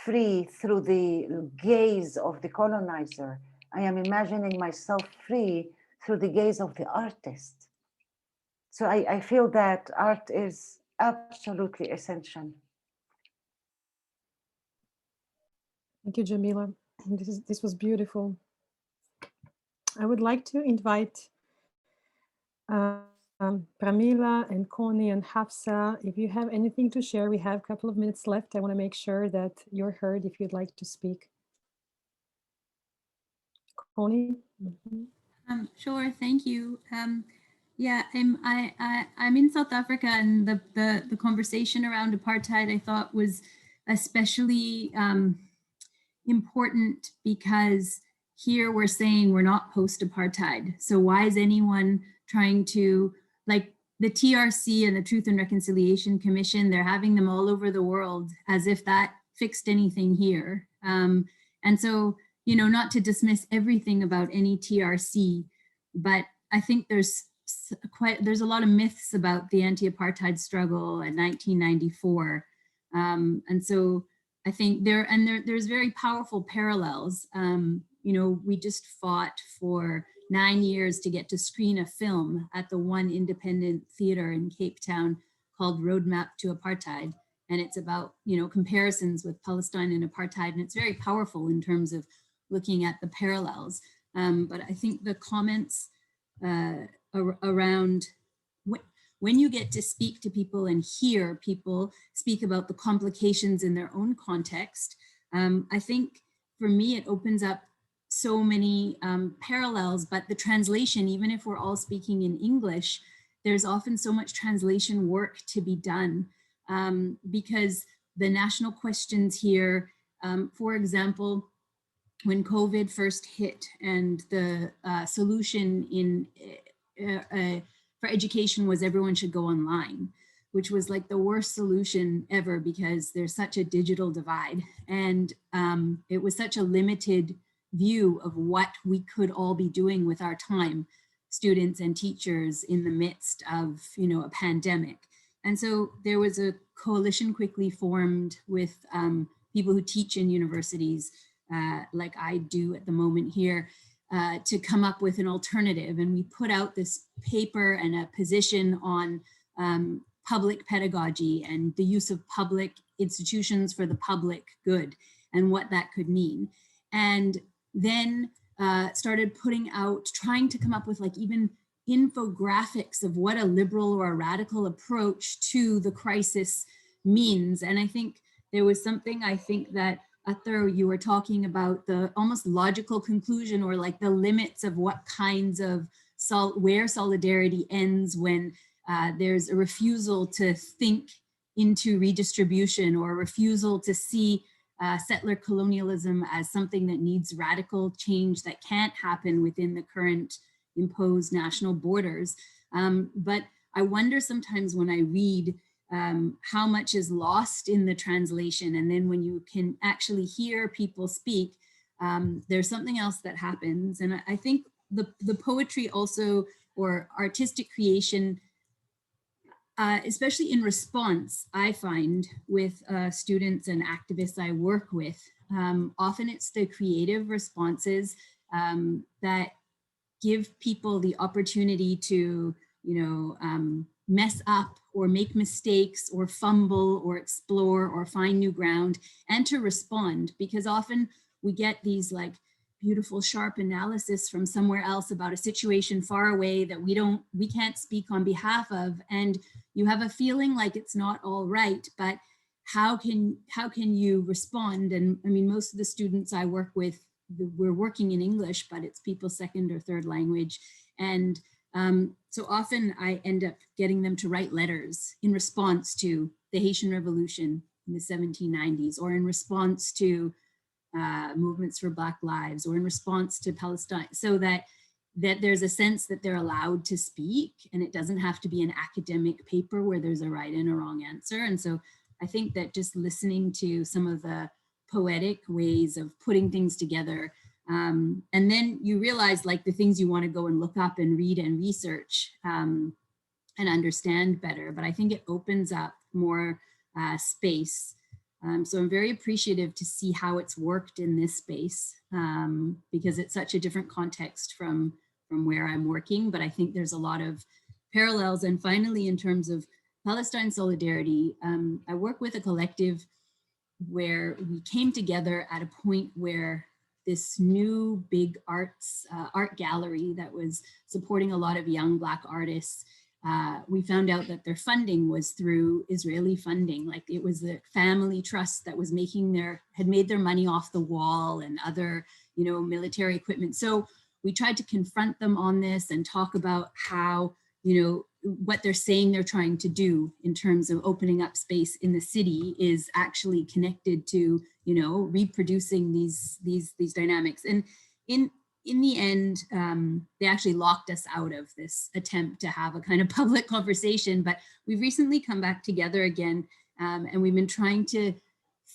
free through the gaze of the colonizer. I am imagining myself free through the gaze of the artist. So I feel that art is absolutely essential. Thank you, Jamila. This was beautiful. I would like to invite Pramila and Connie and Hafsa, if you have anything to share. We have a couple of minutes left. I want to make sure that you're heard if you'd like to speak. Connie? Mm-hmm. Sure, thank you. Yeah, I'm in South Africa, and the conversation around apartheid I thought was especially important because here we're saying we're not post-apartheid. So why is anyone trying to, like the TRC and the Truth and Reconciliation Commission, they're having them all over the world as if that fixed anything here. And so, not to dismiss everything about any TRC, but I think there's a lot of myths about the anti-apartheid struggle in 1994. And so I think there's very powerful parallels. We just fought for 9 years to get to screen a film at the one independent theater in Cape Town called Roadmap to Apartheid. And it's about, comparisons with Palestine and apartheid. And it's very powerful in terms of looking at the parallels. But I think the comments around when you get to speak to people and hear people speak about the complications in their own context, I think for me, it opens up so many parallels, but the translation, even if we're all speaking in English, there's often so much translation work to be done because the national questions here, for example, when COVID first hit and the solution for education was everyone should go online, which was like the worst solution ever because there's such a digital divide. And it was such a limited view of what we could all be doing with our time, students and teachers in the midst of, a pandemic. And so there was a coalition quickly formed with people who teach in universities, like I do at the moment here, to come up with an alternative. And we put out this paper and a position on public pedagogy and the use of public institutions for the public good and what that could mean. And then started putting out, trying to come up with like even infographics of what a liberal or a radical approach to the crisis means. And I think there was something, I think that Athar, you were talking about the almost logical conclusion or like the limits of what kinds of, where solidarity ends when there's a refusal to think into redistribution or a refusal to see settler colonialism as something that needs radical change that can't happen within the current imposed national borders. But I wonder sometimes when I read how much is lost in the translation, and then when you can actually hear people speak, there's something else that happens. And I think the poetry also, or artistic creation, especially in response, I find with students and activists I work with, often it's the creative responses that give people the opportunity to, mess up or make mistakes or fumble or explore or find new ground and to respond, because often we get these like beautiful sharp analysis from somewhere else about a situation far away that we can't speak on behalf of, and you have a feeling like it's not all right, but how can you respond? And I mean, most of the students I work with, we're working in English, but it's people's second or third language. And so often I end up getting them to write letters in response to the Haitian Revolution in the 1790s, or in response to movements for Black lives, or in response to Palestine, so that there's a sense that they're allowed to speak, and it doesn't have to be an academic paper where there's a right and a wrong answer. And so I think that just listening to some of the poetic ways of putting things together, and then you realize like the things you want to go and look up and read and research and understand better, but I think it opens up more space. So I'm very appreciative to see how it's worked in this space, because it's such a different context from where I'm working, but I think there's a lot of parallels. And finally, in terms of Palestine solidarity, I work with a collective where we came together at a point where this new big art gallery that was supporting a lot of young Black artists, we found out that their funding was through Israeli funding. Like it was the family trust that was had made their money off the wall and other, military equipment. So we tried to confront them on this and talk about how, what they're saying they're trying to do in terms of opening up space in the city is actually connected to, reproducing these dynamics. And in the end, they actually locked us out of this attempt to have a kind of public conversation, but we've recently come back together again, and we've been trying to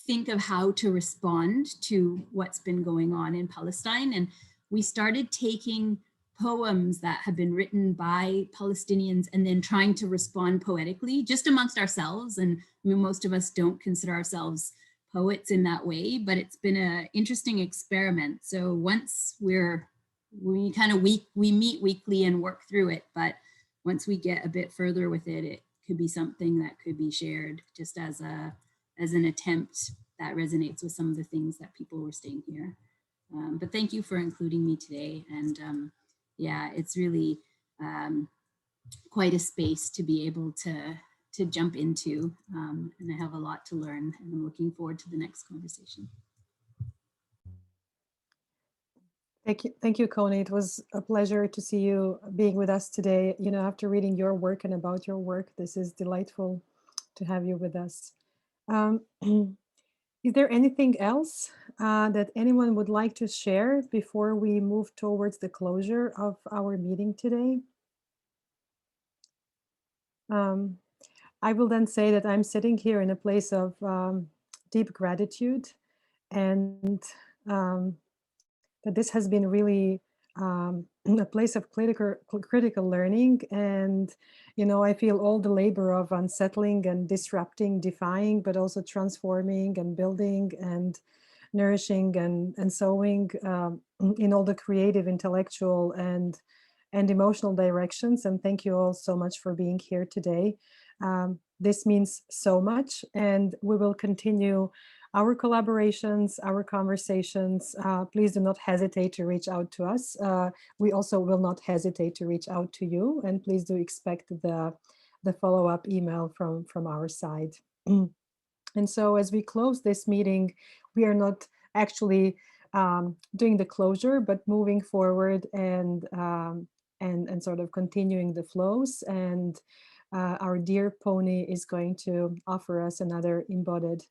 think of how to respond to what's been going on in Palestine. And we started taking poems that have been written by Palestinians and then trying to respond poetically just amongst ourselves. And I mean, most of us don't consider ourselves poets in that way, but it's been an interesting experiment. So once we meet weekly and work through it, but once we get a bit further with it, it could be something that could be shared just as an attempt that resonates with some of the things that people were saying here. But thank you for including me today. And yeah, it's really quite a space to be able to jump into. And I have a lot to learn, and I'm looking forward to the next conversation. Thank you, Connie. It was a pleasure to see you being with us today. You know, after reading your work and about your work, this is delightful to have you with us. Is there anything else that anyone would like to share before we move towards the closure of our meeting today? I will then say that I'm sitting here in a place of deep gratitude, and that this has been really a place of critical learning. And, you know, I feel all the labor of unsettling and disrupting, defying, but also transforming and building and nourishing and sowing in all the creative, intellectual, and emotional directions. And thank you all so much for being here today. This means so much, and we will continue our collaborations, our conversations. Please do not hesitate to reach out to us. We also will not hesitate to reach out to you, and please do expect the follow-up email from our side. And so as we close this meeting, we are not actually doing the closure, but moving forward and sort of continuing the flows. And our dear Pony is going to offer us another embodied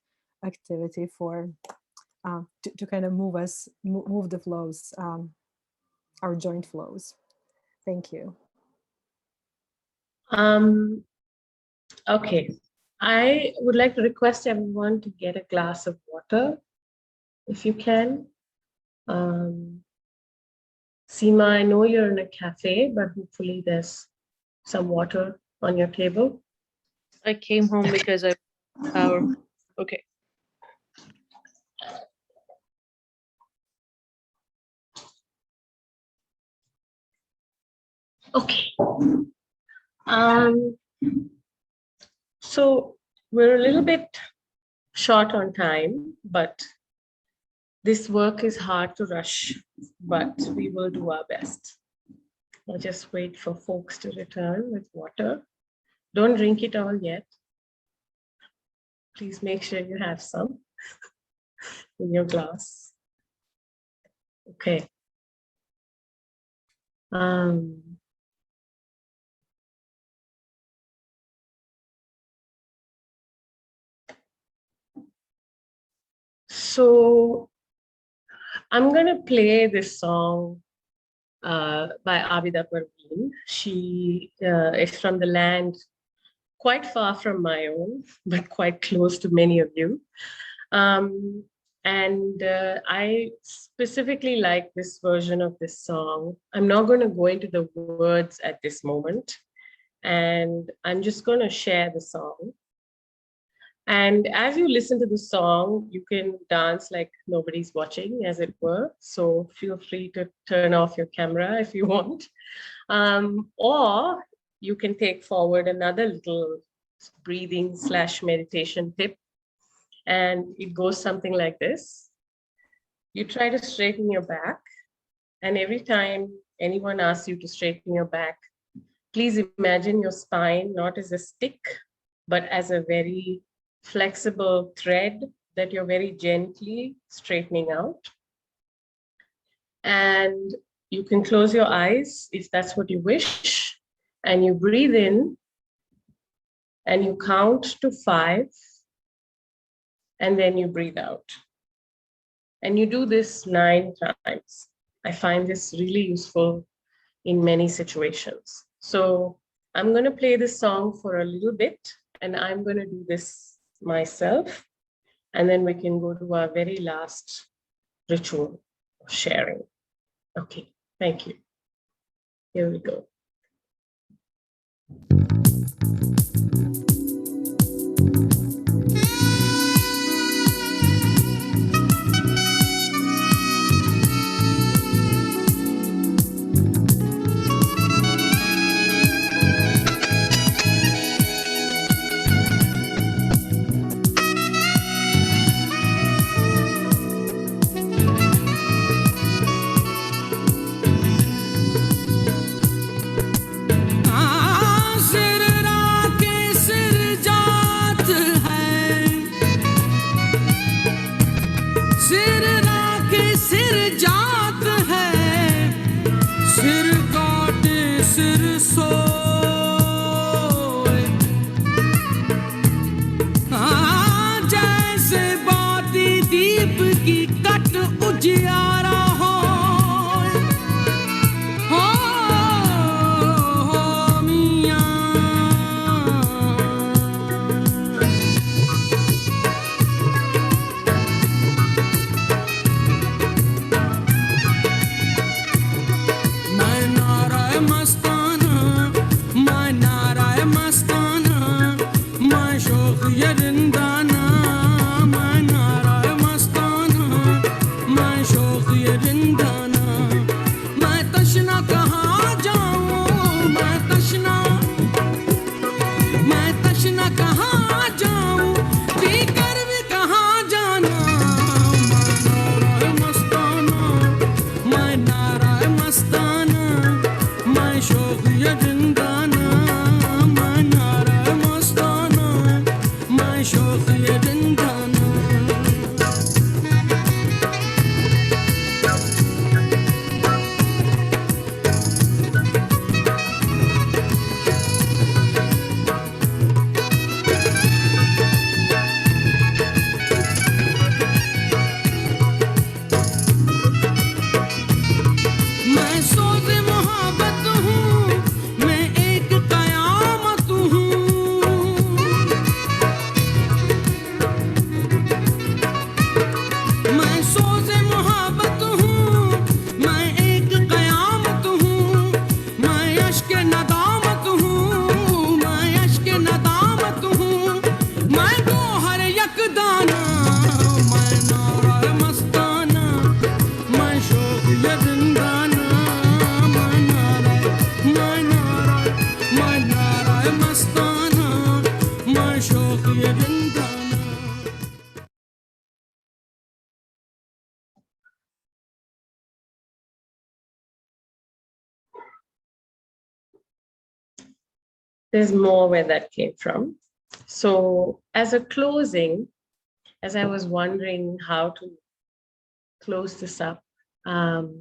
activity for to kind of move the flows, our joint flows. Thank you. Okay, I would like to request everyone to get a glass of water, if you can. Seema, I know you're in a cafe, but hopefully there's some water on your table. I came home because I power. Okay. Okay. So we're a little bit short on time, but this work is hard to rush, but we will do our best. I'll just wait for folks to return with water. Don't drink it all yet. Please make sure you have some in your glass. Okay. So I'm going to play this song by Abida Parveen. She is from the land quite far from my own, but quite close to many of you. I specifically like this version of this song. I'm not going to go into the words at this moment, and I'm just going to share the song. And as you listen to the song, you can dance like nobody's watching, as it were. So feel free to turn off your camera if you want. Or you can take forward another little breathing / meditation tip. And it goes something like this. You try to straighten your back. And every time anyone asks you to straighten your back, please imagine your spine not as a stick, but as a very flexible thread that you're very gently straightening out. And you can close your eyes if that's what you wish. And you breathe in and you count to 5. And then you breathe out. And you do this 9 times. I find this really useful in many situations. So I'm going to play this song for a little bit, and I'm going to do this myself. And then we can go to our very last ritual of sharing. Okay, thank you. Here we go. Ah There's more where that came from. So as a closing, as I was wondering how to close this up, my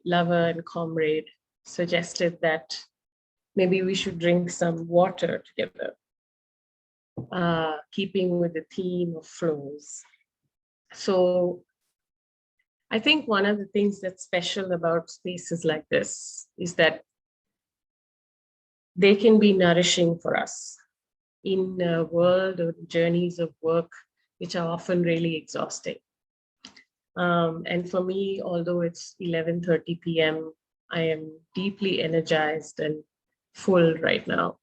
lover and comrade suggested that maybe we should drink some water together, keeping with the theme of flows. So I think one of the things that's special about spaces like this is that they can be nourishing for us in a world of journeys of work, which are often really exhausting. And for me, although it's 11:30 p.m., I am deeply energized and full right now.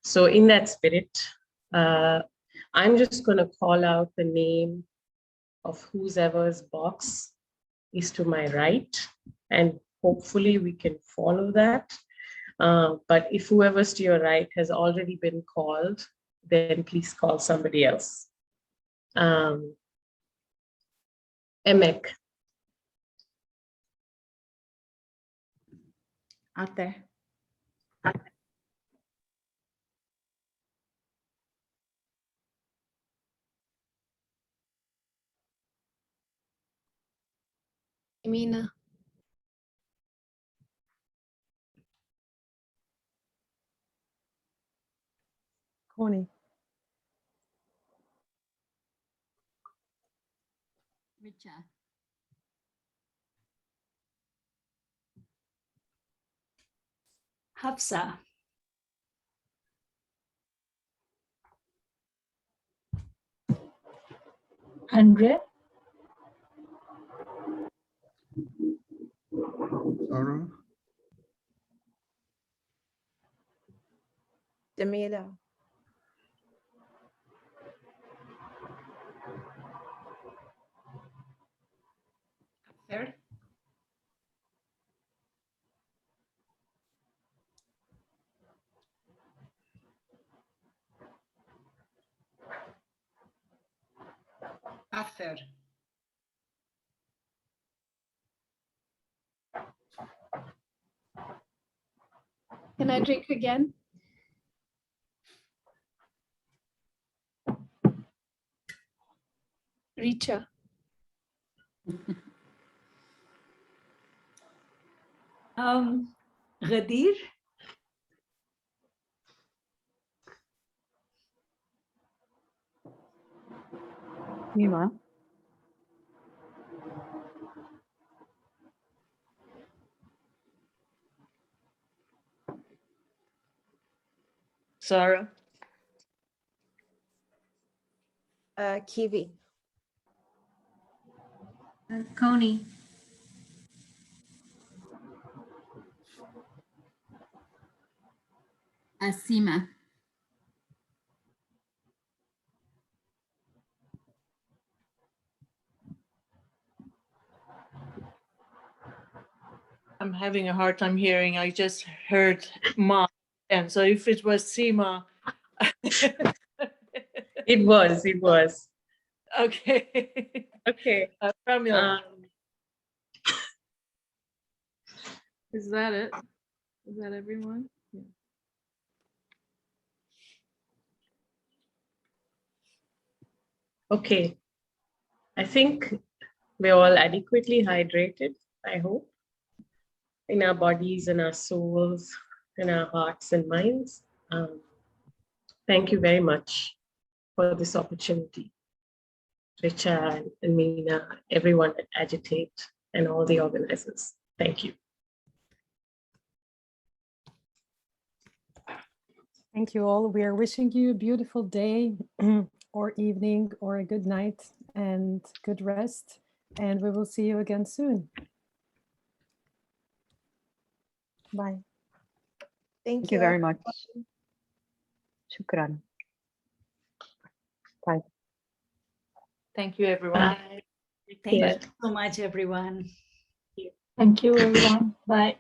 So in that spirit, I'm just going to call out the name of whoever's box is to my right, and hopefully we can follow that. But if whoever's to your right has already been called, then please call somebody else. Emek. Out there. Amina. Connie. Richa. Hafsa. Andre. Sarah. Jamila. Third. Arthur. Can I drink again? Richa. Ghadir. Nima. Sarah. Kiwi. Coney. Asima. I'm having a hard time hearing. I just heard Ma, and so if it was Seema. It was. Okay. Okay. Pramila. Is that it? Is that everyone? Yeah. Okay. I think we're all adequately hydrated, I hope, in our bodies, in our souls, in our hearts and minds. Thank you very much for this opportunity, Richa and Meena, everyone at AGITATE and all the organizers. Thank you. Thank you all. We are wishing you a beautiful day or evening or a good night and good rest. And we will see you again soon. Bye. Thank you very much. Shukran. Bye. Thank you, everyone. Bye. Thank you so much, everyone. Thank you, everyone. Bye.